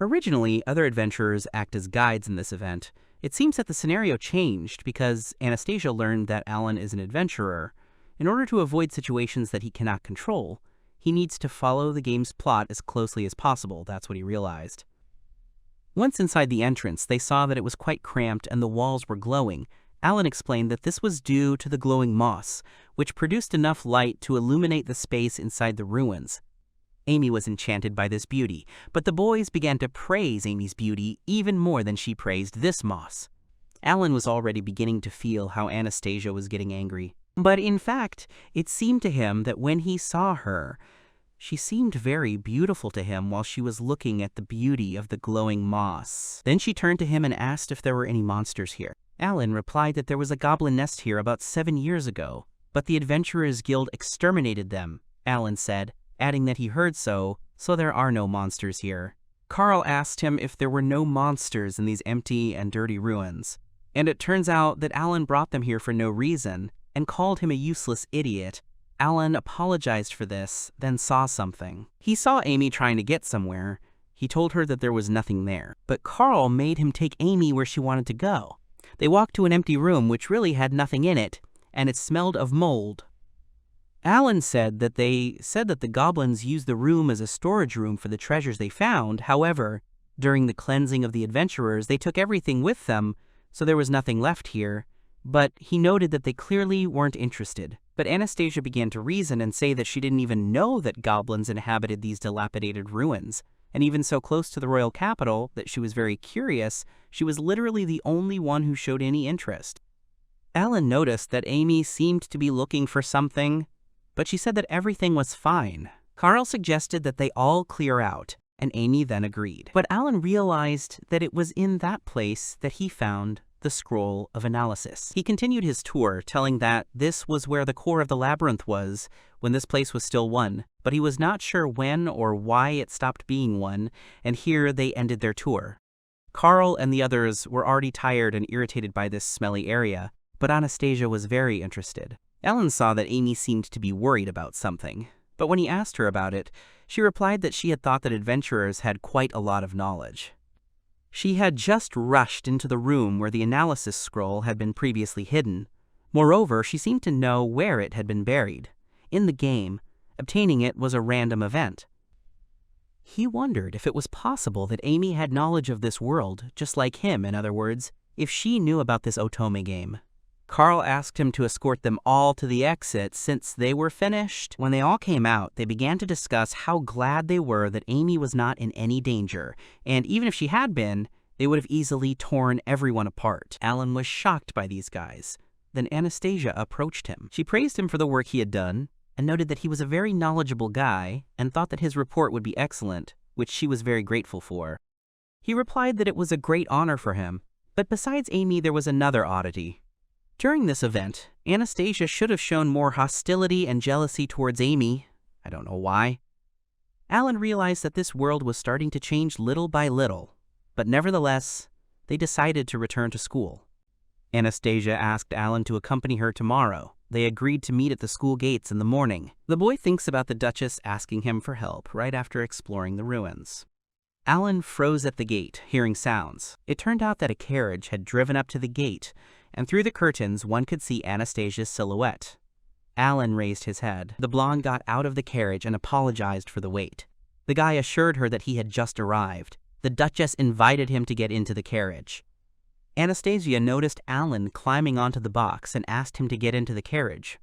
Originally, other adventurers act as guides in this event. It seems that the scenario changed because Anastasia learned that Alan is an adventurer. In order to avoid situations that he cannot control, he needs to follow the game's plot as closely as possible. That's what he realized. Once inside the entrance, they saw that it was quite cramped and the walls were glowing. Alan explained that this was due to the glowing moss, which produced enough light to illuminate the space inside the ruins. Amy was enchanted by this beauty, but the boys began to praise Amy's beauty even more than she praised this moss. Alan was already beginning to feel how Anastasia was getting angry. But in fact, it seemed to him that when he saw her, she seemed very beautiful to him while she was looking at the beauty of the glowing moss. Then she turned to him and asked if there were any monsters here. Alan replied that there was a goblin nest here about 7 years ago, but the Adventurers Guild exterminated them, Alan said, adding that he heard so there are no monsters here. Carl asked him if there were no monsters in these empty and dirty ruins, and it turns out that Alan brought them here for no reason, and called him a useless idiot. Alan apologized for this, then saw something. He saw Amy trying to get somewhere. He told her that there was nothing there, but Carl made him take Amy where she wanted to go. They walked to an empty room which really had nothing in it, and it smelled of mold. Alan said that the goblins used the room as a storage room for the treasures they found. However, during the cleansing of the adventurers, they took everything with them, so there was nothing left here. but he noted that they clearly weren't interested. But Anastasia began to reason and say that she didn't even know that goblins inhabited these dilapidated ruins, and even so close to the royal capital that she was very curious, she was literally the only one who showed any interest. Alan noticed that Amy seemed to be looking for something, but she said that everything was fine. Carl suggested that they all clear out, and Amy then agreed. But Alan realized that it was in that place that he found the Scroll of Analysis. He continued his tour, telling that this was where the core of the labyrinth was when this place was still one, but he was not sure when or why it stopped being one, and here they ended their tour. Carl and the others were already tired and irritated by this smelly area, but Anastasia was very interested. Alan saw that Amy seemed to be worried about something, but when he asked her about it, she replied that she had thought that adventurers had quite a lot of knowledge. She had just rushed into the room where the analysis scroll had been previously hidden. Moreover, she seemed to know where it had been buried. In the game, obtaining it was a random event. He wondered if it was possible that Amy had knowledge of this world, just like him, in other words, if she knew about this otome game. Carl asked him to escort them all to the exit since they were finished. When they all came out, they began to discuss how glad they were that Amy was not in any danger, and even if she had been, they would have easily torn everyone apart. Alan was shocked by these guys. Then Anastasia approached him. She praised him for the work he had done, and noted that he was a very knowledgeable guy, and thought that his report would be excellent, which she was very grateful for. He replied that it was a great honor for him, but besides Amy there was another oddity. During this event, Anastasia should have shown more hostility and jealousy towards Amy. I don't know why. Alan realized that this world was starting to change little by little, but nevertheless, they decided to return to school. Anastasia asked Alan to accompany her tomorrow. They agreed to meet at the school gates in the morning. The boy thinks about the Duchess asking him for help right after exploring the ruins. Alan froze at the gate, hearing sounds. It turned out that a carriage had driven up to the gate, and through the curtains one could see Anastasia's silhouette. Alan raised his head. The blonde got out of the carriage and apologized for the wait. The guy assured her that he had just arrived. The Duchess invited him to get into the carriage. Anastasia noticed Alan climbing onto the box and asked him to get into the carriage.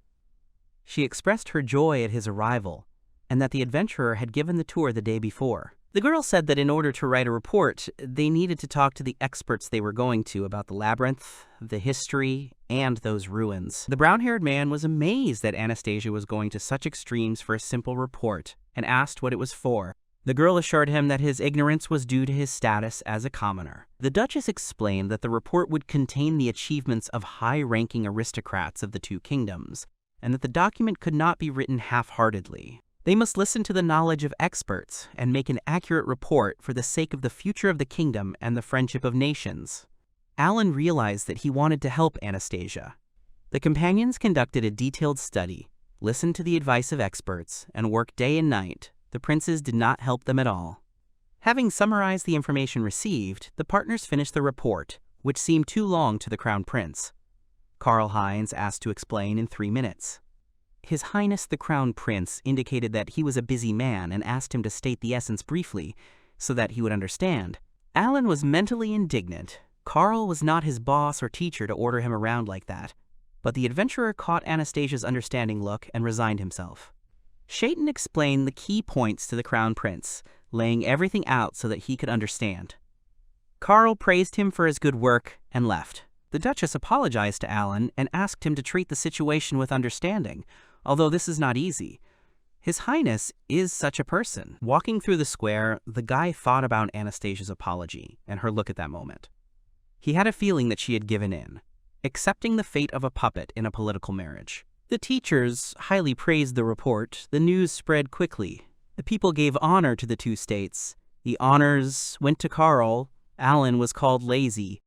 She expressed her joy at his arrival, and that the adventurer had given the tour the day before. The girl said that in order to write a report, they needed to talk to the experts they were going to about the labyrinth, the history, and those ruins. The brown-haired man was amazed that Anastasia was going to such extremes for a simple report, and asked what it was for. The girl assured him that his ignorance was due to his status as a commoner. The Duchess explained that the report would contain the achievements of high-ranking aristocrats of the two kingdoms, and that the document could not be written half-heartedly. They must listen to the knowledge of experts and make an accurate report for the sake of the future of the kingdom and the friendship of nations. Alan realized that he wanted to help Anastasia. The companions conducted a detailed study, listened to the advice of experts, and worked day and night. The princes did not help them at all. Having summarized the information received, the partners finished the report, which seemed too long to the Crown Prince. Karl Heinz asked to explain in 3 minutes. His Highness the Crown Prince indicated that he was a busy man and asked him to state the essence briefly, so that he would understand. Alan was mentally indignant. Karl was not his boss or teacher to order him around like that, but the adventurer caught Anastasia's understanding look and resigned himself. Shaitan explained the key points to the Crown Prince, laying everything out so that he could understand. Karl praised him for his good work and left. The Duchess apologized to Alan and asked him to treat the situation with understanding, although this is not easy. His Highness is such a person. Walking through the square, the guy thought about Anastasia's apology and her look at that moment. He had a feeling that she had given in, accepting the fate of a puppet in a political marriage. The teachers highly praised the report. The news spread quickly. The people gave honor to the two states. The honors went to Karl. Alan was called lazy.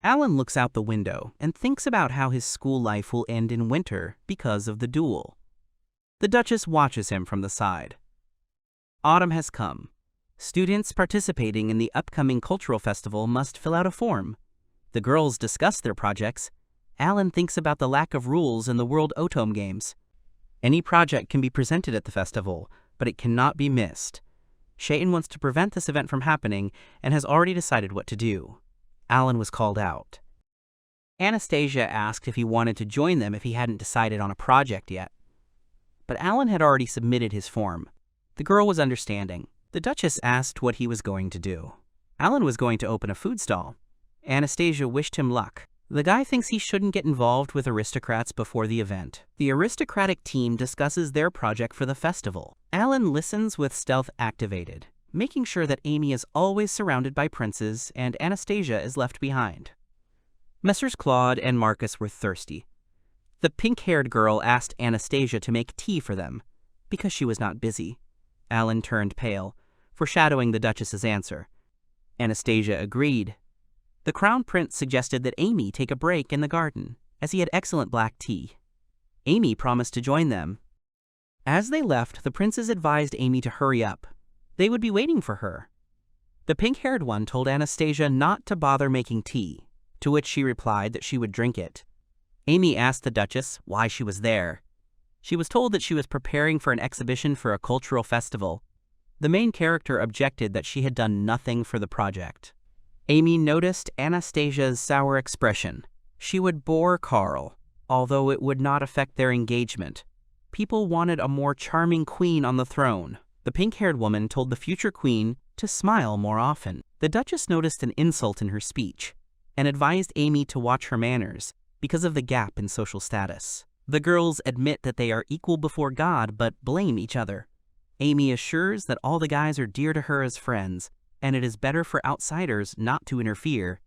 Alan looks out the window and thinks about how his school life will end in winter because of the duel. The Duchess watches him from the side. Autumn has come. Students participating in the upcoming cultural festival must fill out a form. The girls discuss their projects. Alan thinks about the lack of rules in the World Otome games. Any project can be presented at the festival, but it cannot be missed. Shaitan wants to prevent this event from happening and has already decided what to do. Alan was called out. Anastasia asked if he wanted to join them if he hadn't decided on a project yet. But Alan had already submitted his form. The girl was understanding. The Duchess asked what he was going to do. Alan was going to open a food stall. Anastasia wished him luck. The guy thinks he shouldn't get involved with aristocrats before the event. The aristocratic team discusses their project for the festival. Alan listens with stealth activated, making sure that Amy is always surrounded by princes and Anastasia is left behind. Messrs. Claude and Marcus were thirsty. The pink-haired girl asked Anastasia to make tea for them, because she was not busy. Alan turned pale, foreshadowing the Duchess's answer. Anastasia agreed. The Crown Prince suggested that Amy take a break in the garden, as he had excellent black tea. Amy promised to join them. As they left, the princes advised Amy to hurry up. They would be waiting for her. The pink-haired one told Anastasia not to bother making tea, to which she replied that she would drink it. Amy asked the Duchess why she was there. She was told that she was preparing for an exhibition for a cultural festival. The main character objected that she had done nothing for the project. Amy noticed Anastasia's sour expression. She would bore Carl, although it would not affect their engagement. People wanted a more charming queen on the throne. The pink-haired woman told the future queen to smile more often. The Duchess noticed an insult in her speech and advised Amy to watch her manners because of the gap in social status. The girls admit that they are equal before God but blame each other. Amy assures that all the guys are dear to her as friends, and it is better for outsiders not to interfere.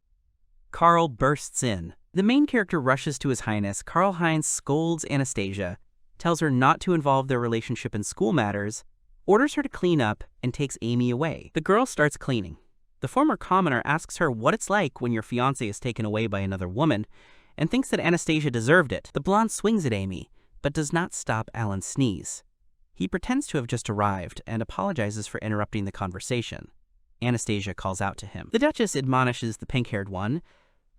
Carl bursts in. The main character rushes to His Highness. Karl Heinz scolds Anastasia, tells her not to involve their relationship in school matters, orders her to clean up, and takes Amy away. The girl starts cleaning. The former commoner asks her what it's like when your fiancé is taken away by another woman, and thinks that Anastasia deserved it. The blonde swings at Amy, but does not stop Alan's sneeze. He pretends to have just arrived and apologizes for interrupting the conversation. Anastasia calls out to him. The Duchess admonishes the pink-haired one,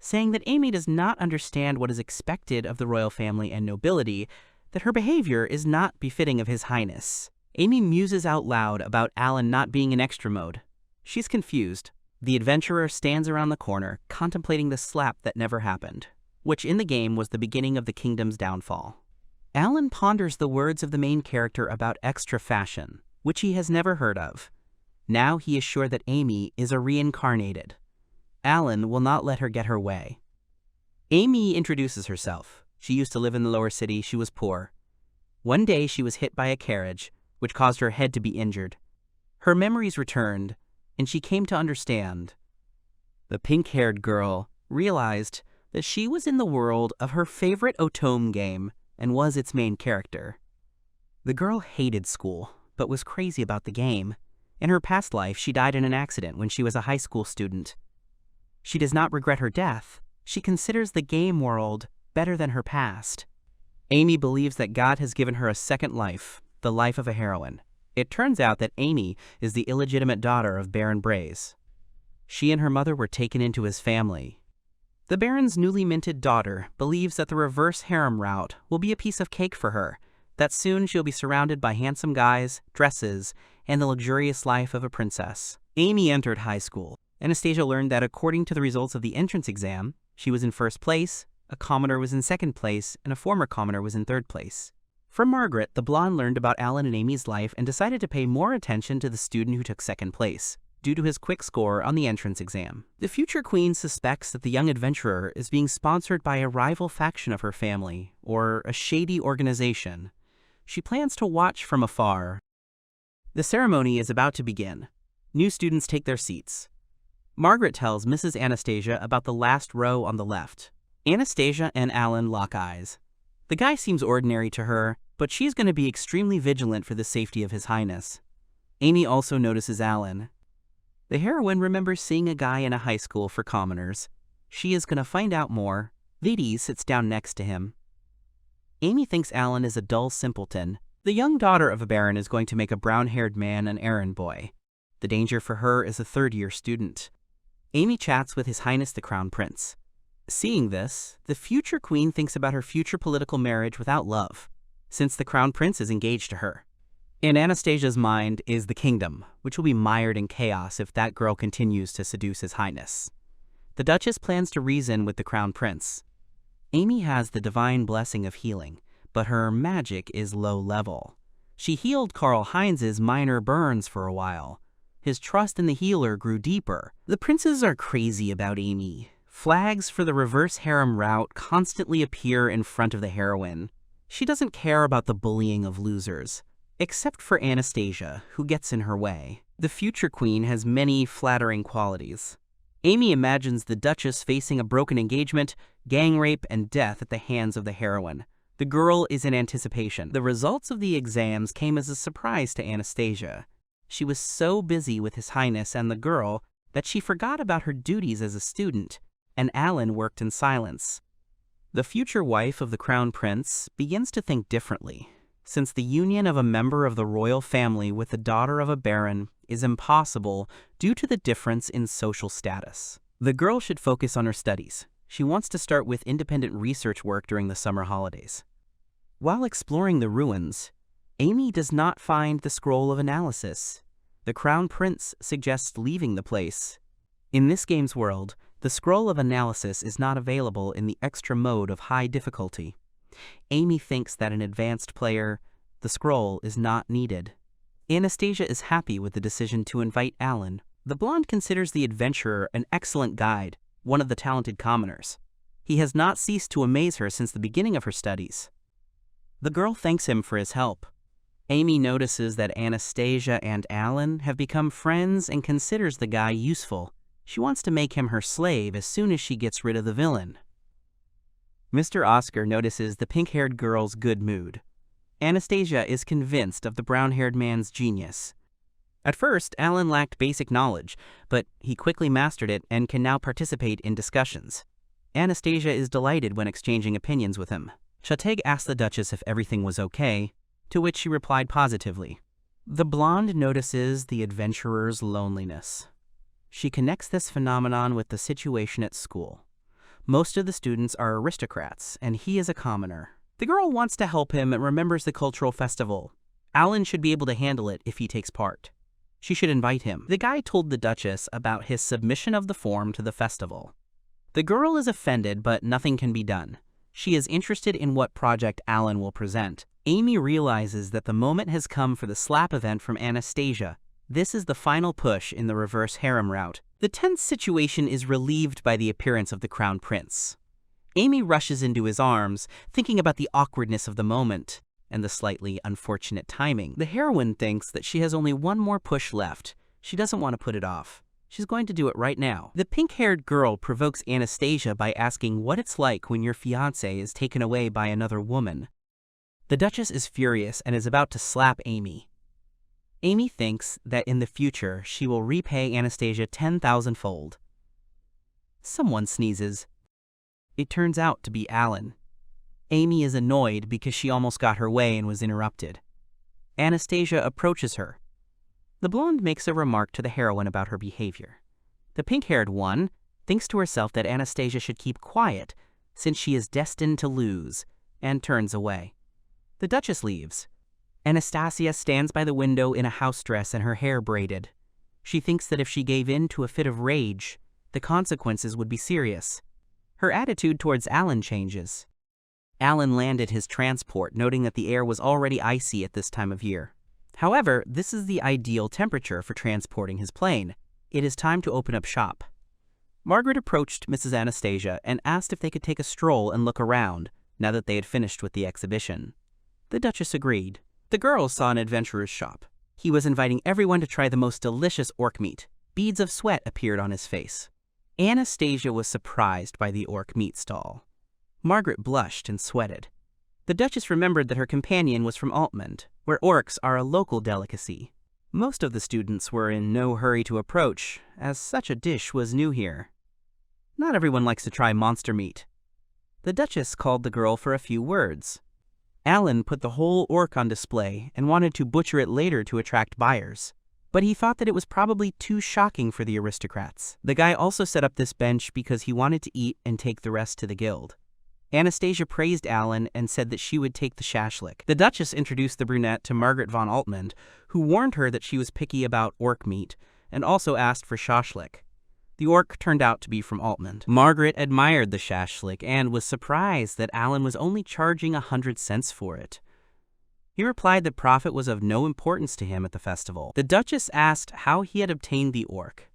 saying that Amy does not understand what is expected of the royal family and nobility, that her behavior is not befitting of His Highness. Amy muses out loud about Alan not being in extra mode. She's confused. The adventurer stands around the corner, contemplating the slap that never happened, which in the game was the beginning of the kingdom's downfall. Alan ponders the words of the main character about extra fashion, which he has never heard of. Now he is sure that Amy is a reincarnated. Alan will not let her get her way. Amy introduces herself. She used to live in the lower city. She was poor. One day she was hit by a carriage, which caused her head to be injured. Her memories returned, and she came to understand. The pink-haired girl realized that she was in the world of her favorite Otome game and was its main character. The girl hated school, but was crazy about the game. In her past life, she died in an accident when she was a high school student. She does not regret her death. She considers the game world better than her past. Amy believes that God has given her a second life, the life of a heroine. It turns out that Amy is the illegitimate daughter of Baron Braze. She and her mother were taken into his family. The Baron's newly minted daughter believes that the reverse harem route will be a piece of cake for her, that soon she'll be surrounded by handsome guys, dresses, and the luxurious life of a princess. Amy entered high school. Anastasia learned that according to the results of the entrance exam, she was in first place, a commoner was in second place, and a former commoner was in third place. From Margaret, the blonde learned about Alan and Amy's life and decided to pay more attention to the student who took second place, due to his quick score on the entrance exam. The future queen suspects that the young adventurer is being sponsored by a rival faction of her family, or a shady organization. She plans to watch from afar. The ceremony is about to begin. New students take their seats. Margaret tells Mrs. Anastasia about the last row on the left. Anastasia and Alan lock eyes. The guy seems ordinary to her, but she's going to be extremely vigilant for the safety of His Highness. Amy also notices Alan. The heroine remembers seeing a guy in a high school for commoners. She is going to find out more. Vides sits down next to him. Amy thinks Alan is a dull simpleton. The young daughter of a baron is going to make a brown-haired man an errand boy. The danger for her is a third-year student. Amy chats with His Highness the Crown Prince. Seeing this, the future queen thinks about her future political marriage without love, since the Crown Prince is engaged to her. In Anastasia's mind is the kingdom, which will be mired in chaos if that girl continues to seduce His Highness. The Duchess plans to reason with the Crown Prince. Amy has the divine blessing of healing, but her magic is low level. She healed Karl Heinz's minor burns for a while. His trust in the healer grew deeper. The princes are crazy about Amy. Flags for the reverse harem route constantly appear in front of the heroine. She doesn't care about the bullying of losers, except for Anastasia, who gets in her way. The future queen has many flattering qualities. Amy imagines the Duchess facing a broken engagement, gang rape, and death at the hands of the heroine. The girl is in anticipation. The results of the exams came as a surprise to Anastasia. She was so busy with His Highness and the girl that she forgot about her duties as a student, and Alan worked in silence. The future wife of the Crown Prince begins to think differently, since the union of a member of the royal family with the daughter of a baron is impossible due to the difference in social status. The girl should focus on her studies. She wants to start with independent research work during the summer holidays. While exploring the ruins, Amy does not find the scroll of analysis. The Crown Prince suggests leaving the place. In this game's world, the scroll of analysis is not available in the extra mode of high difficulty. Amy thinks that an advanced player, the scroll is not needed. Anastasia is happy with the decision to invite Alan. The blonde considers the adventurer an excellent guide, one of the talented commoners. He has not ceased to amaze her since the beginning of her studies. The girl thanks him for his help. Amy notices that Anastasia and Alan have become friends and considers the guy useful. She wants to make him her slave as soon as she gets rid of the villain. Mr. Oscar notices the pink-haired girl's good mood. Anastasia is convinced of the brown-haired man's genius. At first, Alan lacked basic knowledge, but he quickly mastered it and can now participate in discussions. Anastasia is delighted when exchanging opinions with him. Shateg asked the Duchess if everything was okay, to which she replied positively. The blonde notices the adventurer's loneliness. She connects this phenomenon with the situation at school. Most of the students are aristocrats, and he is a commoner. The girl wants to help him and remembers the cultural festival. Alan should be able to handle it if he takes part. She should invite him. The guy told the Duchess about his submission of the form to the festival. The girl is offended, but nothing can be done. She is interested in what project Alan will present. Amy realizes that the moment has come for the slap event from Anastasia. This is the final push in the reverse harem route. The tense situation is relieved by the appearance of the Crown Prince. Amy rushes into his arms, thinking about the awkwardness of the moment and the slightly unfortunate timing. The heroine thinks that she has only one more push left. She doesn't want to put it off. She's going to do it right now. The pink-haired girl provokes Anastasia by asking what it's like when your fiancé is taken away by another woman. The Duchess is furious and is about to slap Amy. Amy thinks that in the future she will repay Anastasia 10,000-fold. Someone sneezes. It turns out to be Alan. Amy is annoyed because she almost got her way and was interrupted. Anastasia approaches her. The blonde makes a remark to the heroine about her behavior. The pink-haired one thinks to herself that Anastasia should keep quiet since she is destined to lose, and turns away. The Duchess leaves. Anastasia stands by the window in a house dress and her hair braided. She thinks that if she gave in to a fit of rage, the consequences would be serious. Her attitude towards Alan changes. Alan landed his transport, noting that the air was already icy at this time of year. However, this is the ideal temperature for transporting his plane. It is time to open up shop. Margaret approached Mrs. Anastasia and asked if they could take a stroll and look around, now that they had finished with the exhibition. The Duchess agreed. The girls saw an adventurer's shop. He was inviting everyone to try the most delicious orc meat. Beads of sweat appeared on his face. Anastasia was surprised by the orc meat stall. Margaret blushed and sweated. The Duchess remembered that her companion was from Altmund, where orcs are a local delicacy. Most of the students were in no hurry to approach, as such a dish was new here. Not everyone likes to try monster meat. The Duchess called the girl for a few words. Alan put the whole orc on display and wanted to butcher it later to attract buyers. But he thought that it was probably too shocking for the aristocrats. The guy also set up this bench because he wanted to eat and take the rest to the guild. Anastasia praised Alan and said that she would take the shashlik. The Duchess introduced the brunette to Margaret von Altmund, who warned her that she was picky about orc meat and also asked for shashlik. The orc turned out to be from Altman. Margaret admired the shashlik and was surprised that Alan was only charging 100 cents for it. He replied that profit was of no importance to him at the festival. The Duchess asked how he had obtained the orc.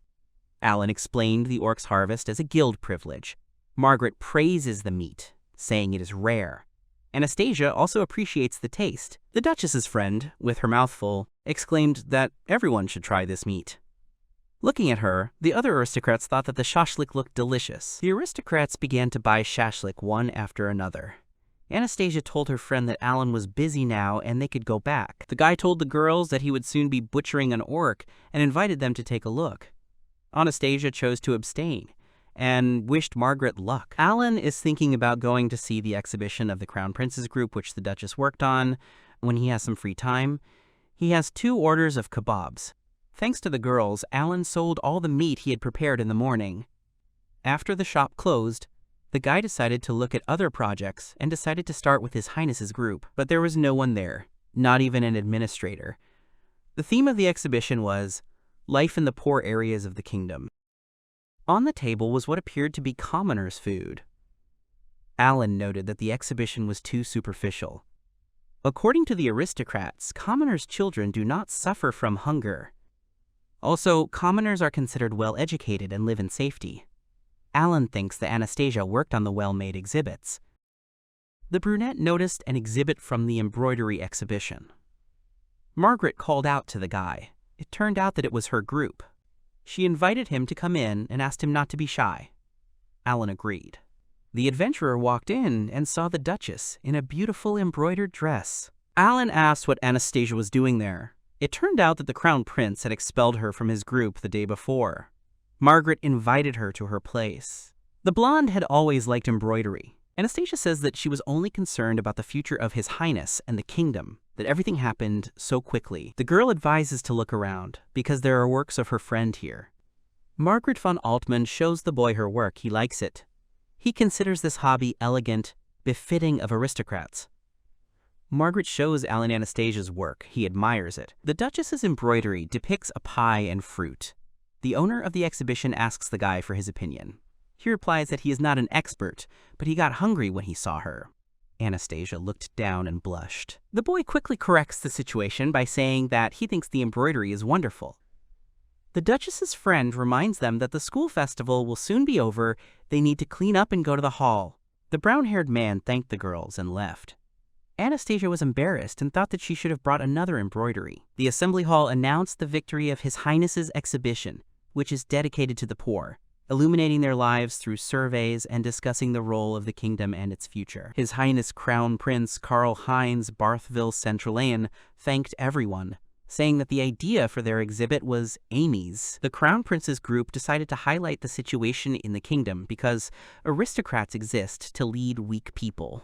Alan explained the orc's harvest as a guild privilege. Margaret praises the meat, saying it is rare. Anastasia also appreciates the taste. The Duchess's friend, with her mouth full, exclaimed that everyone should try this meat. Looking at her, the other aristocrats thought that the shashlik looked delicious. The aristocrats began to buy shashlik one after another. Anastasia told her friend that Alan was busy now and they could go back. The guy told the girls that he would soon be butchering an orc and invited them to take a look. Anastasia chose to abstain and wished Margaret luck. Alan is thinking about going to see the exhibition of the Crown Prince's group, which the Duchess worked on, when he has some free time. He has 2 orders of kebabs. Thanks to the girls, Alan sold all the meat he had prepared in the morning. After the shop closed, the guy decided to look at other projects and decided to start with His Highness's group, but there was no one there, not even an administrator. The theme of the exhibition was life in the poor areas of the kingdom. On the table was what appeared to be commoners' food. Alan noted that the exhibition was too superficial. According to the aristocrats, commoners' children do not suffer from hunger. Also, commoners are considered well-educated and live in safety. Alan thinks that Anastasia worked on the well-made exhibits. The brunette noticed an exhibit from the embroidery exhibition. Margaret called out to the guy. It turned out that it was her group. She invited him to come in and asked him not to be shy. Alan agreed. The adventurer walked in and saw the Duchess in a beautiful embroidered dress. Alan asked what Anastasia was doing there. It turned out that the Crown Prince had expelled her from his group the day before. Margaret invited her to her place. The blonde had always liked embroidery. Anastasia says that she was only concerned about the future of His Highness and the kingdom, that everything happened so quickly. The girl advises to look around, because there are works of her friend here. Margaret von Altman shows the boy her work. He likes it. He considers this hobby elegant, befitting of aristocrats. Margaret shows Alan Anastasia's work. He admires it. The Duchess's embroidery depicts a pie and fruit. The owner of the exhibition asks the guy for his opinion. He replies that he is not an expert, but he got hungry when he saw her. Anastasia looked down and blushed. The boy quickly corrects the situation by saying that he thinks the embroidery is wonderful. The Duchess's friend reminds them that the school festival will soon be over. They need to clean up and go to the hall. The brown-haired man thanked the girls and left. Anastasia was embarrassed and thought that she should have brought another embroidery. The assembly hall announced the victory of His Highness's exhibition, which is dedicated to the poor, illuminating their lives through surveys and discussing the role of the kingdom and its future. His Highness Crown Prince Karl Heinz Barthville Centralain thanked everyone, saying that the idea for their exhibit was Amy's. The Crown Prince's group decided to highlight the situation in the kingdom because aristocrats exist to lead weak people.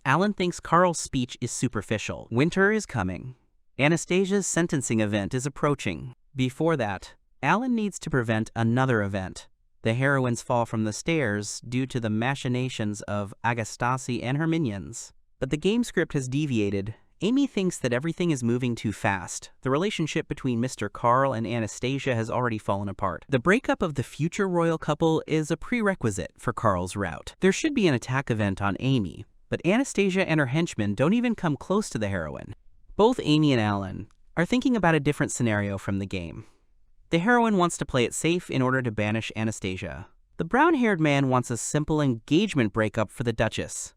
Alan thinks Karl's speech is superficial. Winter is coming. Anastasia's sentencing event is approaching. Before that, Alan needs to prevent another event. The heroines fall from the stairs due to the machinations of Agastasi and her minions. But the game script has deviated. Amy thinks that everything is moving too fast. The relationship between Mr. Karl and Anastasia has already fallen apart. The breakup of the future royal couple is a prerequisite for Karl's rout. There should be an attack event on Amy, but Anastasia and her henchmen don't even come close to the heroine. Both Amy and Alan are thinking about a different scenario from the game. The heroine wants to play it safe in order to banish Anastasia. The brown-haired man wants a simple engagement breakup for the Duchess.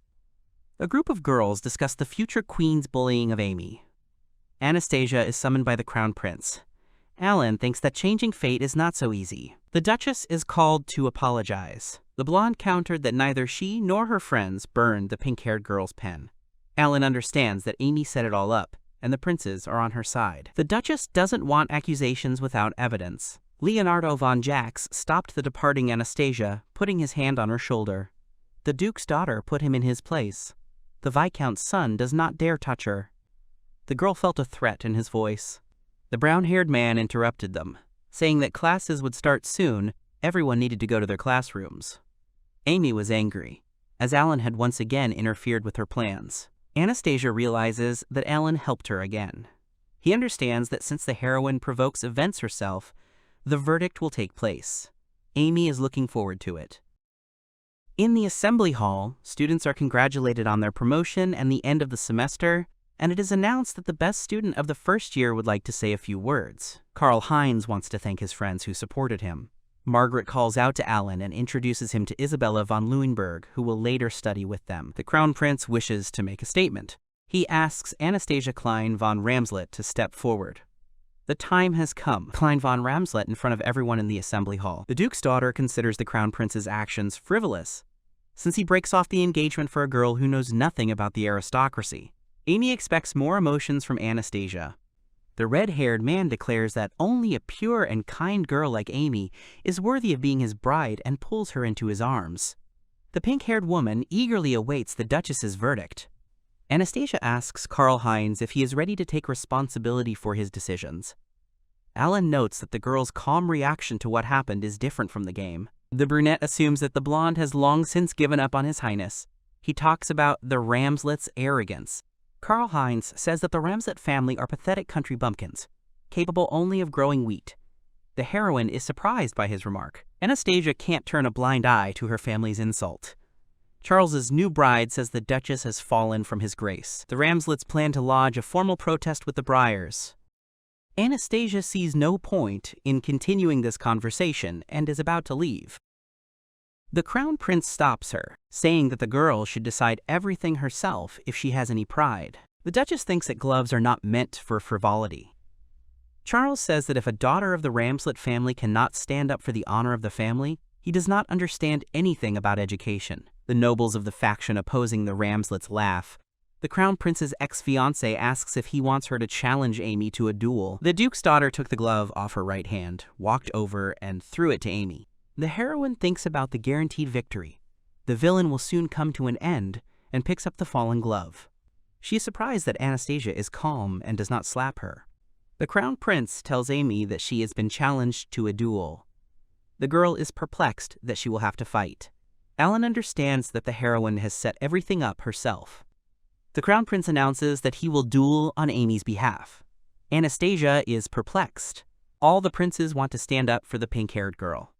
A group of girls discuss the future queen's bullying of Amy. Anastasia is summoned by the Crown Prince. Alan thinks that changing fate is not so easy. The Duchess is called to apologize. The blonde countered that neither she nor her friends burned the pink-haired girl's pen. Alan understands that Amy set it all up, and the princes are on her side. The Duchess doesn't want accusations without evidence. Leonardo von Jax stopped the departing Anastasia, putting his hand on her shoulder. The Duke's daughter put him in his place. The Viscount's son does not dare touch her. The girl felt a threat in his voice. The brown-haired man interrupted them, saying that classes would start soon. Everyone needed to go to their classrooms. Amy was angry, as Alan had once again interfered with her plans. Anastasia realizes that Alan helped her again. He understands that since the heroine provokes events herself, the verdict will take place. Amy is looking forward to it. In the assembly hall, students are congratulated on their promotion and the end of the semester, and it is announced that the best student of the first year would like to say a few words. Karl Heinz wants to thank his friends who supported him. Margaret calls out to Alan and introduces him to Isabella von Leuenberg, who will later study with them. The Crown Prince wishes to make a statement. He asks Anastasia Klein von Ramslet to step forward. The time has come. Klein von Ramslet in front of everyone in the assembly hall. The Duke's daughter considers the Crown Prince's actions frivolous, since he breaks off the engagement for a girl who knows nothing about the aristocracy. Amy expects more emotions from Anastasia. The red-haired man declares that only a pure and kind girl like Amy is worthy of being his bride and pulls her into his arms. The pink-haired woman eagerly awaits the Duchess's verdict. Anastasia asks Karl Heinz if he is ready to take responsibility for his decisions. Alan notes that the girl's calm reaction to what happened is different from the game. The brunette assumes that the blonde has long since given up on His Highness. He talks about the Ramslet's arrogance. Karl Heinz says that the Ramslet family are pathetic country bumpkins, capable only of growing wheat. The heroine is surprised by his remark. Anastasia can't turn a blind eye to her family's insult. Charles's new bride says the Duchess has fallen from his grace. The Ramslets plan to lodge a formal protest with the Briars. Anastasia sees no point in continuing this conversation and is about to leave. The Crown Prince stops her, saying that the girl should decide everything herself if she has any pride. The Duchess thinks that gloves are not meant for frivolity. Charles says that if a daughter of the Ramslet family cannot stand up for the honor of the family, he does not understand anything about education. The nobles of the faction opposing the Ramslets laugh. The Crown Prince's ex-fiancé asks if he wants her to challenge Amy to a duel. The Duke's daughter took the glove off her right hand, walked over, and threw it to Amy. The heroine thinks about the guaranteed victory. The villain will soon come to an end, and picks up the fallen glove. She is surprised that Anastasia is calm and does not slap her. The Crown Prince tells Amy that she has been challenged to a duel. The girl is perplexed that she will have to fight. Alan understands that the heroine has set everything up herself. The Crown Prince announces that he will duel on Amy's behalf. Anastasia is perplexed. All the princes want to stand up for the pink-haired girl.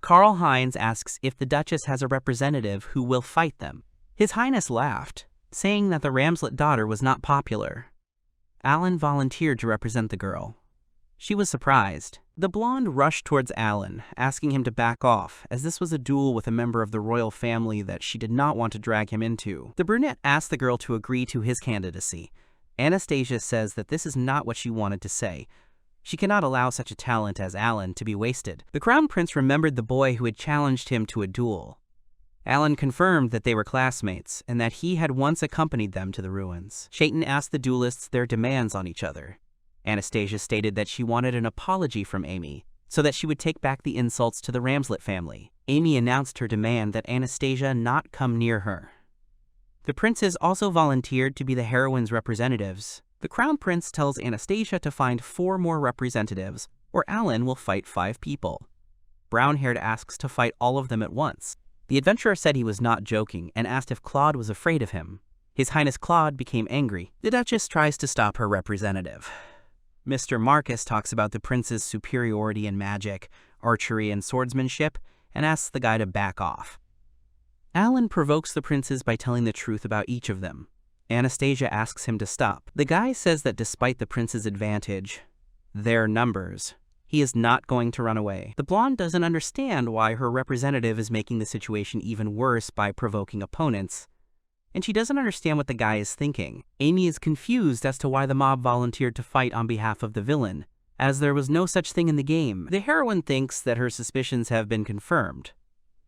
Karl Heinz asks if the Duchess has a representative who will fight them. His Highness laughed, saying that the Ramslet daughter was not popular. Alan volunteered to represent the girl. She was surprised. The blonde rushed towards Alan, asking him to back off, as this was a duel with a member of the royal family that she did not want to drag him into. The brunette asked the girl to agree to his candidacy. Anastasia says that this is not what she wanted to say. She cannot allow such a talent as Alan to be wasted. The Crown Prince remembered the boy who had challenged him to a duel. Alan confirmed that they were classmates, and that he had once accompanied them to the ruins. Chayton asked the duelists their demands on each other. Anastasia stated that she wanted an apology from Amy, so that she would take back the insults to the Ramslet family. Amy announced her demand that Anastasia not come near her. The princes also volunteered to be the heroine's representatives. The Crown Prince tells Anastasia to find 4 more representatives, or Alan will fight 5 people. Brown-haired asks to fight all of them at once. The adventurer said he was not joking and asked if Claude was afraid of him. His Highness Claude became angry. The Duchess tries to stop her representative. Mr. Marcus talks about the prince's superiority in magic, archery, and swordsmanship, and asks the guy to back off. Alan provokes the princes by telling the truth about each of them. Anastasia asks him to stop. The guy says that despite the prince's advantage, their numbers, he is not going to run away. The blonde doesn't understand why her representative is making the situation even worse by provoking opponents, and she doesn't understand what the guy is thinking. Amy is confused as to why the mob volunteered to fight on behalf of the villain, as there was no such thing in the game. The heroine thinks that her suspicions have been confirmed.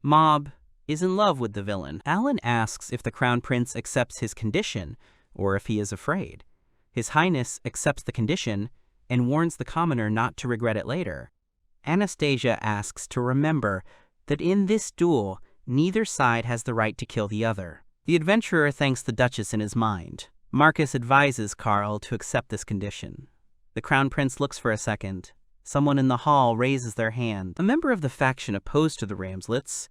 Mob is in love with the villain. Alan asks if the Crown Prince accepts his condition, or if he is afraid. His Highness accepts the condition and warns the commoner not to regret it later. Anastasia asks to remember that in this duel, neither side has the right to kill the other. The adventurer thanks the Duchess in his mind. Marcus advises Karl to accept this condition. The Crown Prince looks for a second. Someone in the hall raises their hand. A member of the faction opposed to the Ramslets,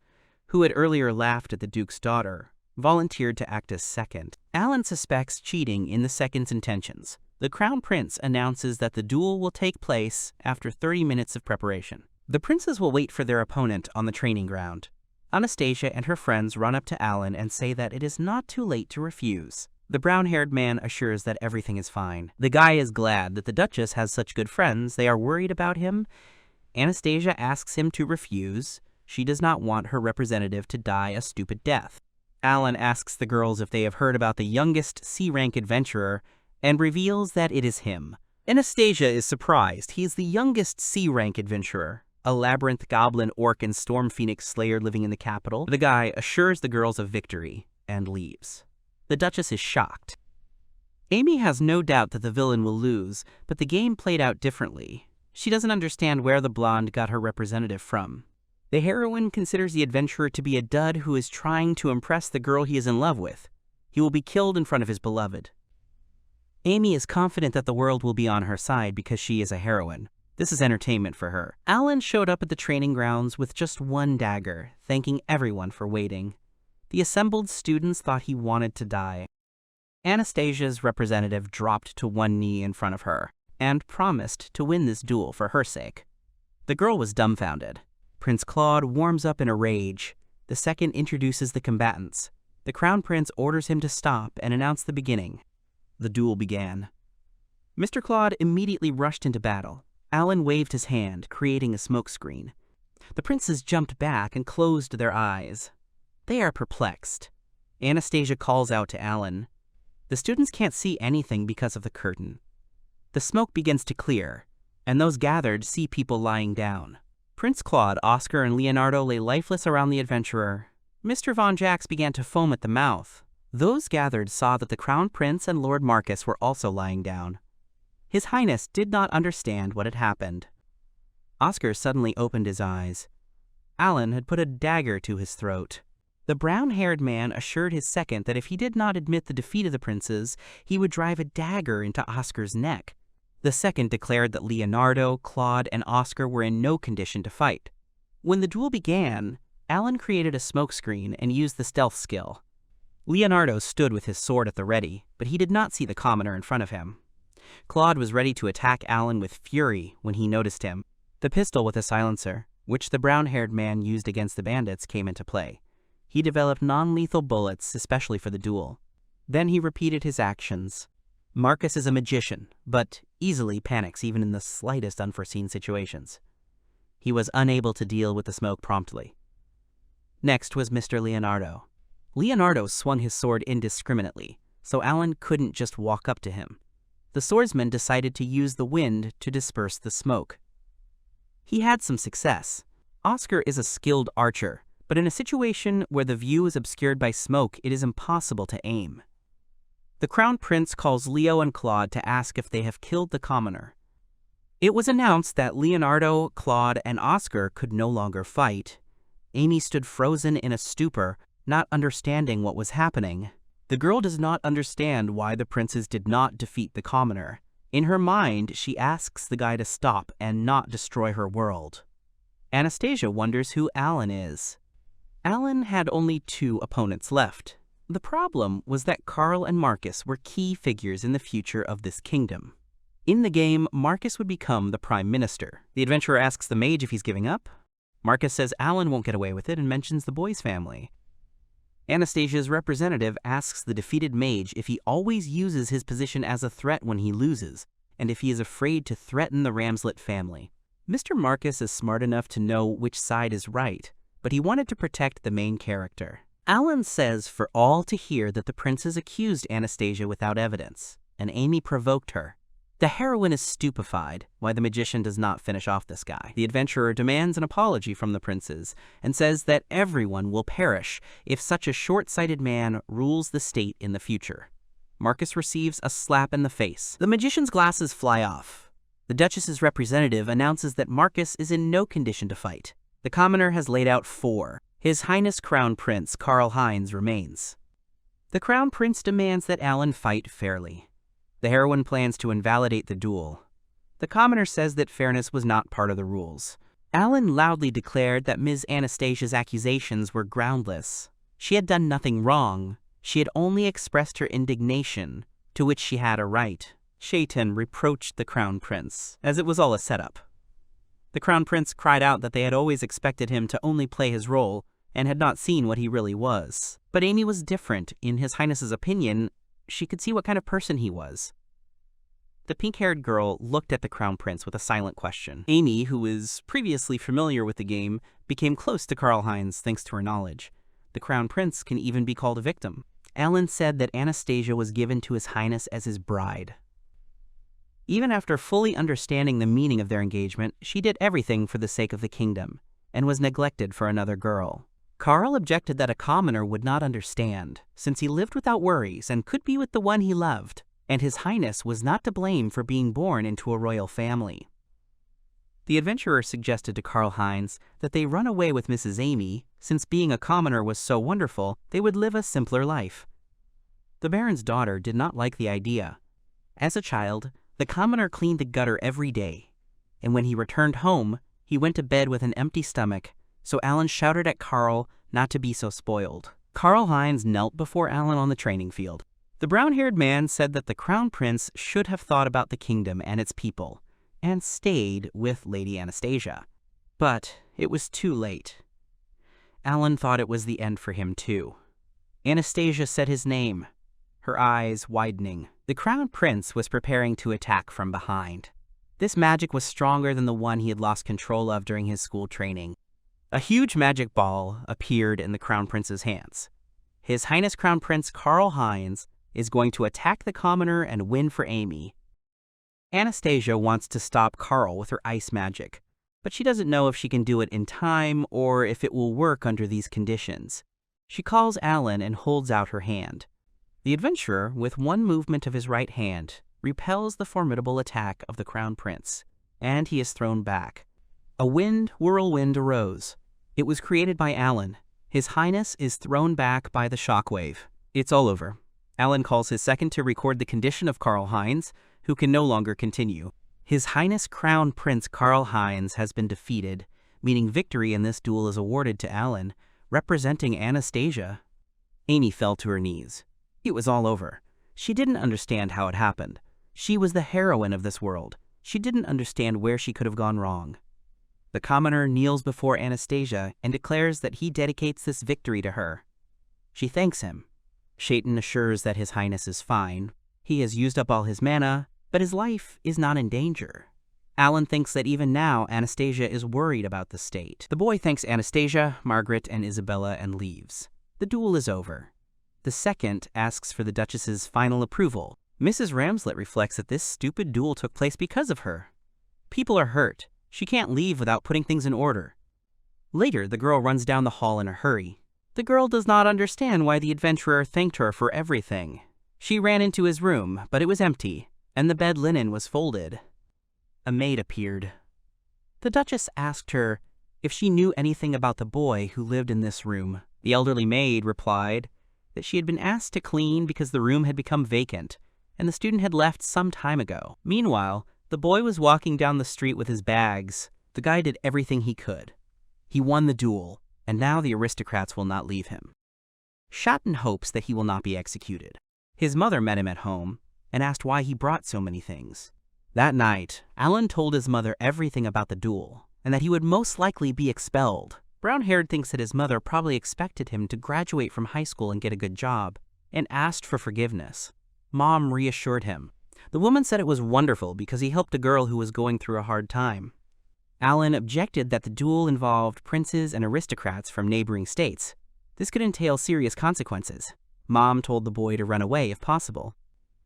who had earlier laughed at the Duke's daughter, volunteered to act as second. Alan suspects cheating in the second's intentions. The Crown Prince announces that the duel will take place after 30 minutes of preparation. The princes will wait for their opponent on the training ground. Anastasia and her friends run up to Alan and say that it is not too late to refuse. The brown-haired man assures that everything is fine. The guy is glad that the Duchess has such good friends. They are worried about him. Anastasia asks him to refuse. She does not want her representative to die a stupid death. Alan asks the girls if they have heard about the youngest C-rank adventurer and reveals that it is him. Anastasia is surprised. He is the youngest C-rank adventurer, a labyrinth goblin, orc, and storm phoenix slayer living in the capital. The guy assures the girls of victory and leaves. The Duchess is shocked. Amy has no doubt that the villain will lose, but the game played out differently. She doesn't understand where the blonde got her representative from. The heroine considers the adventurer to be a dud who is trying to impress the girl he is in love with. He will be killed in front of his beloved. Amy is confident that the world will be on her side because she is a heroine. This is entertainment for her. Alan showed up at the training grounds with just one dagger, thanking everyone for waiting. The assembled students thought he wanted to die. Anastasia's representative dropped to one knee in front of her and promised to win this duel for her sake. The girl was dumbfounded. Prince Claude warms up in a rage. The second introduces the combatants. The Crown Prince orders him to stop and announce the beginning. The duel began. Mr. Claude immediately rushed into battle. Alan waved his hand, creating a smokescreen. The princes jumped back and closed their eyes. They are perplexed. Anastasia calls out to Alan. The students can't see anything because of the curtain. The smoke begins to clear, and those gathered see people lying down. Prince Claude, Oscar, and Leonardo lay lifeless around the adventurer. Mr. Von Jax began to foam at the mouth. Those gathered saw that the Crown Prince and Lord Marcus were also lying down. His Highness did not understand what had happened. Oscar suddenly opened his eyes. Alan had put a dagger to his throat. The brown-haired man assured his second that if he did not admit the defeat of the princes, he would drive a dagger into Oscar's neck. The second declared that Leonardo, Claude, and Oscar were in no condition to fight. When the duel began, Alan created a smokescreen and used the stealth skill. Leonardo stood with his sword at the ready, but he did not see the commoner in front of him. Claude was ready to attack Alan with fury when he noticed him. The pistol with a silencer, which the brown-haired man used against the bandits, came into play. He developed non-lethal bullets, especially for the duel. Then he repeated his actions. Marcus is a magician, but easily panics even in the slightest unforeseen situations. He was unable to deal with the smoke promptly. Next was Mr. Leonardo. Leonardo swung his sword indiscriminately, so Alan couldn't just walk up to him. The swordsman decided to use the wind to disperse the smoke. He had some success. Oscar is a skilled archer, but in a situation where the view is obscured by smoke, it is impossible to aim. The Crown Prince calls Leo and Claude to ask if they have killed the commoner. It was announced that Leonardo, Claude, and Oscar could no longer fight. Amy stood frozen in a stupor, not understanding what was happening. The girl does not understand why the princes did not defeat the commoner. In her mind, she asks the guy to stop and not destroy her world. Anastasia wonders who Alan is. Alan had only 2 opponents left. The problem was that Carl and Marcus were key figures in the future of this kingdom. In the game, Marcus would become the prime minister. The adventurer asks the mage if he's giving up. Marcus says Alan won't get away with it and mentions the boy's family. Anastasia's representative asks the defeated mage if he always uses his position as a threat when he loses, and if he is afraid to threaten the Ramslet family. Mr. Marcus is smart enough to know which side is right, but he wanted to protect the main character. Alan says for all to hear that the princes accused Anastasia without evidence, and Amy provoked her. The heroine is stupefied why the magician does not finish off this guy. The adventurer demands an apology from the princes and says that everyone will perish if such a short-sighted man rules the state in the future. Marcus receives a slap in the face. The magician's glasses fly off. The Duchess's representative announces that Marcus is in no condition to fight. The commoner has laid out 4. His Highness Crown Prince Karl Heinz remains. The Crown Prince demands that Alan fight fairly. The heroine plans to invalidate the duel. The commoner says that fairness was not part of the rules. Alan loudly declared that Ms. Anastasia's accusations were groundless. She had done nothing wrong. She had only expressed her indignation, to which she had a right. Shaitan reproached the Crown Prince, as it was all a setup. The Crown Prince cried out that they had always expected him to only play his role and had not seen what he really was. But Amy was different. In His Highness's opinion, she could see what kind of person he was. The pink-haired girl looked at the Crown Prince with a silent question. Amy, who was previously familiar with the game, became close to Karlheinz thanks to her knowledge. The Crown Prince can even be called a victim. Alan said that Anastasia was given to His Highness as his bride. Even after fully understanding the meaning of their engagement, she did everything for the sake of the kingdom, and was neglected for another girl. Karl objected that a commoner would not understand, since he lived without worries and could be with the one he loved, and His Highness was not to blame for being born into a royal family. The adventurer suggested to Karlheinz that they run away with Mrs. Amy, since being a commoner was so wonderful, they would live a simpler life. The Baron's daughter did not like the idea. As a child, the commoner cleaned the gutter every day, and when he returned home, he went to bed with an empty stomach, so Alan shouted at Karl not to be so spoiled. Karlheinz knelt before Alan on the training field. The brown-haired man said that the Crown Prince should have thought about the kingdom and its people, and stayed with Lady Anastasia. But it was too late. Alan thought it was the end for him too. Anastasia said his name, her eyes widening. The Crown Prince was preparing to attack from behind. This magic was stronger than the one he had lost control of during his school training. A huge magic ball appeared in the Crown Prince's hands. His Highness Crown Prince Karlheinz is going to attack the commoner and win for Amy. Anastasia wants to stop Karl with her ice magic, but she doesn't know if she can do it in time or if it will work under these conditions. She calls Alan and holds out her hand. The adventurer, with one movement of his right hand, repels the formidable attack of the Crown Prince, and he is thrown back. A whirlwind arose. It was created by Alan. His Highness is thrown back by the shockwave. It's all over. Alan calls his second to record the condition of Karlheinz, who can no longer continue. His Highness Crown Prince Karlheinz has been defeated, meaning victory in this duel is awarded to Alan, representing Anastasia. Amy fell to her knees. It was all over. She didn't understand how it happened. She was the heroine of this world. She didn't understand where she could have gone wrong. The commoner kneels before Anastasia and declares that he dedicates this victory to her. She thanks him. Shaitan assures that His Highness is fine. He has used up all his mana, but his life is not in danger. Alan thinks that even now Anastasia is worried about the state. The boy thanks Anastasia, Margaret, and Isabella and leaves. The duel is over. The second asks for the Duchess's final approval. Mrs. Ramslet reflects that this stupid duel took place because of her. People are hurt. She can't leave without putting things in order. Later, the girl runs down the hall in a hurry. The girl does not understand why the adventurer thanked her for everything. She ran into his room, but it was empty, and the bed linen was folded. A maid appeared. The Duchess asked her if she knew anything about the boy who lived in this room. The elderly maid replied that she had been asked to clean because the room had become vacant, and the student had left some time ago. Meanwhile, the boy was walking down the street with his bags. The guy did everything he could. He won the duel, and now the aristocrats will not leave him. Shaitan hopes that he will not be executed. His mother met him at home and asked why he brought so many things. That night, Alan told his mother everything about the duel, and that he would most likely be expelled. Brown-haired thinks that his mother probably expected him to graduate from high school and get a good job, and asked for forgiveness. Mom reassured him. The woman said it was wonderful because he helped a girl who was going through a hard time. Alan objected that the duel involved princes and aristocrats from neighboring states. This could entail serious consequences. Mom told the boy to run away if possible.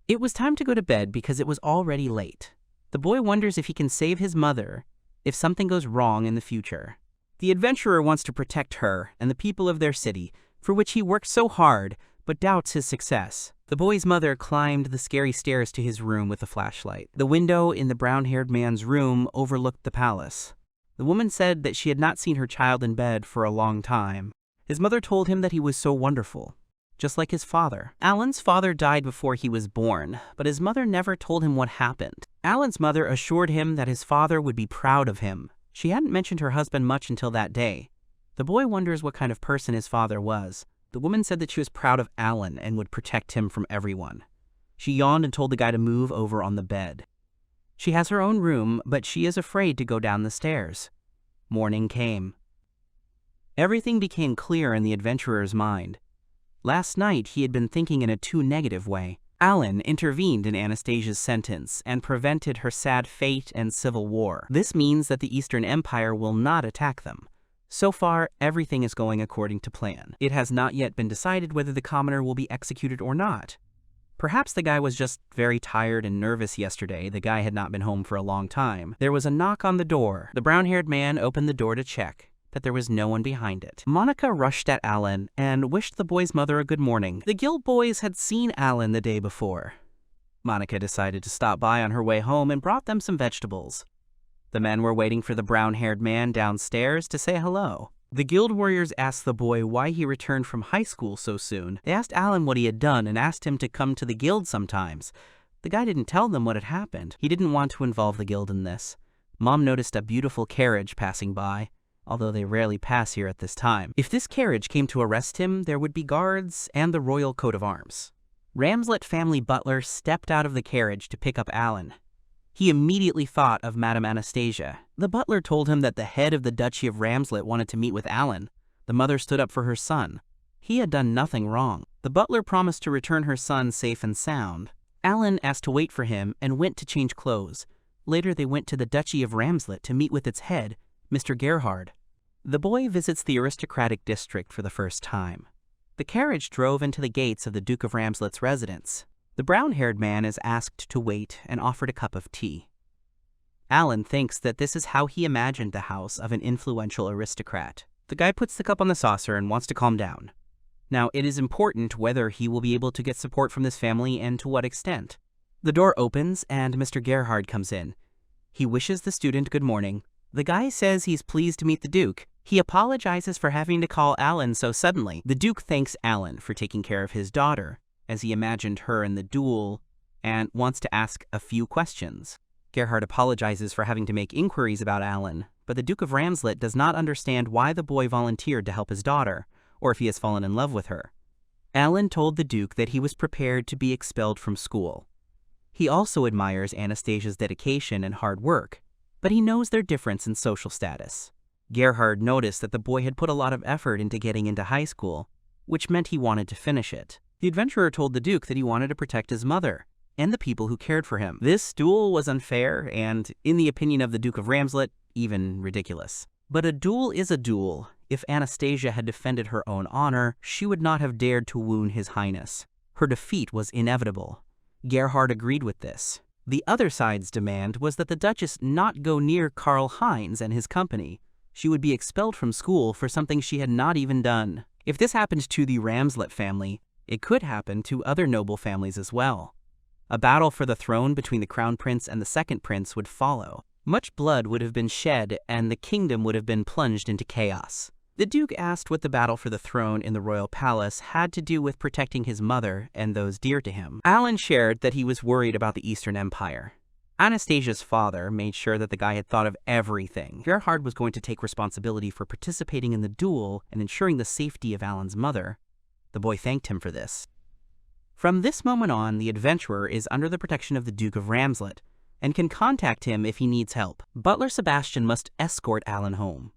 It was time to go to bed because it was already late. The boy wonders if he can save his mother if something goes wrong in the future. The adventurer wants to protect her and the people of their city, for which he worked so hard, but doubts his success. The boy's mother climbed the scary stairs to his room with a flashlight. The window in the brown-haired man's room overlooked the palace. The woman said that she had not seen her child in bed for a long time. His mother told him that he was so wonderful, just like his father. Alan's father died before he was born, but his mother never told him what happened. Alan's mother assured him that his father would be proud of him. She hadn't mentioned her husband much until that day. The boy wonders what kind of person his father was. The woman said that she was proud of Alan and would protect him from everyone. She yawned and told the guy to move over on the bed. She has her own room, but she is afraid to go down the stairs. Morning came. Everything became clear in the adventurer's mind. Last night he had been thinking in a too negative way. Alan intervened in Anastasia's sentence and prevented her sad fate and civil war. This means that the Eastern Empire will not attack them. So far, everything is going according to plan. It has not yet been decided whether the commoner will be executed or not. Perhaps the guy was just very tired and nervous yesterday. The guy had not been home for a long time. There was a knock on the door. The brown-haired man opened the door to check, but there was no one behind it. Monica rushed at Alan and wished the boy's mother a good morning. The guild boys had seen Alan the day before. Monica decided to stop by on her way home and brought them some vegetables. The men were waiting for the brown-haired man downstairs to say hello. The guild warriors asked the boy why he returned from high school so soon. They asked Alan what he had done and asked him to come to the guild sometimes. The guy didn't tell them what had happened. He didn't want to involve the guild in this. Mom noticed a beautiful carriage passing by, although they rarely pass here at this time. If this carriage came to arrest him, there would be guards and the royal coat of arms. Ramslet family butler stepped out of the carriage to pick up Alan. He immediately thought of Madame Anastasia. The butler told him that the head of the Duchy of Ramslet wanted to meet with Alan. The mother stood up for her son. He had done nothing wrong. The butler promised to return her son safe and sound. Alan asked to wait for him and went to change clothes. Later they went to the Duchy of Ramslet to meet with its head, Mr. Gerhard. The boy visits the aristocratic district for the first time. The carriage drove into the gates of the Duke of Ramslet's residence. The brown-haired man is asked to wait and offered a cup of tea. Alan thinks that this is how he imagined the house of an influential aristocrat. The guy puts the cup on the saucer and wants to calm down. Now, it is important whether he will be able to get support from this family and to what extent. The door opens and Mr. Gerhard comes in. He wishes the student good morning. The guy says he's pleased to meet the Duke. He apologizes for having to call Alan so suddenly. The Duke thanks Alan for taking care of his daughter, as he imagined her in the duel, and wants to ask a few questions. Gerhard apologizes for having to make inquiries about Alan, but the Duke of Ramslet does not understand why the boy volunteered to help his daughter, or if he has fallen in love with her. Alan told the Duke that he was prepared to be expelled from school. He also admires Anastasia's dedication and hard work, but he knows their difference in social status. Gerhard noticed that the boy had put a lot of effort into getting into high school, which meant he wanted to finish it. The adventurer told the Duke that he wanted to protect his mother and the people who cared for him. This duel was unfair and, in the opinion of the Duke of Ramslet, even ridiculous. But a duel is a duel. If Anastasia had defended her own honor, she would not have dared to wound His Highness. Her defeat was inevitable. Gerhard agreed with this. The other side's demand was that the Duchess not go near Karl Heinz and his company. She would be expelled from school for something she had not even done. If this happened to the Ramslet family, it could happen to other noble families as well. A battle for the throne between the Crown Prince and the Second Prince would follow. Much blood would have been shed, and the kingdom would have been plunged into chaos. The Duke asked what the battle for the throne in the royal palace had to do with protecting his mother and those dear to him. Alan shared that he was worried about the Eastern Empire. Anastasia's father made sure that the guy had thought of everything. Gerhard was going to take responsibility for participating in the duel and ensuring the safety of Alan's mother. The boy thanked him for this. From this moment on, the adventurer is under the protection of the Duke of Ramslet and can contact him if he needs help. Butler Sebastian must escort Alan home.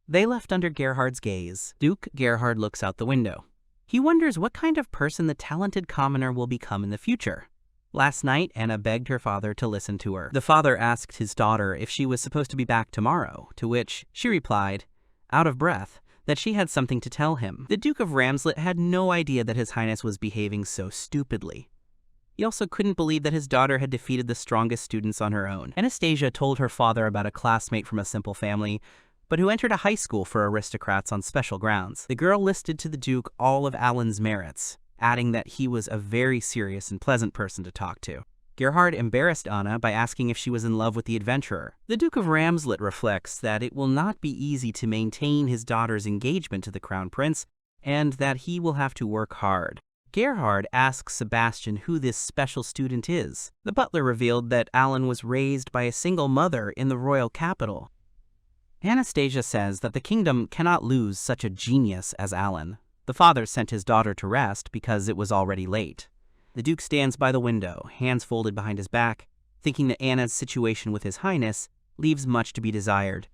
They left under Gerhard's gaze. Duke Gerhard looks out the window. He wonders what kind of person the talented commoner will become in the future. Last night, Anna begged her father to listen to her. The father asked his daughter if she was supposed to be back tomorrow, to which she replied, out of breath, that she had something to tell him. The Duke of Ramslet had no idea that His Highness was behaving so stupidly. He also couldn't believe that his daughter had defeated the strongest students on her own. Anastasia told her father about a classmate from a simple family, but who entered a high school for aristocrats on special grounds. The girl listed to the Duke all of Alan's merits, adding that he was a very serious and pleasant person to talk to. Gerhard embarrassed Anna by asking if she was in love with the adventurer. The Duke of Ramslet reflects that it will not be easy to maintain his daughter's engagement to the Crown Prince, and that he will have to work hard. Gerhard asks Sebastian who this special student is. The butler revealed that Alan was raised by a single mother in the royal capital. Anastasia says that the kingdom cannot lose such a genius as Alan. The father sent his daughter to rest because it was already late. The Duke stands by the window, hands folded behind his back, thinking that Anna's situation with His Highness leaves much to be desired.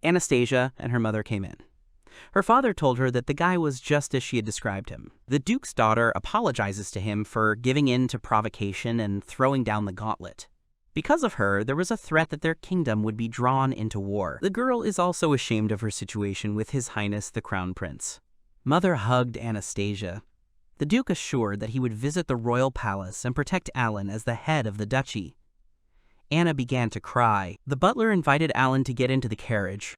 Anastasia and her mother came in. Her father told her that the guy was just as she had described him. The Duke's daughter apologizes to him for giving in to provocation and throwing down the gauntlet. Because of her, there was a threat that their kingdom would be drawn into war. The girl is also ashamed of her situation with His Highness the Crown Prince. Mother hugged Anastasia. The Duke assured that he would visit the royal palace and protect Alan as the head of the duchy. Anna began to cry. The butler invited Alan to get into the carriage.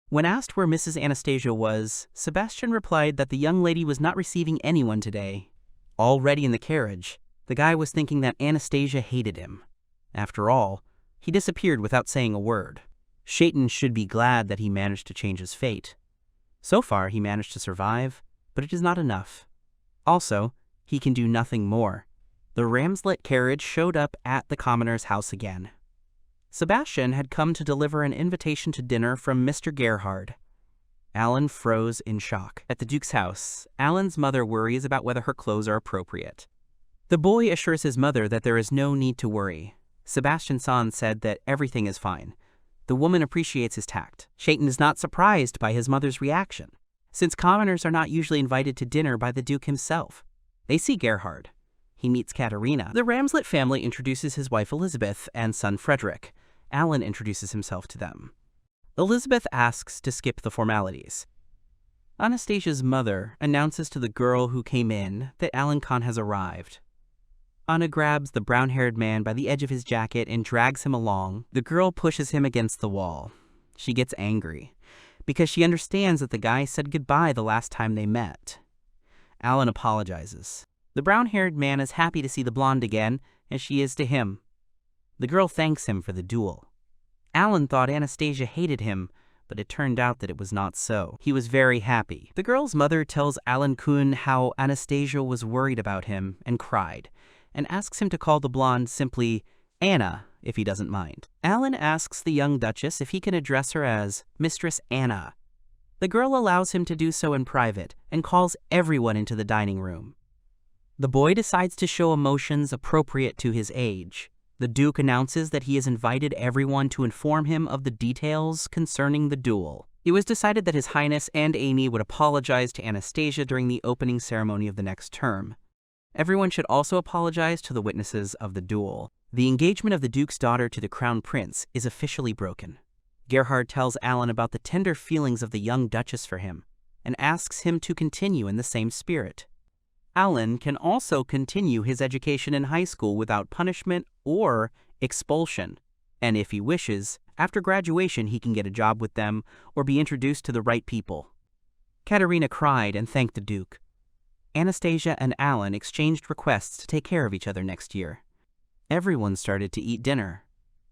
When asked where Mrs. Anastasia was, Sebastian replied that the young lady was not receiving anyone today. Already in the carriage, the guy was thinking that Anastasia hated him. After all, he disappeared without saying a word. Shaitan should be glad that he managed to change his fate. So far, he managed to survive, but it is not enough. Also, he can do nothing more. The Ramslet carriage showed up at the commoner's house again. Sebastian had come to deliver an invitation to dinner from Mr. Gerhard. Alan froze in shock. At the Duke's house, Alan's mother worries about whether her clothes are appropriate. The boy assures his mother that there is no need to worry. Sebastian-san said that everything is fine. The woman appreciates his tact. Shaitan is not surprised by his mother's reaction, since commoners are not usually invited to dinner by the Duke himself. They see Gerhard. He meets Katerina. The Ramslet family introduces his wife Elizabeth and son Frederick. Alan introduces himself to them. Elizabeth asks to skip the formalities. Anastasia's mother announces to the girl who came in that Alan Khan has arrived. Anna grabs the brown-haired man by the edge of his jacket and drags him along. The girl pushes him against the wall. She gets angry, because she understands that the guy said goodbye the last time they met. Alan apologizes. The brown-haired man is happy to see the blonde again, as she is to him. The girl thanks him for the duel. Alan thought Anastasia hated him, but it turned out that it was not so. He was very happy. The girl's mother tells Alan Kuhn how Anastasia was worried about him and cried, and asks him to call the blonde simply Anna, if he doesn't mind. Alan asks the young duchess if he can address her as Mistress Anna. The girl allows him to do so in private and calls everyone into the dining room. The boy decides to show emotions appropriate to his age. The Duke announces that he has invited everyone to inform him of the details concerning the duel. It was decided that His Highness and Amy would apologize to Anastasia during the opening ceremony of the next term. Everyone should also apologize to the witnesses of the duel. The engagement of the Duke's daughter to the Crown Prince is officially broken. Gerhard tells Alan about the tender feelings of the young Duchess for him, and asks him to continue in the same spirit. Alan can also continue his education in high school without punishment or expulsion, and if he wishes, after graduation he can get a job with them or be introduced to the right people. Katerina cried and thanked the Duke. Anastasia and Alan exchanged requests to take care of each other next year. Everyone started to eat dinner.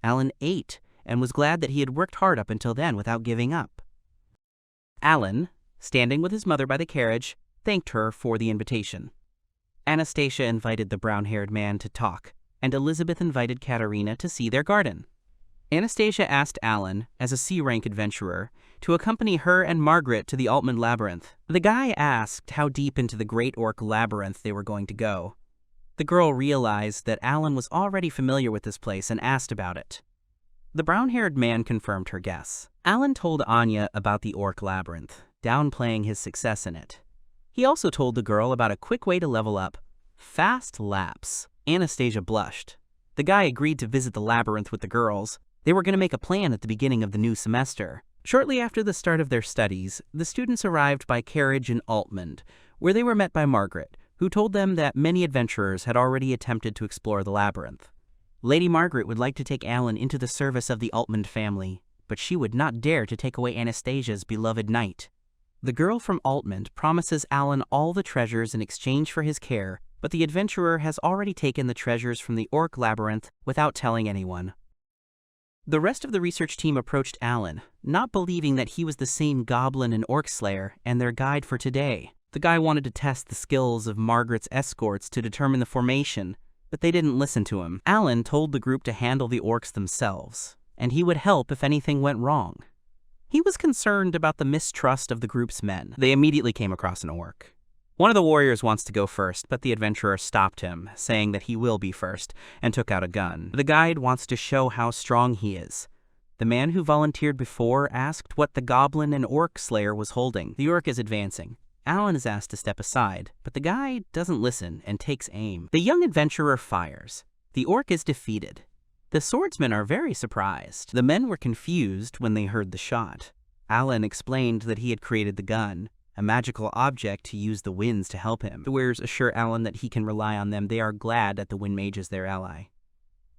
Alan ate and was glad that he had worked hard up until then without giving up. Alan, standing with his mother by the carriage, thanked her for the invitation. Anastasia invited the brown-haired man to talk, and Elizabeth invited Katerina to see their garden. Anastasia asked Alan, as a C-rank adventurer, to accompany her and Margaret to the Altman Labyrinth. The guy asked how deep into the Great Orc Labyrinth they were going to go. The girl realized that Alan was already familiar with this place and asked about it. The brown-haired man confirmed her guess. Alan told Anya about the Orc Labyrinth, downplaying his success in it. He also told the girl about a quick way to level up: fast laps. Anastasia blushed. The guy agreed to visit the labyrinth with the girls. They were going to make a plan at the beginning of the new semester. Shortly after the start of their studies, the students arrived by carriage in Altman, where they were met by Margaret, who told them that many adventurers had already attempted to explore the labyrinth. Lady Margaret would like to take Alan into the service of the Altman family, but she would not dare to take away Anastasia's beloved knight. The girl from Altman promises Alan all the treasures in exchange for his care, but the adventurer has already taken the treasures from the Orc Labyrinth without telling anyone. The rest of the research team approached Alan, not believing that he was the same Goblin and Orc Slayer and their guide for today. The guy wanted to test the skills of Margaret's escorts to determine the formation, but they didn't listen to him. Alan told the group to handle the orcs themselves, and he would help if anything went wrong. He was concerned about the mistrust of the group's men. They immediately came across an orc. One of the warriors wants to go first, but the adventurer stopped him, saying that he will be first, and took out a gun. The guide wants to show how strong he is. The man who volunteered before asked what the goblin and orc slayer was holding. The orc is advancing. Alan is asked to step aside, but the guy doesn't listen and takes aim. The young adventurer fires. The orc is defeated. The swordsmen are very surprised. The men were confused when they heard the shot. Alan explained that he had created the gun, a magical object to use the winds to help him. The warriors assure Alan that he can rely on them. They are glad that the wind mage is their ally.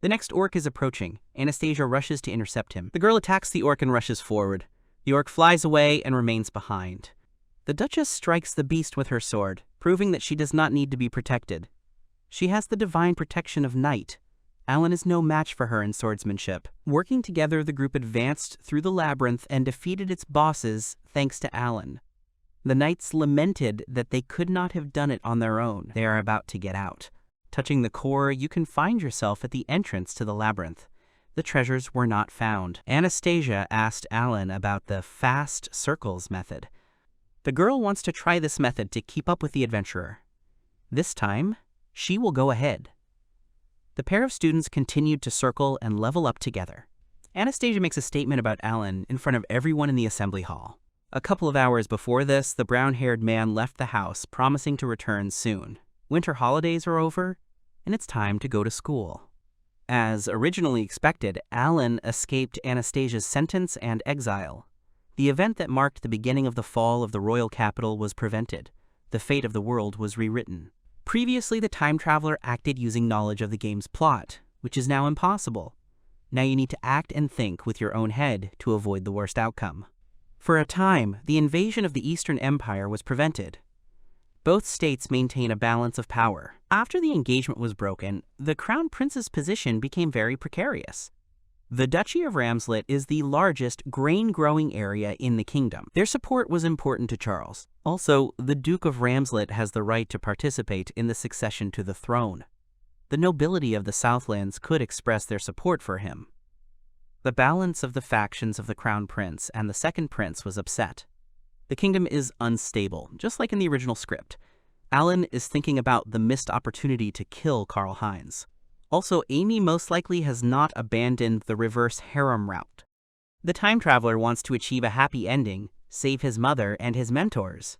The next orc is approaching. Anastasia rushes to intercept him. The girl attacks the orc and rushes forward. The orc flies away and remains behind. The duchess strikes the beast with her sword, proving that she does not need to be protected. She has the divine protection of night. Alan is no match for her in swordsmanship. Working together, the group advanced through the labyrinth and defeated its bosses thanks to Alan. The knights lamented that they could not have done it on their own. They are about to get out. Touching the core, you can find yourself at the entrance to the labyrinth. The treasures were not found. Anastasia asked Alan about the fast circles method. The girl wants to try this method to keep up with the adventurer. This time, she will go ahead. The pair of students continued to circle and level up together. Anastasia makes a statement about Alan in front of everyone in the assembly hall. A couple of hours before this, the brown-haired man left the house, promising to return soon. Winter holidays are over, and it's time to go to school. As originally expected, Alan escaped Anastasia's sentence and exile. The event that marked the beginning of the fall of the royal capital was prevented. The fate of the world was rewritten. Previously, the time traveler acted using knowledge of the game's plot, which is now impossible. Now you need to act and think with your own head to avoid the worst outcome. For a time, the invasion of the Eastern Empire was prevented. Both states maintain a balance of power. After the engagement was broken, the crown prince's position became very precarious. The Duchy of Ramslet is the largest grain-growing area in the kingdom. Their support was important to Charles. Also, the Duke of Ramslet has the right to participate in the succession to the throne. The nobility of the Southlands could express their support for him. The balance of the factions of the crown prince and the second prince was upset. The kingdom is unstable, just like in the original script. Alan is thinking about the missed opportunity to kill Karl Heinz. Also, Amy most likely has not abandoned the reverse harem route. The time traveler wants to achieve a happy ending, save his mother and his mentors.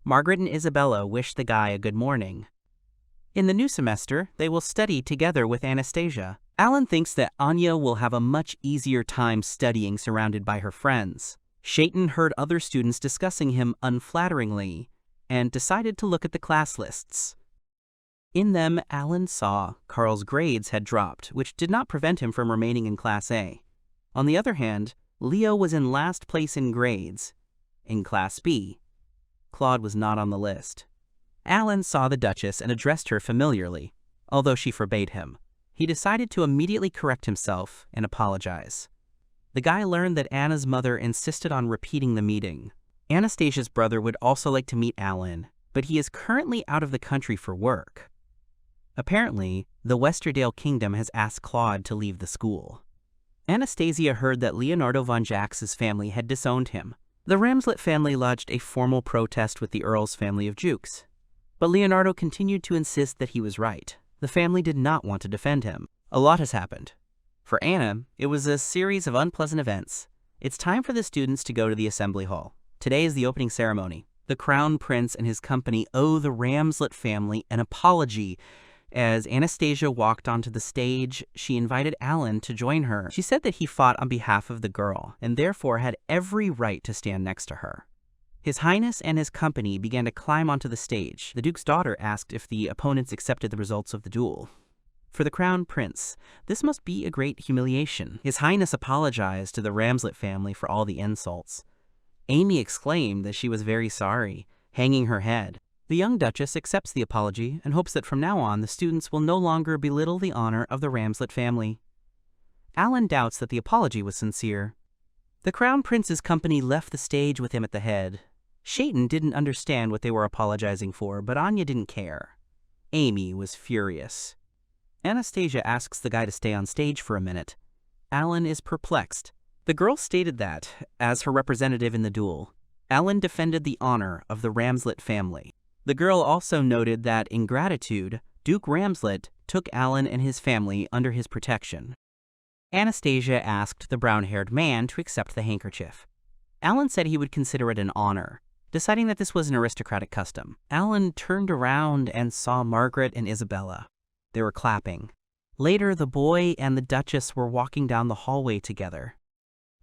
Margaret and Isabella wish the guy a good morning. In the new semester, they will study together with Anastasia. Alan thinks that Anya will have a much easier time studying surrounded by her friends. Shaitan heard other students discussing him unflatteringly and decided to look at the class lists. In them, Alan saw Karl's grades had dropped, which did not prevent him from remaining in Class A. On the other hand, Leo was in last place in grades. In Class B, Claude was not on the list. Alan saw the Duchess and addressed her familiarly, although she forbade him. He decided to immediately correct himself and apologize. The guy learned that Anna's mother insisted on repeating the meeting. Anastasia's brother would also like to meet Alan, but he is currently out of the country for work. Apparently, the Westerdale Kingdom has asked Claude to leave the school. Anastasia heard that Leonardo von Jax's family had disowned him. The Ramslet family lodged a formal protest with the Earl's family of Jukes. But Leonardo continued to insist that he was right. The family did not want to defend him. A lot has happened. For Anna, it was a series of unpleasant events. It's time for the students to go to the assembly hall. Today is the opening ceremony. The Crown Prince and his company owe the Ramslet family an apology. As Anastasia walked onto the stage, she invited Alan to join her. She said that he fought on behalf of the girl, and therefore had every right to stand next to her. His Highness and his company began to climb onto the stage. The Duke's daughter asked if the opponents accepted the results of the duel. For the Crown Prince, this must be a great humiliation. His Highness apologized to the Ramslet family for all the insults. Amy exclaimed that she was very sorry, hanging her head. The young Duchess accepts the apology and hopes that from now on the students will no longer belittle the honor of the Ramslet family. Alan doubts that the apology was sincere. The Crown Prince's company left the stage with him at the head. Shaitan didn't understand what they were apologizing for, but Anya didn't care. Amy was furious. Anastasia asks the guy to stay on stage for a minute. Alan is perplexed. The girl stated that, as her representative in the duel, Alan defended the honor of the Ramslet family. The girl also noted that, in gratitude, Duke Ramslet took Alan and his family under his protection. Anastasia asked the brown-haired man to accept the handkerchief. Alan said he would consider it an honor, deciding that this was an aristocratic custom. Alan turned around and saw Margaret and Isabella. They were clapping. Later, the boy and the Duchess were walking down the hallway together.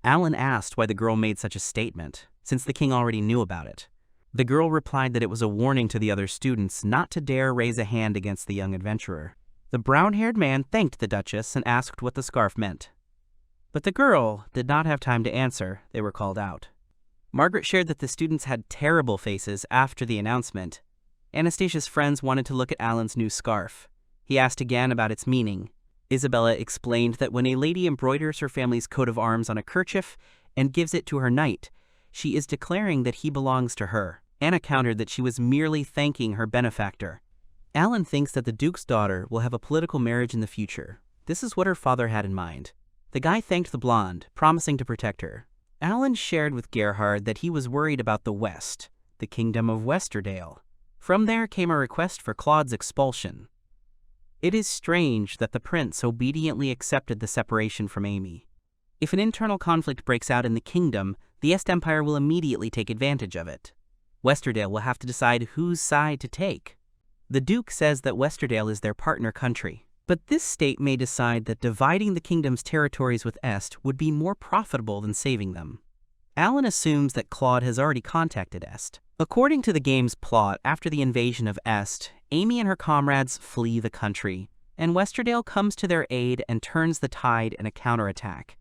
Alan asked why the girl made such a statement, since the king already knew about it. The girl replied that it was a warning to the other students not to dare raise a hand against the young adventurer. The brown-haired man thanked the Duchess and asked what the scarf meant. But the girl did not have time to answer. They were called out. Margaret shared that the students had terrible faces after the announcement. Anastasia's friends wanted to look at Alan's new scarf. He asked again about its meaning. Isabella explained that when a lady embroiders her family's coat of arms on a kerchief and gives it to her knight, she is declaring that he belongs to her. Anna countered that she was merely thanking her benefactor. Alan thinks that the Duke's daughter will have a political marriage in the future. This is what her father had in mind. The guy thanked the blonde, promising to protect her. Alan shared with Gerhard that he was worried about the West, the kingdom of Westerdale. From there came a request for Claude's expulsion. It is strange that the prince obediently accepted the separation from Amy. If an internal conflict breaks out in the kingdom, the Est Empire will immediately take advantage of it. Westerdale will have to decide whose side to take. The Duke says that Westerdale is their partner country, but this state may decide that dividing the kingdom's territories with Est would be more profitable than saving them. Alan assumes that Claude has already contacted Est. According to the game's plot, after the invasion of Est, Amy and her comrades flee the country, and Westerdale comes to their aid and turns the tide in a counterattack.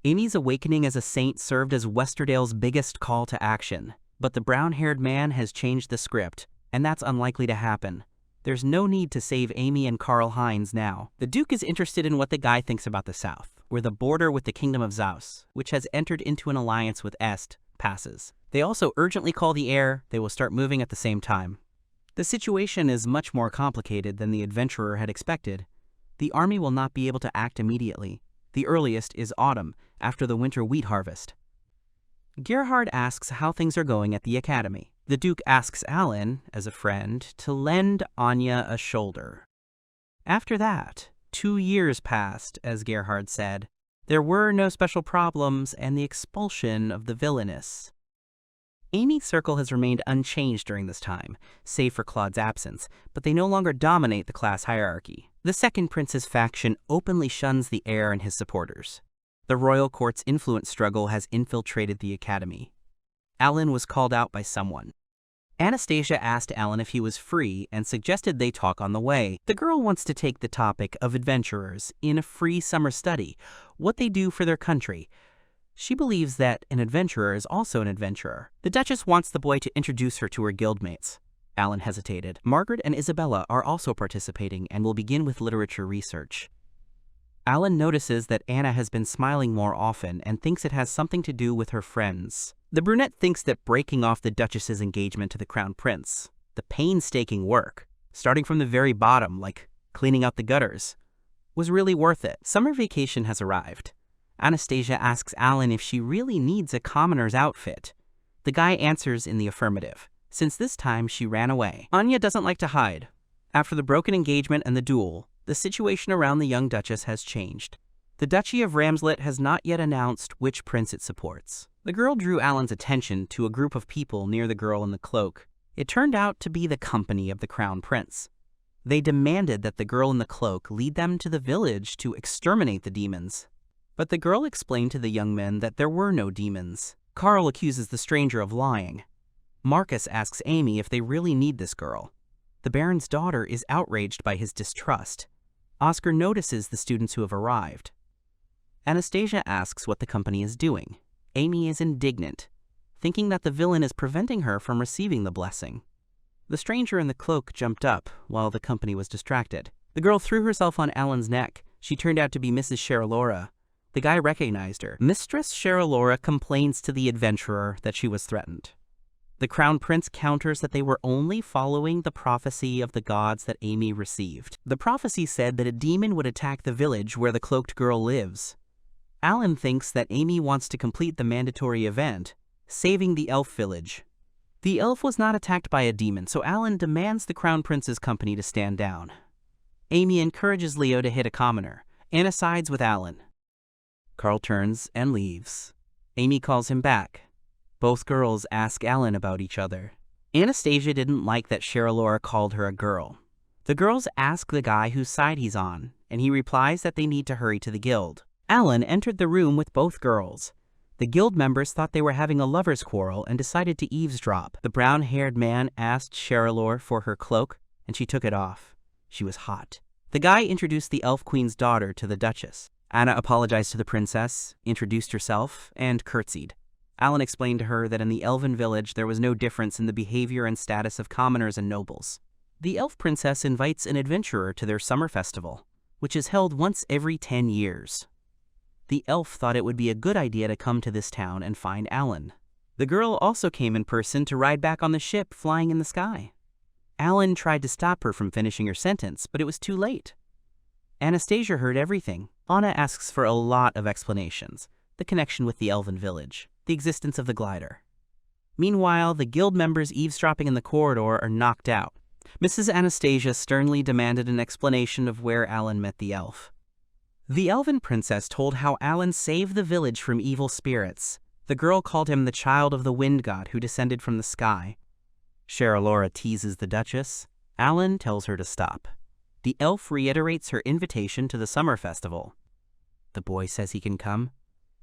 Amy's awakening as a saint served as Westerdale's biggest call to action, but the brown-haired man has changed the script, and that's unlikely to happen. There's no need to save Amy and Karl Heinz now. The Duke is interested in what the guy thinks about the South, where the border with the Kingdom of Zaus, which has entered into an alliance with Est, passes. They also urgently call the heir. They will start moving at the same time. The situation is much more complicated than the adventurer had expected. The army will not be able to act immediately. The earliest is autumn, after the winter wheat harvest. Gerhard asks how things are going at the academy. The Duke asks Alan, as a friend, to lend Anya a shoulder. After that, 2 years passed, as Gerhard said. There were no special problems and the expulsion of the villainess. Amy's circle has remained unchanged during this time, save for Claude's absence, but they no longer dominate the class hierarchy. The second prince's faction openly shuns the heir and his supporters. The royal court's influence struggle has infiltrated the academy. Alan was called out by someone. Anastasia asked Alan if he was free and suggested they talk on the way. The girl wants to take the topic of adventurers in a free summer study, what they do for their country. She believes that an adventurer is also an adventurer. The Duchess wants the boy to introduce her to her guildmates. Alan hesitated. Margaret and Isabella are also participating and will begin with literature research. Alan notices that Anna has been smiling more often and thinks it has something to do with her friends. The brunette thinks that breaking off the Duchess's engagement to the Crown Prince, the painstaking work, starting from the very bottom, like cleaning out the gutters, was really worth it. Summer vacation has arrived. Anastasia asks Alan if she really needs a commoner's outfit. The guy answers in the affirmative, since this time she ran away. Anya doesn't like to hide. After the broken engagement and the duel, the situation around the young Duchess has changed. The Duchy of Ramslet has not yet announced which prince it supports. The girl drew Alan's attention to a group of people near the girl in the cloak. It turned out to be the company of the Crown Prince. They demanded that the girl in the cloak lead them to the village to exterminate the demons. But the girl explained to the young men that there were no demons. Karl accuses the stranger of lying. Marcus asks Amy if they really need this girl. The Baron's daughter is outraged by his distrust. Oscar notices the students who have arrived. Anastasia asks what the company is doing. Amy is indignant, thinking that the villain is preventing her from receiving the blessing. The stranger in the cloak jumped up while the company was distracted. The girl threw herself on Alan's neck. She turned out to be Mrs. Sheralora. The guy recognized her. Mistress Sheralora complains to the adventurer that she was threatened. The Crown Prince counters that they were only following the prophecy of the gods that Amy received. The prophecy said that a demon would attack the village where the cloaked girl lives. Alan thinks that Amy wants to complete the mandatory event, saving the elf village. The elf was not attacked by a demon, so Alan demands the Crown Prince's company to stand down. Amy encourages Leo to hit a commoner. Anna sides with Alan. Carl turns and leaves. Amy calls him back. Both girls ask Alan about each other. Anastasia didn't like that Sheralora called her a girl. The girls ask the guy whose side he's on, and he replies that they need to hurry to the guild. Alan entered the room with both girls. The guild members thought they were having a lover's quarrel and decided to eavesdrop. The brown-haired man asked Sheralora for her cloak, and she took it off. She was hot. The guy introduced the elf queen's daughter to the duchess. Anna apologized to the princess, introduced herself, and curtsied. Alan explained to her that in the elven village there was no difference in the behavior and status of commoners and nobles. The elf princess invites an adventurer to their summer festival, which is held once every 10 years. The elf thought it would be a good idea to come to this town and find Alan. The girl also came in person to ride back on the ship flying in the sky. Alan tried to stop her from finishing her sentence, but it was too late. Anastasia heard everything. Anna asks for a lot of explanations. The connection with the elven village, the existence of the glider. Meanwhile, the guild members eavesdropping in the corridor are knocked out. Mrs. Anastasia sternly demanded an explanation of where Alan met the elf. The elven princess told how Alan saved the village from evil spirits. The girl called him the child of the wind god who descended from the sky. Sheralora teases the duchess. Alan tells her to stop. The elf reiterates her invitation to the summer festival. The boy says he can come,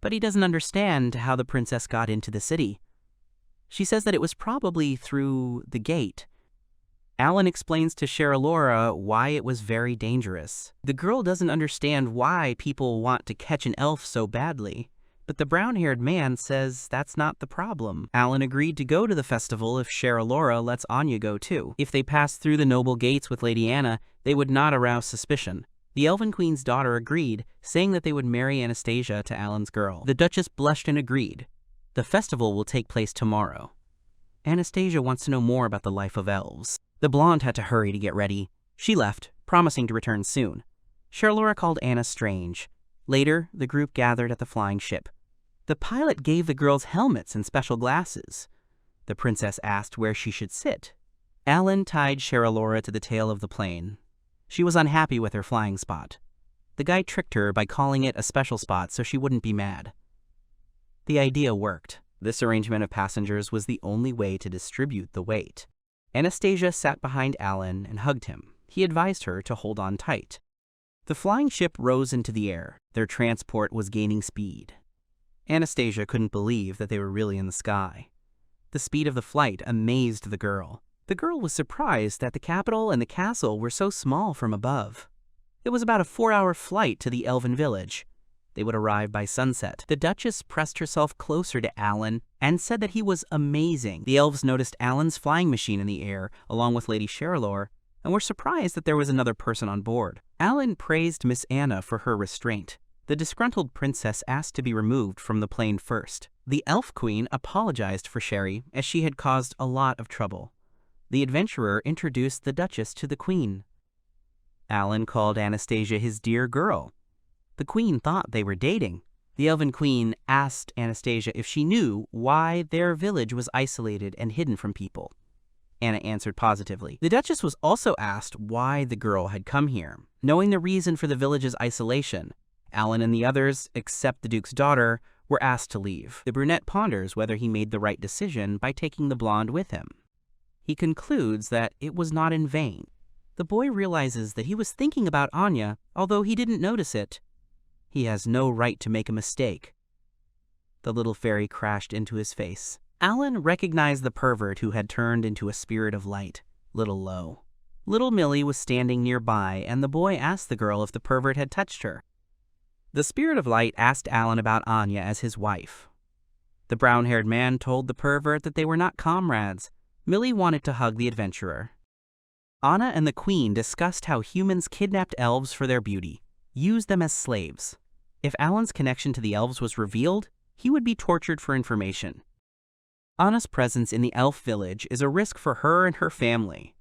but he doesn't understand how the princess got into the city. She says that it was probably through the gate. Alan explains to Sheralora why it was very dangerous. The girl doesn't understand why people want to catch an elf so badly, but the brown-haired man says that's not the problem. Alan agreed to go to the festival if Sheralora lets Anya go too. If they passed through the noble gates with Lady Anna, they would not arouse suspicion. The Elven Queen's daughter agreed, saying that they would marry Anastasia to Alan's girl. The Duchess blushed and agreed. The festival will take place tomorrow. Anastasia wants to know more about the life of elves. The blonde had to hurry to get ready. She left, promising to return soon. Sheralora called Anna strange. Later, the group gathered at the flying ship. The pilot gave the girls helmets and special glasses. The princess asked where she should sit. Alan tied Sheralora to the tail of the plane. She was unhappy with her flying spot. The guy tricked her by calling it a special spot so she wouldn't be mad. The idea worked. This arrangement of passengers was the only way to distribute the weight. Anastasia sat behind Alan and hugged him. He advised her to hold on tight. The flying ship rose into the air. Their transport was gaining speed. Anastasia couldn't believe that they were really in the sky. The speed of the flight amazed the girl. The girl was surprised that the capital and the castle were so small from above. It was about a 4-hour flight to the Elven village. They would arrive by sunset. The Duchess pressed herself closer to Alan and said that he was amazing. The elves noticed Alan's flying machine in the air, along with Lady Sheralora, and were surprised that there was another person on board. Alan praised Miss Anna for her restraint. The disgruntled princess asked to be removed from the plane first. The elf queen apologized for Sherry, as she had caused a lot of trouble. The adventurer introduced the Duchess to the queen. Alan called Anastasia his dear girl. The queen thought they were dating. The Elven Queen asked Anastasia if she knew why their village was isolated and hidden from people. Anna answered positively. The Duchess was also asked why the girl had come here. Knowing the reason for the village's isolation, Alan and the others, except the Duke's daughter, were asked to leave. The brunette ponders whether he made the right decision by taking the blonde with him. He concludes that it was not in vain. The boy realizes that he was thinking about Anya, although he didn't notice it. He has no right to make a mistake. The little fairy crashed into his face. Alan recognized the pervert who had turned into a spirit of light, Little Lo. Little Millie was standing nearby, and the boy asked the girl if the pervert had touched her. The spirit of light asked Alan about Anya as his wife. The brown-haired man told the pervert that they were not comrades. Millie wanted to hug the adventurer. Anna and the queen discussed how humans kidnapped elves for their beauty, used them as slaves. If Alan's connection to the elves was revealed, he would be tortured for information. Anna's presence in the elf village is a risk for her and her family.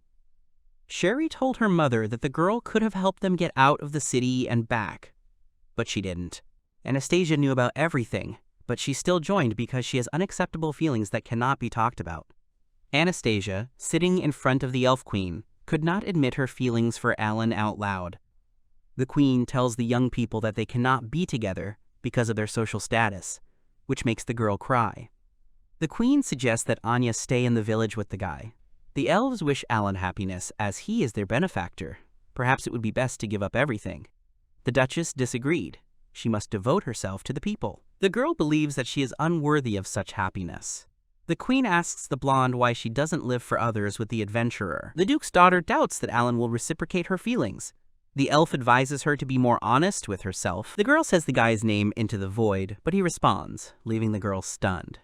Sherry told her mother that the girl could have helped them get out of the city and back, but she didn't. Anastasia knew about everything, but she still joined because she has unacceptable feelings that cannot be talked about. Anastasia, sitting in front of the Elf Queen, could not admit her feelings for Alan out loud. The Queen tells the young people that they cannot be together because of their social status, which makes the girl cry. The Queen suggests that Anya stay in the village with the guy. The elves wish Alan happiness as he is their benefactor. Perhaps it would be best to give up everything. The Duchess disagreed. She must devote herself to the people. The girl believes that she is unworthy of such happiness. The Queen asks the blonde why she doesn't live for others with the adventurer. The Duke's daughter doubts that Alan will reciprocate her feelings. The elf advises her to be more honest with herself. The girl says the guy's name into the void, but he responds, leaving the girl stunned.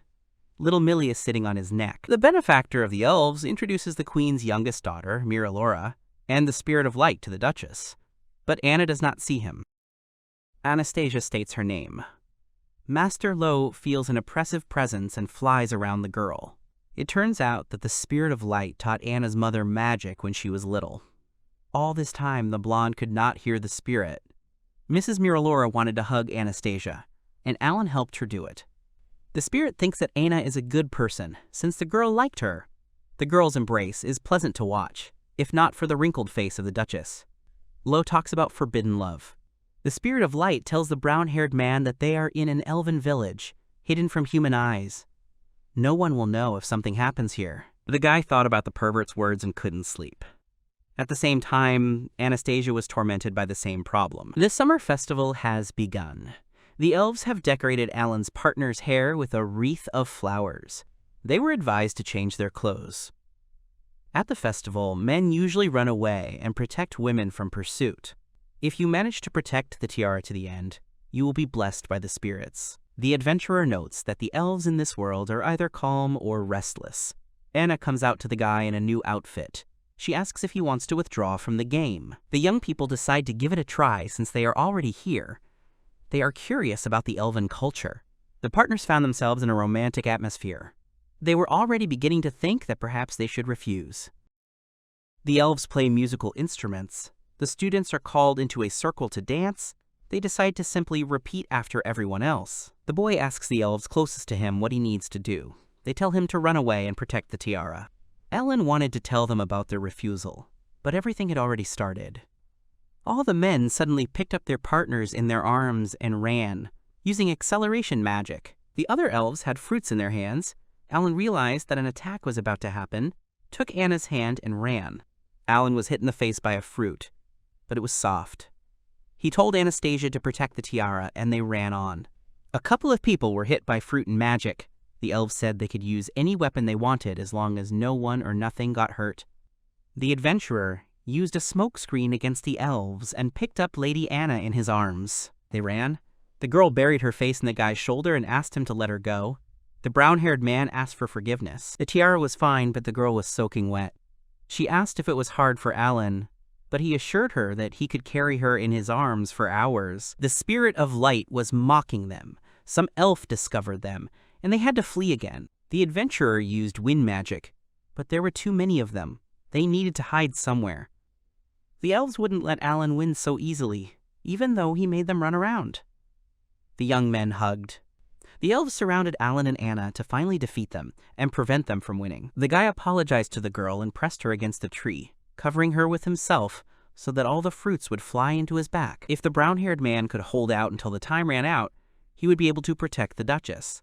Little Millie is sitting on his neck. The benefactor of the elves introduces the Queen's youngest daughter, Miralora, and the Spirit of Light to the Duchess. But Anna does not see him. Anastasia states her name. Master Lo feels an oppressive presence and flies around the girl. It turns out that the Spirit of Light taught Anna's mother magic when she was little. All this time, the blonde could not hear the spirit. Mrs. Miralora wanted to hug Anastasia, and Alan helped her do it. The spirit thinks that Anna is a good person, since the girl liked her. The girl's embrace is pleasant to watch, if not for the wrinkled face of the Duchess. Lo talks about forbidden love. The Spirit of Light tells the brown-haired man that they are in an elven village, hidden from human eyes. No one will know if something happens here. The guy thought about the pervert's words and couldn't sleep. At the same time, Anastasia was tormented by the same problem. The summer festival has begun. The elves have decorated Alan's partner's hair with a wreath of flowers. They were advised to change their clothes. At the festival, men usually run away and protect women from pursuit. If you manage to protect the tiara to the end, you will be blessed by the spirits. The adventurer notes that the elves in this world are either calm or restless. Anna comes out to the guy in a new outfit. She asks if he wants to withdraw from the game. The young people decide to give it a try since they are already here. They are curious about the elven culture. The partners found themselves in a romantic atmosphere. They were already beginning to think that perhaps they should refuse. The elves play musical instruments. The students are called into a circle to dance. They decide to simply repeat after everyone else. The boy asks the elves closest to him what he needs to do. They tell him to run away and protect the tiara. Alan wanted to tell them about their refusal, but everything had already started. All the men suddenly picked up their partners in their arms and ran, using acceleration magic. The other elves had fruits in their hands. Alan realized that an attack was about to happen, took Anna's hand and ran. Alan was hit in the face by a fruit, but it was soft. He told Anastasia to protect the tiara, and they ran on. A couple of people were hit by fruit and magic. The elves said they could use any weapon they wanted as long as no one or nothing got hurt. The adventurer used a smoke screen against the elves and picked up Lady Anna in his arms. They ran. The girl buried her face in the guy's shoulder and asked him to let her go. The brown-haired man asked for forgiveness. The tiara was fine, but the girl was soaking wet. She asked if it was hard for Alan, but he assured her that he could carry her in his arms for hours. The Spirit of Light was mocking them. Some elf discovered them, and they had to flee again. The adventurer used wind magic, but there were too many of them. They needed to hide somewhere. The elves wouldn't let Alan win so easily, even though he made them run around. The young men hugged. The elves surrounded Alan and Anna to finally defeat them and prevent them from winning. The guy apologized to the girl and pressed her against a tree, covering her with himself so that all the fruits would fly into his back. If the brown-haired man could hold out until the time ran out, he would be able to protect the Duchess.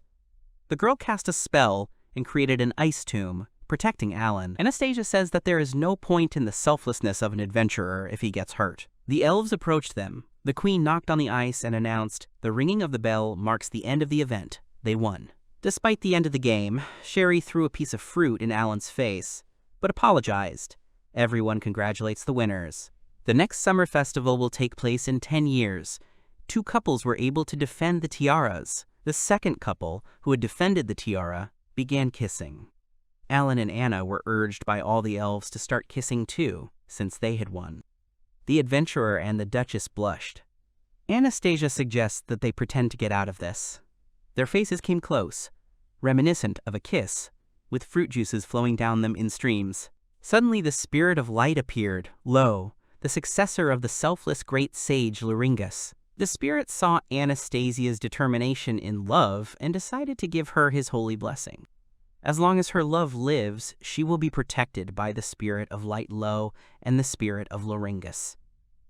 The girl cast a spell and created an ice tomb, protecting Alan. Anastasia says that there is no point in the selflessness of an adventurer if he gets hurt. The elves approached them. The queen knocked on the ice and announced, "The ringing of the bell marks the end of the event. They won." Despite the end of the game, Sherry threw a piece of fruit in Alan's face, but apologized. Everyone congratulates the winners. The next summer festival will take place in 10 years. 2 couples were able to defend the tiaras. The second couple, who had defended the tiara, began kissing. Alan and Anna were urged by all the elves to start kissing too, since they had won. The adventurer and the Duchess blushed. Anastasia suggests that they pretend to get out of this. Their faces came close, reminiscent of a kiss, with fruit juices flowing down them in streams. Suddenly the Spirit of Light appeared, Lo, the successor of the selfless great sage Loringus. The spirit saw Anastasia's determination in love and decided to give her his holy blessing. As long as her love lives, she will be protected by the spirit of Light Low and the spirit of Loringus.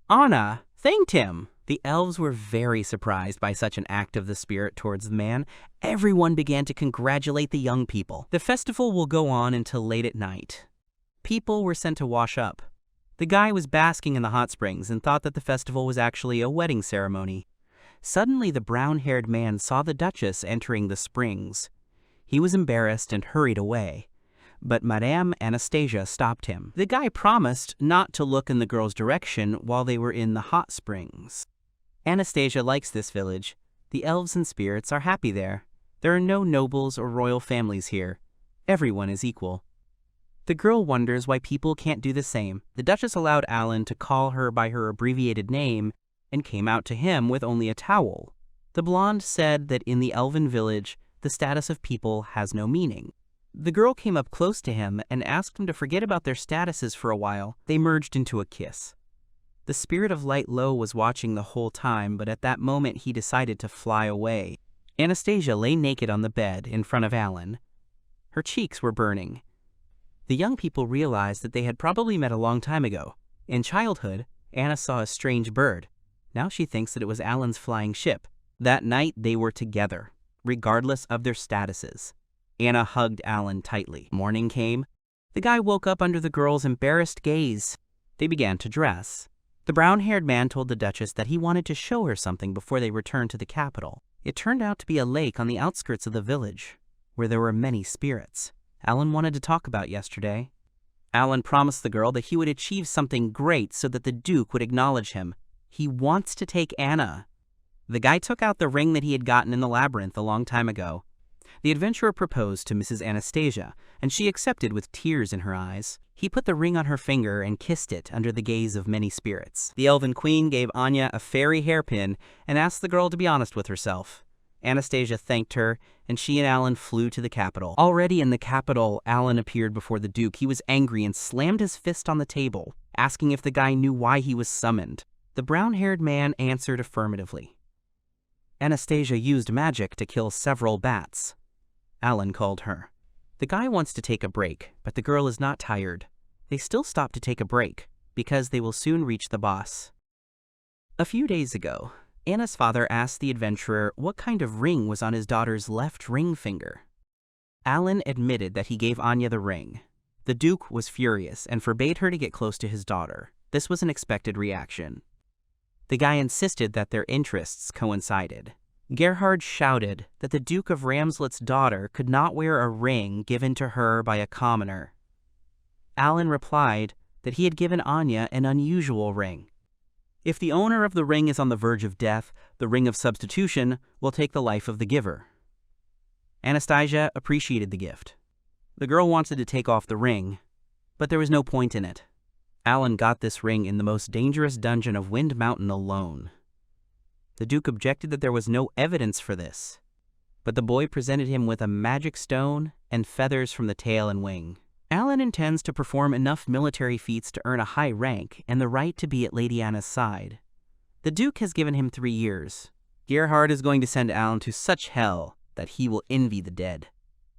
Anna thanked him. The elves were very surprised by such an act of the spirit towards the man. Everyone began to congratulate the young people. The festival will go on until late at night. People were sent to wash up. The guy was basking in the hot springs and thought that the festival was actually a wedding ceremony. Suddenly, the brown-haired man saw the Duchess entering the springs. He was embarrassed and hurried away, but Madame Anastasia stopped him. The guy promised not to look in the girl's direction while they were in the hot springs. Anastasia likes this village. The elves and spirits are happy there. There are no nobles or royal families here. Everyone is equal. The girl wonders why people can't do the same. The Duchess allowed Alan to call her by her abbreviated name and came out to him with only a towel. The blonde said that in the Elven village, the status of people has no meaning. The girl came up close to him and asked him to forget about their statuses for a while. They merged into a kiss. The spirit of Light Low was watching the whole time, but at that moment he decided to fly away. Anastasia lay naked on the bed in front of Alan. Her cheeks were burning. The young people realized that they had probably met a long time ago. In childhood, Anna saw a strange bird. Now she thinks that it was Alan's flying ship. That night they were together, regardless of their statuses. Anna hugged Alan tightly. Morning came. The guy woke up under the girl's embarrassed gaze. They began to dress. The brown-haired man told the Duchess that he wanted to show her something before they returned to the capital. It turned out to be a lake on the outskirts of the village, where there were many spirits. Alan wanted to talk about yesterday. Alan promised the girl that he would achieve something great so that the Duke would acknowledge him. He wants to take Anna. The guy took out the ring that he had gotten in the labyrinth a long time ago. The adventurer proposed to Mrs. Anastasia, and she accepted with tears in her eyes. He put the ring on her finger and kissed it under the gaze of many spirits. The Elven Queen gave Anya a fairy hairpin and asked the girl to be honest with herself. Anastasia thanked her, and she and Alan flew to the capital. Already in the capital, Alan appeared before the Duke. He was angry and slammed his fist on the table, asking if the guy knew why he was summoned. The brown-haired man answered affirmatively. Anastasia used magic to kill several bats. Alan called her. The guy wants to take a break, but the girl is not tired. They still stop to take a break, because they will soon reach the boss. A few days ago, Anna's father asked the adventurer what kind of ring was on his daughter's left ring finger. Alan admitted that he gave Anya the ring. The Duke was furious and forbade her to get close to his daughter. This was an expected reaction. The guy insisted that their interests coincided. Gerhard shouted that the Duke of Ramslet's daughter could not wear a ring given to her by a commoner. Alan replied that he had given Anya an unusual ring. If the owner of the ring is on the verge of death, the ring of substitution will take the life of the giver. Anastasia appreciated the gift. The girl wanted to take off the ring, but there was no point in it. Alan got this ring in the most dangerous dungeon of Wind Mountain alone. The Duke objected that there was no evidence for this, but the boy presented him with a magic stone and feathers from the tail and wing. Alan intends to perform enough military feats to earn a high rank and the right to be at Lady Anna's side. The Duke has given him 3 years. Gerhard is going to send Alan to such hell that he will envy the dead.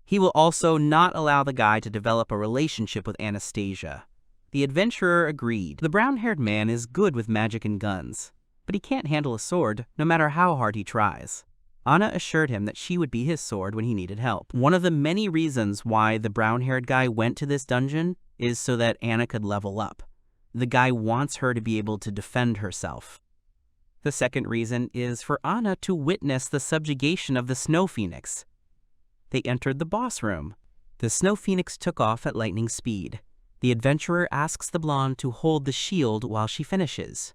He will also not allow the guy to develop a relationship with Anastasia. The adventurer agreed. The brown-haired man is good with magic and guns, but he can't handle a sword no matter how hard he tries. Anna assured him that she would be his sword when he needed help. One of the many reasons why the brown-haired guy went to this dungeon is so that Anna could level up. The guy wants her to be able to defend herself. The second reason is for Anna to witness the subjugation of the Snow Phoenix. They entered the boss room. The Snow Phoenix took off at lightning speed. The adventurer asks the blonde to hold the shield while she finishes.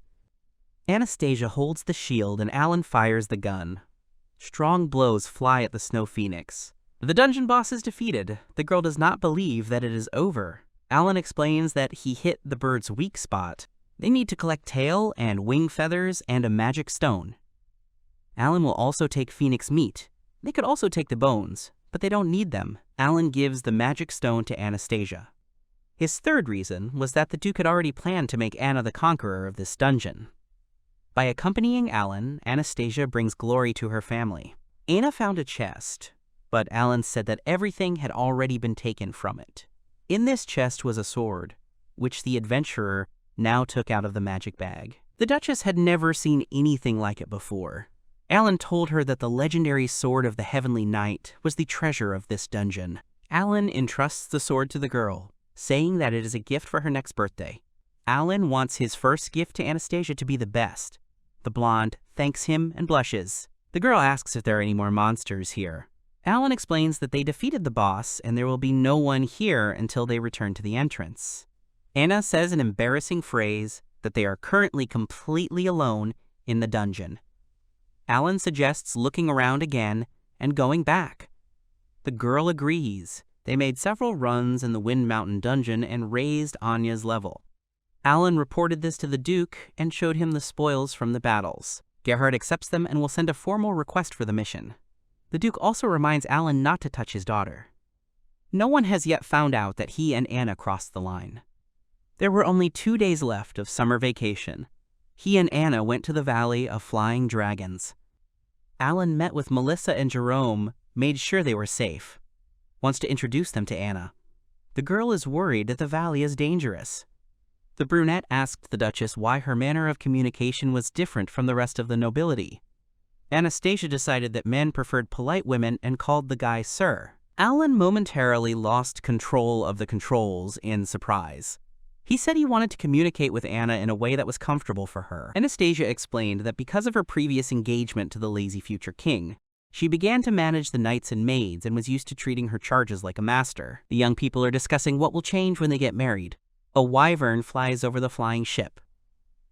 Anastasia holds the shield and Alan fires the gun. Strong blows fly at the Snow Phoenix. The dungeon boss is defeated. The girl does not believe that it is over. Alan explains that he hit the bird's weak spot. They need to collect tail and wing feathers and a magic stone. Alan will also take Phoenix meat. They could also take the bones, but they don't need them. Alan gives the magic stone to Anastasia. His third reason was that the Duke had already planned to make Anna the conqueror of this dungeon. By accompanying Alan, Anastasia brings glory to her family. Anna found a chest, but Alan said that everything had already been taken from it. In this chest was a sword, which the adventurer now took out of the magic bag. The Duchess had never seen anything like it before. Alan told her that the legendary sword of the Heavenly Knight was the treasure of this dungeon. Alan entrusts the sword to the girl, saying that it is a gift for her next birthday. Alan wants his first gift to Anastasia to be the best. The blonde thanks him and blushes. The girl asks if there are any more monsters here. Alan explains that they defeated the boss and there will be no one here until they return to the entrance. Anna says an embarrassing phrase that they are currently completely alone in the dungeon. Alan suggests looking around again and going back. The girl agrees. They made several runs in the Wind Mountain dungeon and raised Anya's level. Alan reported this to the Duke and showed him the spoils from the battles. Gerhard accepts them and will send a formal request for the mission. The Duke also reminds Alan not to touch his daughter. No one has yet found out that he and Anna crossed the line. There were only 2 days left of summer vacation. He and Anna went to the Valley of Flying Dragons. Alan met with Melissa and Jerome, made sure they were safe. Wants to introduce them to Anna. The girl is worried that the valley is dangerous. The brunette asked the Duchess why her manner of communication was different from the rest of the nobility. Anastasia decided that men preferred polite women and called the guy Sir. Alan momentarily lost control of the controls in surprise. He said he wanted to communicate with Anna in a way that was comfortable for her. Anastasia explained that because of her previous engagement to the lazy future king, she began to manage the knights and maids and was used to treating her charges like a master. The young people are discussing what will change when they get married. A wyvern flies over the flying ship.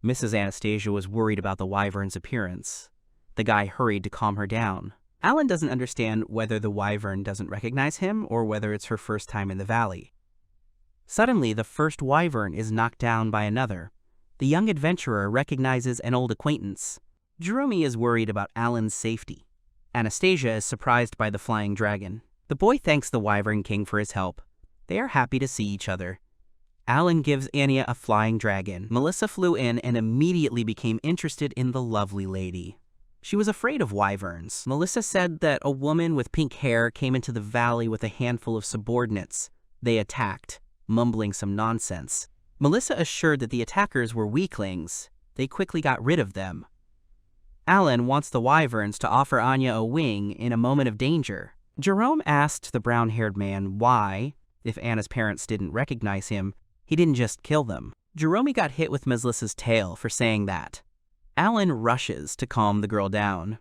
Mrs. Anastasia was worried about the wyvern's appearance. The guy hurried to calm her down. Alan doesn't understand whether the wyvern doesn't recognize him or whether it's her first time in the valley. Suddenly, the first wyvern is knocked down by another. The young adventurer recognizes an old acquaintance. Jerome is worried about Alan's safety. Anastasia is surprised by the flying dragon. The boy thanks the Wyvern King for his help. They are happy to see each other. Alan gives Anya a flying dragon. Melissa flew in and immediately became interested in the lovely lady. She was afraid of wyverns. Melissa said that a woman with pink hair came into the valley with a handful of subordinates. They attacked, mumbling some nonsense. Melissa assured that the attackers were weaklings. They quickly got rid of them. Alan wants the wyverns to offer Anya a wing in a moment of danger. Jerome asked the brown-haired man why, if Anna's parents didn't recognize him, he didn't just kill them. Jerome got hit with Melissa's tail for saying that. Alan rushes to calm the girl down.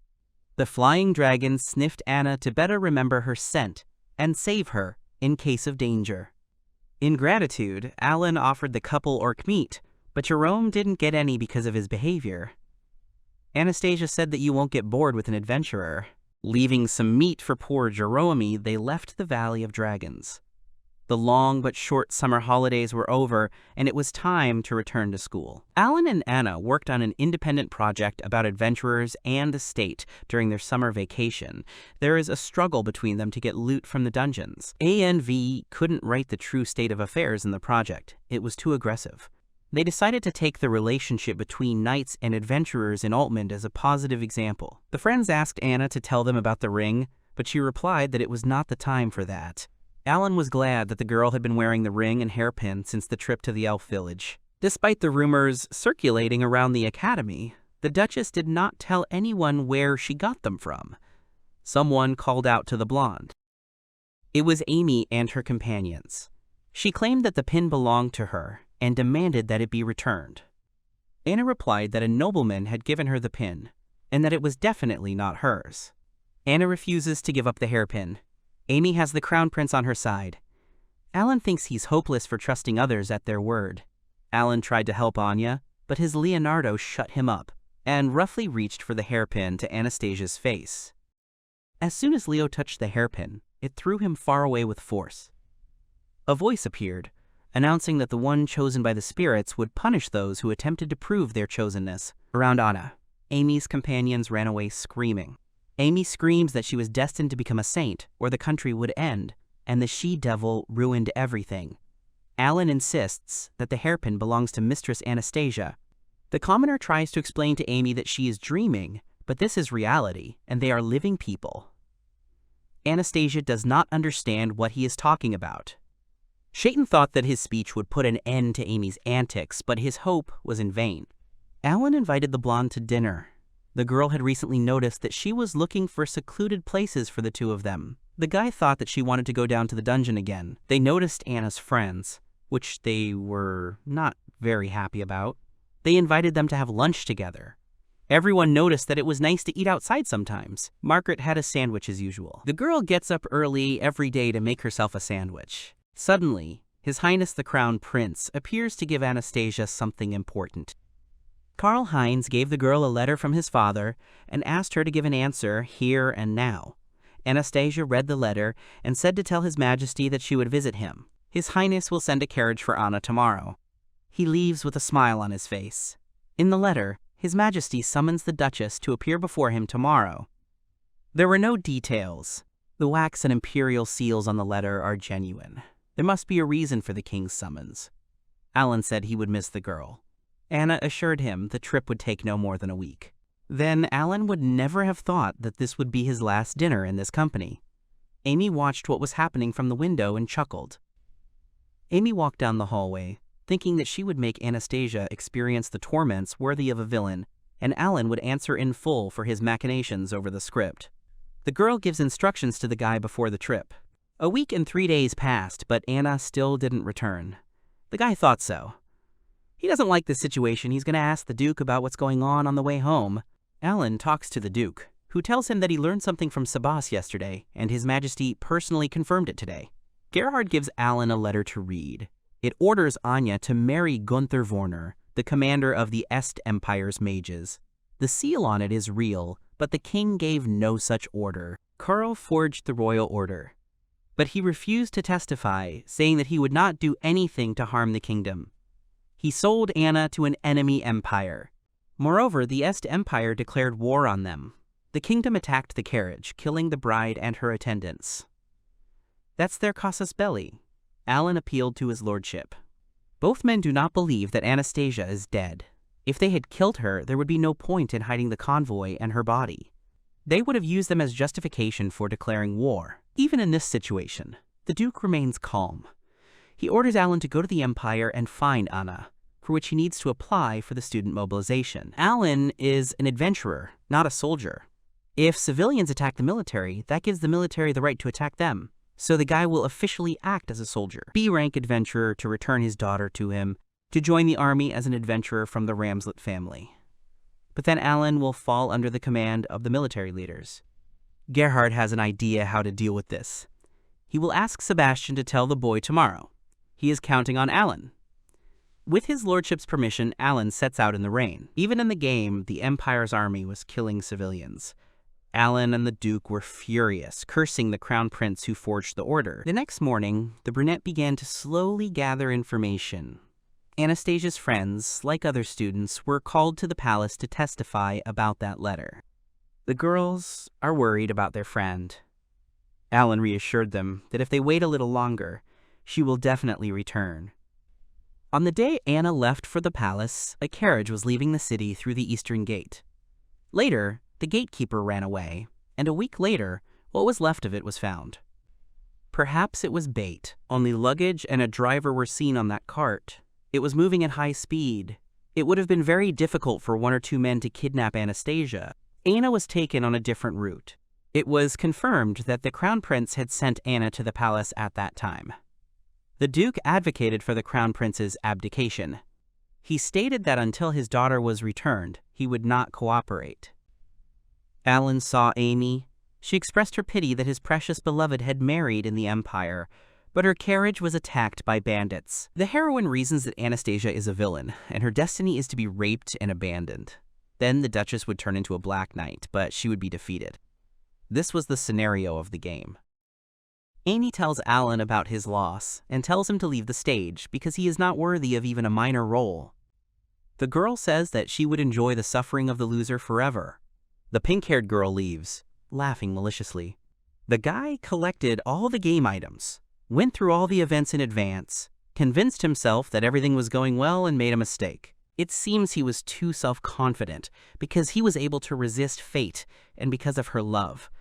The flying dragon sniffed Anna to better remember her scent and save her in case of danger. In gratitude, Alan offered the couple orc meat, but Jerome didn't get any because of his behavior. Anastasia said that you won't get bored with an adventurer. Leaving some meat for poor Jerome, they left the Valley of Dragons. The long but short summer holidays were over, and it was time to return to school. Alan and Anna worked on an independent project about adventurers and the state during their summer vacation. There is a struggle between them to get loot from the dungeons. ANV couldn't write the true state of affairs in the project. It was too aggressive. They decided to take the relationship between knights and adventurers in Altmund as a positive example. The friends asked Anna to tell them about the ring, but she replied that it was not the time for that. Alan was glad that the girl had been wearing the ring and hairpin since the trip to the elf village. Despite the rumors circulating around the academy, the Duchess did not tell anyone where she got them from. Someone called out to the blonde. It was Amy and her companions. She claimed that the pin belonged to her and demanded that it be returned. Anna replied that a nobleman had given her the pin, and that it was definitely not hers. Anna refuses to give up the hairpin. Amy has the crown prince on her side. Alan thinks he's hopeless for trusting others at their word. Alan tried to help Anya, but his Leonardo shut him up, and roughly reached for the hairpin to Anastasia's face. As soon as Leo touched the hairpin, it threw him far away with force. A voice appeared, announcing that the one chosen by the spirits would punish those who attempted to prove their chosenness. Around Anna, Amy's companions ran away screaming. Amy screams that she was destined to become a saint, or the country would end, and the she-devil ruined everything. Alan insists that the hairpin belongs to Mistress Anastasia. The commoner tries to explain to Amy that she is dreaming, but this is reality, and they are living people. Anastasia does not understand what he is talking about. Shaitan thought that his speech would put an end to Amy's antics, but his hope was in vain. Alan invited the blonde to dinner. The girl had recently noticed that she was looking for secluded places for the two of them. The guy thought that she wanted to go down to the dungeon again. They noticed Anna's friends, which they were not very happy about. They invited them to have lunch together. Everyone noticed that it was nice to eat outside sometimes. Margaret had a sandwich as usual. The girl gets up early every day to make herself a sandwich. Suddenly, His Highness the Crown Prince appears to give Anastasia something important. Karl Heinz gave the girl a letter from his father and asked her to give an answer here and now. Anastasia read the letter and said to tell His Majesty that she would visit him. His Highness will send a carriage for Anna tomorrow. He leaves with a smile on his face. In the letter, His Majesty summons the Duchess to appear before him tomorrow. There were no details. The wax and Imperial seals on the letter are genuine. There must be a reason for the king's summons. Alan said he would miss the girl. Anna assured him the trip would take no more than a week. Then Alan would never have thought that this would be his last dinner in this company. Amy watched what was happening from the window and chuckled. Amy walked down the hallway, thinking that she would make Anastasia experience the torments worthy of a villain, and Alan would answer in full for his machinations over the script. The girl gives instructions to the guy before the trip. A week and 3 days passed, but Anna still didn't return. The guy thought so. He doesn't like this situation. He's going to ask the Duke about what's going on the way home. Alan talks to the Duke, who tells him that he learned something from Sabas yesterday, and His Majesty personally confirmed it today. Gerhard gives Alan a letter to read. It orders Anya to marry Gunther Warner, the commander of the Est Empire's mages. The seal on it is real, but the king gave no such order. Karl forged the royal order, but he refused to testify, saying that he would not do anything to harm the kingdom. He sold Anna to an enemy empire. Moreover, the Est Empire declared war on them. The kingdom attacked the carriage, killing the bride and her attendants. That's their casus belli. Alan appealed to his lordship. Both men do not believe that Anastasia is dead. If they had killed her, there would be no point in hiding the convoy and her body. They would have used them as justification for declaring war. Even in this situation, the Duke remains calm. He orders Alan to go to the Empire and find Anna, for which he needs to apply for the student mobilization. Alan is an adventurer, not a soldier. If civilians attack the military, that gives the military the right to attack them. So the guy will officially act as a soldier. B-rank adventurer to return his daughter to him, to join the army as an adventurer from the Ramslet family. But then Alan will fall under the command of the military leaders. Gerhard has an idea how to deal with this. He will ask Sebastian to tell the boy tomorrow. He is counting on Alan. With his lordship's permission, Alan sets out in the rain. Even in the game, the Empire's army was killing civilians. Alan and the Duke were furious, cursing the Crown Prince who forged the order. The next morning, the brunette began to slowly gather information. Anastasia's friends, like other students, were called to the palace to testify about that letter. The girls are worried about their friend. Alan reassured them that if they wait a little longer, she will definitely return. On the day Anna left for the palace, a carriage was leaving the city through the eastern gate. Later, the gatekeeper ran away, and a week later, what was left of it was found. Perhaps it was bait. Only luggage and a driver were seen on that cart. It was moving at high speed. It would have been very difficult for 1 or 2 men to kidnap Anastasia. Anna was taken on a different route. It was confirmed that the Crown Prince had sent Anna to the palace at that time. The Duke advocated for the Crown Prince's abdication. He stated that until his daughter was returned, he would not cooperate. Alan saw Amy. She expressed her pity that his precious beloved had married in the Empire, but her carriage was attacked by bandits. The heroine reasons that Anastasia is a villain, and her destiny is to be raped and abandoned. Then the Duchess would turn into a Black Knight, but she would be defeated. This was the scenario of the game. Amy tells Alan about his loss and tells him to leave the stage because he is not worthy of even a minor role. The girl says that she would enjoy the suffering of the loser forever. The pink-haired girl leaves, laughing maliciously. The guy collected all the game items, went through all the events in advance, convinced himself that everything was going well and made a mistake. It seems he was too self-confident because he was able to resist fate and because of her love.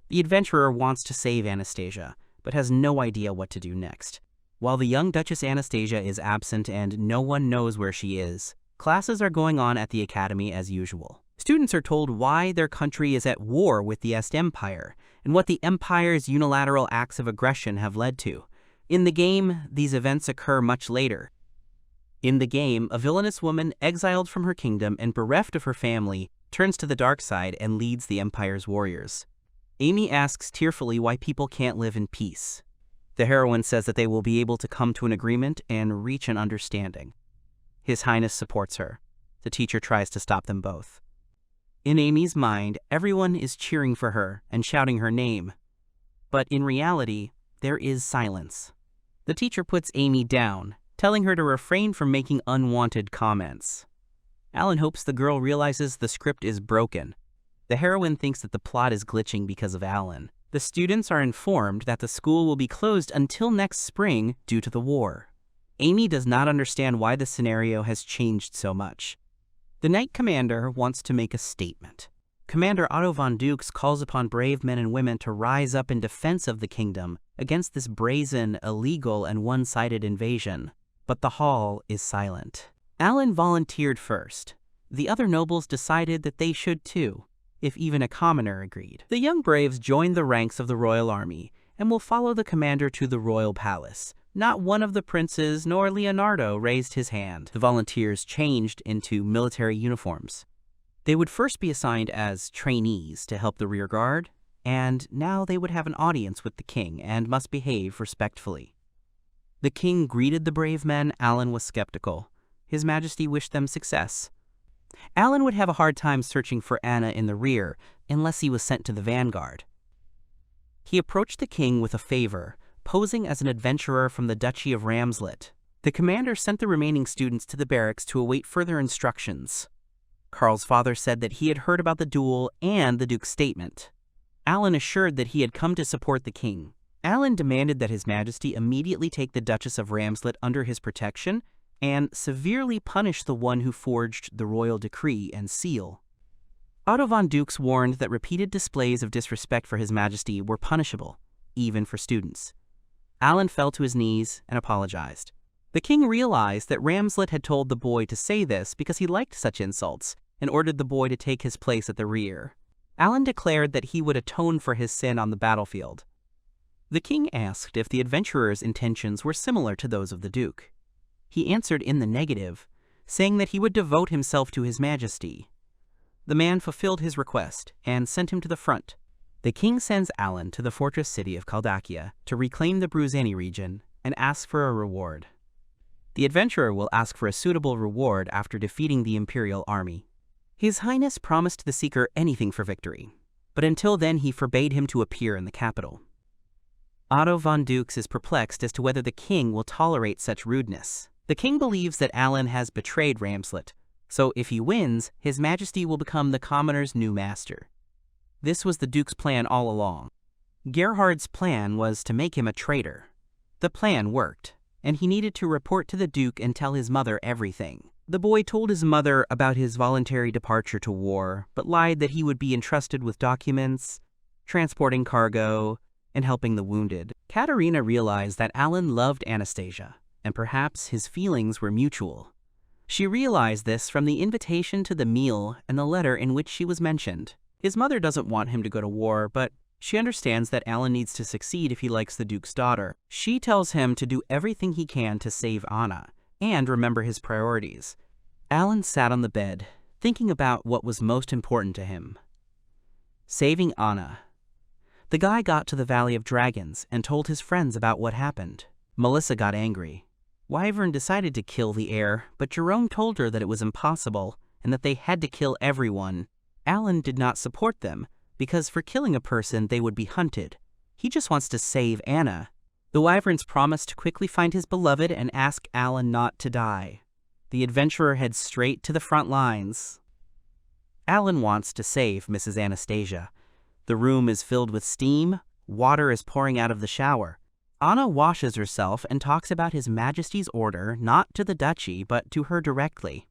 The adventurer wants to save Anastasia, but has no idea what to do next. While the young Duchess Anastasia is absent and no one knows where she is, classes are going on at the academy as usual. Students are told why their country is at war with the Est Empire, and what the Empire's unilateral acts of aggression have led to. In the game, these events occur much later. In the game, a villainous woman exiled from her kingdom and bereft of her family turns to the dark side and leads the Empire's warriors. Amy asks tearfully why people can't live in peace. The heroine says that they will be able to come to an agreement and reach an understanding. His Highness supports her. The teacher tries to stop them both. In Amy's mind, everyone is cheering for her and shouting her name. But in reality, there is silence. The teacher puts Amy down, telling her to refrain from making unwanted comments. Alan hopes the girl realizes the script is broken. The heroine thinks that the plot is glitching because of Alan. The students are informed that the school will be closed until next spring due to the war. Amy does not understand why the scenario has changed so much. The Knight Commander wants to make a statement. Commander Otto von Dux calls upon brave men and women to rise up in defense of the kingdom against this brazen, illegal, and one-sided invasion. But the hall is silent. Alan volunteered first. The other nobles decided that they should too, if even a commoner agreed. The young braves joined the ranks of the royal army and will follow the commander to the royal palace. Not one of the princes nor Leonardo raised his hand. The volunteers changed into military uniforms. They would first be assigned as trainees to help the rear guard, and now they would have an audience with the king and must behave respectfully. The king greeted the brave men. Alan was skeptical. His Majesty wished them success. Alan would have a hard time searching for Anna in the rear unless he was sent to the vanguard. He approached the king with a favor, posing as an adventurer from the Duchy of Ramslet. The commander sent the remaining students to the barracks to await further instructions. Carl's father said that he had heard about the duel and the Duke's statement. Alan assured that he had come to support the king. Alan demanded that His Majesty immediately take the Duchess of Ramslet under his protection and severely punish the one who forged the royal decree and seal. Otto von Dux warned that repeated displays of disrespect for His Majesty were punishable, even for students. Alan fell to his knees and apologized. The king realized that Ramslet had told the boy to say this because he liked such insults and ordered the boy to take his place at the rear. Alan declared that he would atone for his sin on the battlefield. The king asked if the adventurer's intentions were similar to those of the Duke. He answered in the negative, saying that he would devote himself to His Majesty. The man fulfilled his request and sent him to the front. The king sends Alan to the fortress city of Caldakia to reclaim the Bruzani region and ask for a reward. The adventurer will ask for a suitable reward after defeating the Imperial army. His Highness promised the seeker anything for victory, but until then he forbade him to appear in the capital. Otto von Dux is perplexed as to whether the king will tolerate such rudeness. The king believes that Alan has betrayed Ramslet, so if he wins, His Majesty will become the commoner's new master. This was the Duke's plan all along. Gerhard's plan was to make him a traitor. The plan worked, and he needed to report to the Duke and tell his mother everything. The boy told his mother about his voluntary departure to war, but lied that he would be entrusted with documents, transporting cargo, and helping the wounded. Katerina realized that Alan loved Anastasia, and perhaps his feelings were mutual. She realized this from the invitation to the meal and the letter in which she was mentioned. His mother doesn't want him to go to war, but she understands that Alan needs to succeed if he likes the Duke's daughter. She tells him to do everything he can to save Anna, and remember his priorities. Alan sat on the bed, thinking about what was most important to him. Saving Anna. The guy got to the Valley of Dragons and told his friends about what happened. Melissa got angry. Wyvern decided to kill the heir, but Jerome told her that it was impossible and that they had to kill everyone. Alan did not support them, because for killing a person they would be hunted. He just wants to save Anna. The Wyverns promised to quickly find his beloved and ask Alan not to die. The adventurer heads straight to the front lines. Alan wants to save Mrs. Anastasia. The room is filled with steam, water is pouring out of the shower. Anna washes herself and talks about His Majesty's order not to the duchy but to her directly.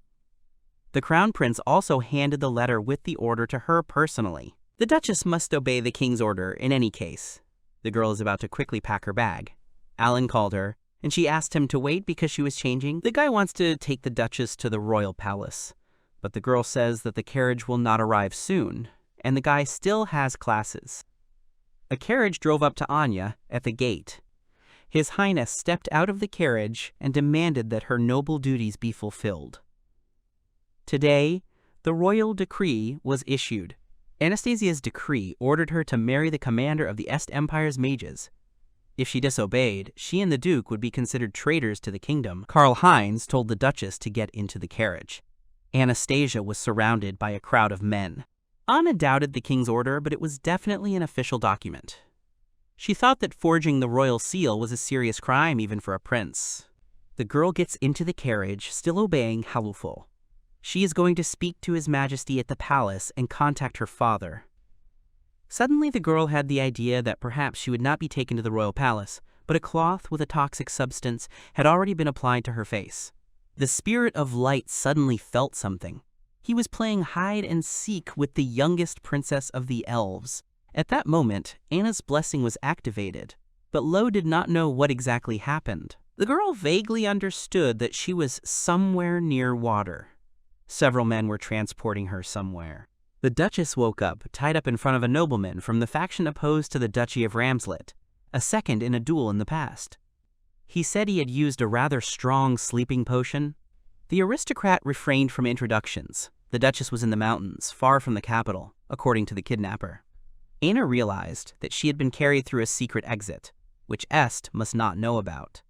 The Crown Prince also handed the letter with the order to her personally. The Duchess must obey the king's order in any case. The girl is about to quickly pack her bag. Alan called her, and she asked him to wait because she was changing. The guy wants to take the Duchess to the royal palace, but the girl says that the carriage will not arrive soon, and the guy still has classes. A carriage drove up to Anya at the gate. His Highness stepped out of the carriage and demanded that her noble duties be fulfilled. Today, the royal decree was issued. Anastasia's decree ordered her to marry the commander of the Est Empire's mages. If she disobeyed, she and the Duke would be considered traitors to the kingdom. Karl Heinz told the Duchess to get into the carriage. Anastasia was surrounded by a crowd of men. Anna doubted the king's order, but it was definitely an official document. She thought that forging the royal seal was a serious crime even for a prince. The girl gets into the carriage, still obeying Haluful. She is going to speak to His Majesty at the palace and contact her father. Suddenly the girl had the idea that perhaps she would not be taken to the royal palace, but a cloth with a toxic substance had already been applied to her face. The spirit of light suddenly felt something. He was playing hide and seek with the youngest princess of the elves. At that moment, Anna's blessing was activated, but Lo did not know what exactly happened. The girl vaguely understood that she was somewhere near water. Several men were transporting her somewhere. The Duchess woke up, tied up in front of a nobleman from the faction opposed to the Duchy of Ramslet, a second in a duel in the past. He said he had used a rather strong sleeping potion. The aristocrat refrained from introductions. The Duchess was in the mountains, far from the capital, according to the kidnapper. Anna realized that she had been carried through a secret exit, which Est must not know about.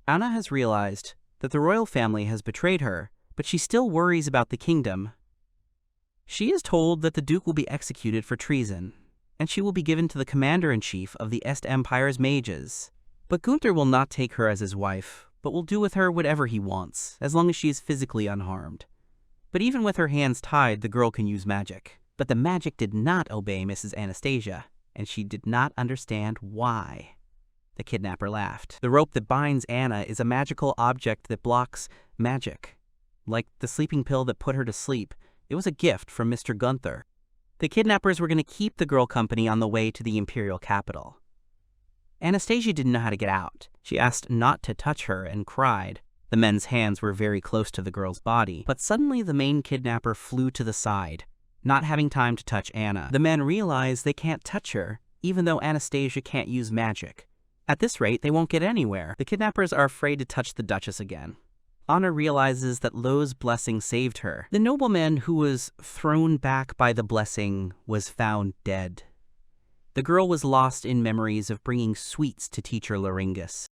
Anna has realized that the royal family has betrayed her, but she still worries about the kingdom. She is told that the Duke will be executed for treason, and she will be given to the commander-in-chief of the Est Empire's mages. But Gunther will not take her as his wife, but will do with her whatever he wants, as long as she is physically unharmed. But even with her hands tied, the girl can use magic. But the magic did not obey Mrs. Anastasia, and she did not understand why. The kidnapper laughed. The rope that binds Anna is a magical object that blocks magic. Like the sleeping pill that put her to sleep, it was a gift from Mr. Gunther. The kidnappers were going to keep the girl company on the way to the Imperial capital. Anastasia didn't know how to get out. She asked not to touch her and cried. The men's hands were very close to the girl's body, but suddenly the main kidnapper flew to the side, not having time to touch Anna. The men realize they can't touch her, even though Anastasia can't use magic. At this rate, they won't get anywhere. The kidnappers are afraid to touch the Duchess again. Anna realizes that Lo's blessing saved her. The nobleman who was thrown back by the blessing was found dead. The girl was lost in memories of bringing sweets to teacher Loringus.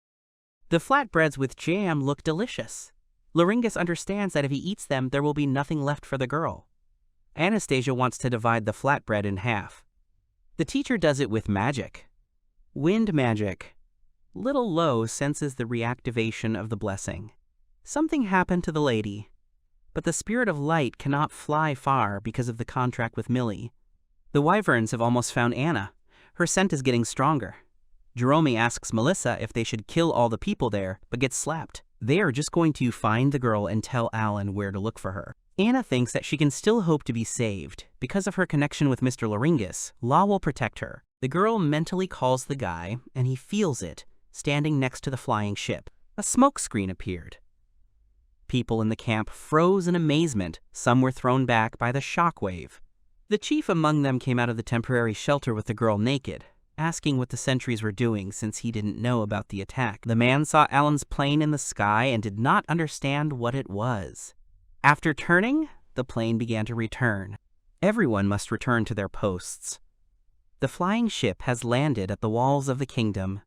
The flatbreads with jam look delicious. Loringus understands that if he eats them, there will be nothing left for the girl. Anastasia wants to divide the flatbread in half. The teacher does it with magic. Wind magic. Little Lo senses the reactivation of the blessing. Something happened to the lady, but the spirit of light cannot fly far because of the contract with Millie. The Wyverns have almost found Anna. Her scent is getting stronger. Jerome asks Melissa if they should kill all the people there, but gets slapped. They are just going to find the girl and tell Alan where to look for her. Anna thinks that she can still hope to be saved. Because of her connection with Mr. Loringus, Law will protect her. The girl mentally calls the guy, and he feels it, standing next to the flying ship. A smoke screen appeared. People in the camp froze in amazement. Some were thrown back by the shockwave. The chief among them came out of the temporary shelter with the girl naked, asking what the sentries were doing since he didn't know about the attack. The man saw Alan's plane in the sky and did not understand what it was. After turning, the plane began to return. Everyone must return to their posts. The flying ship has landed at the walls of the kingdom.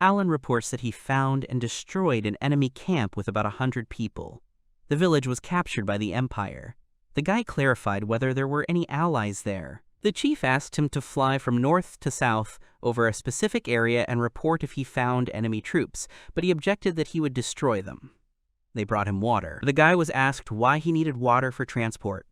Alan reports that he found and destroyed an enemy camp with about 100 people. The village was captured by the Empire. The guy clarified whether there were any allies there. The chief asked him to fly from north to south over a specific area and report if he found enemy troops, but he objected that he would destroy them. They brought him water. The guy was asked why he needed water for transport.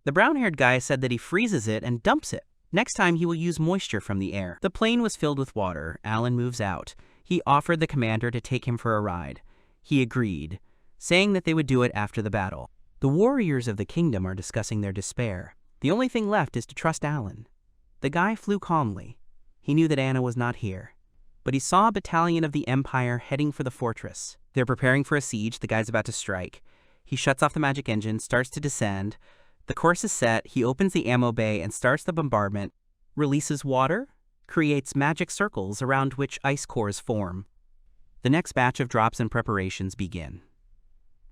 The brown-haired guy said that he freezes it and dumps it. Next time he will use moisture from the air. The plane was filled with water. Alan moves out. He offered the commander to take him for a ride. He agreed, saying that they would do it after the battle. The warriors of the kingdom are discussing their despair. The only thing left is to trust Alan. The guy flew calmly. He knew that Anna was not here. But he saw a battalion of the Empire heading for the fortress. They're preparing for a siege. The guy's about to strike. He shuts off the magic engine, starts to descend. The course is set. He opens the ammo bay and starts the bombardment. Releases water, creates magic circles around which ice cores form. The next batch of drops and preparations begin.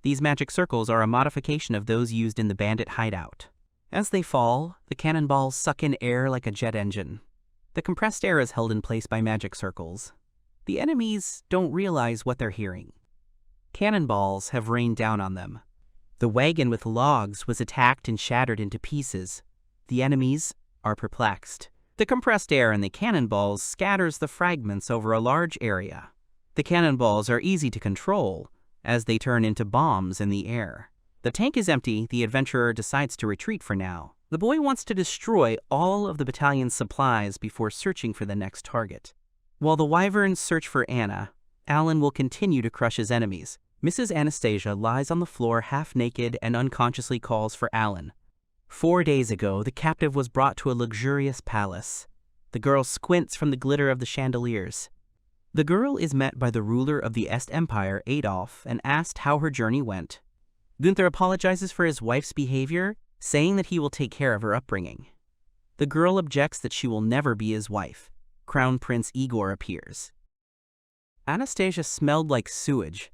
These magic circles are a modification of those used in the bandit hideout. As they fall, the cannonballs suck in air like a jet engine. The compressed air is held in place by magic circles. The enemies don't realize what they're hearing. Cannonballs have rained down on them. The wagon with logs was attacked and shattered into pieces. The enemies are perplexed. The compressed air in the cannonballs scatters the fragments over a large area. The cannonballs are easy to control, as they turn into bombs in the air. The tank is empty. The adventurer decides to retreat for now. The boy wants to destroy all of the battalion's supplies before searching for the next target. While the Wyverns search for Anna, Alan will continue to crush his enemies. Mrs. Anastasia lies on the floor half-naked and unconsciously calls for Alan. 4 days ago, the captive was brought to a luxurious palace. The girl squints from the glitter of the chandeliers. The girl is met by the ruler of the Est Empire, Adolf, and asked how her journey went. Gunther apologizes for his wife's behavior, saying that he will take care of her upbringing. The girl objects that she will never be his wife. Crown Prince Igor appears. Anastasia smelled like sewage.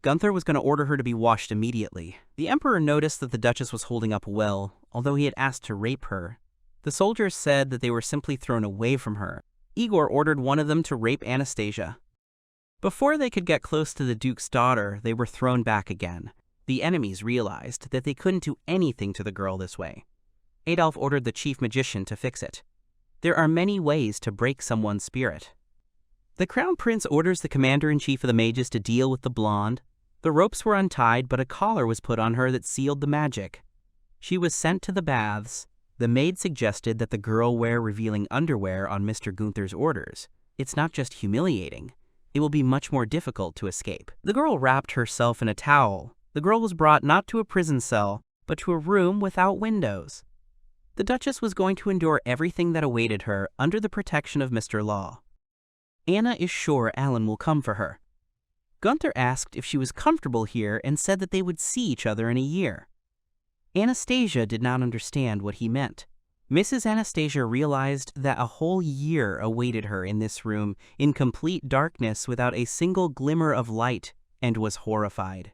Gunther was going to order her to be washed immediately. The Emperor noticed that the Duchess was holding up well, although he had asked to rape her. The soldiers said that they were simply thrown away from her. Igor ordered one of them to rape Anastasia. Before they could get close to the Duke's daughter, they were thrown back again. The enemies realized that they couldn't do anything to the girl this way. Adolf ordered the chief magician to fix it. There are many ways to break someone's spirit. The Crown Prince orders the commander-in-chief of the mages to deal with the blonde. The ropes were untied, but a collar was put on her that sealed the magic. She was sent to the baths. The maid suggested that the girl wear revealing underwear on Mr. Gunther's orders. It's not just humiliating. It will be much more difficult to escape. The girl wrapped herself in a towel. The girl was brought not to a prison cell, but to a room without windows. The Duchess was going to endure everything that awaited her under the protection of Mr. Law. Anna is sure Alan will come for her. Gunther asked if she was comfortable here and said that they would see each other in a year. Anastasia did not understand what he meant. Mrs. Anastasia realized that a whole year awaited her in this room in complete darkness without a single glimmer of light, and was horrified.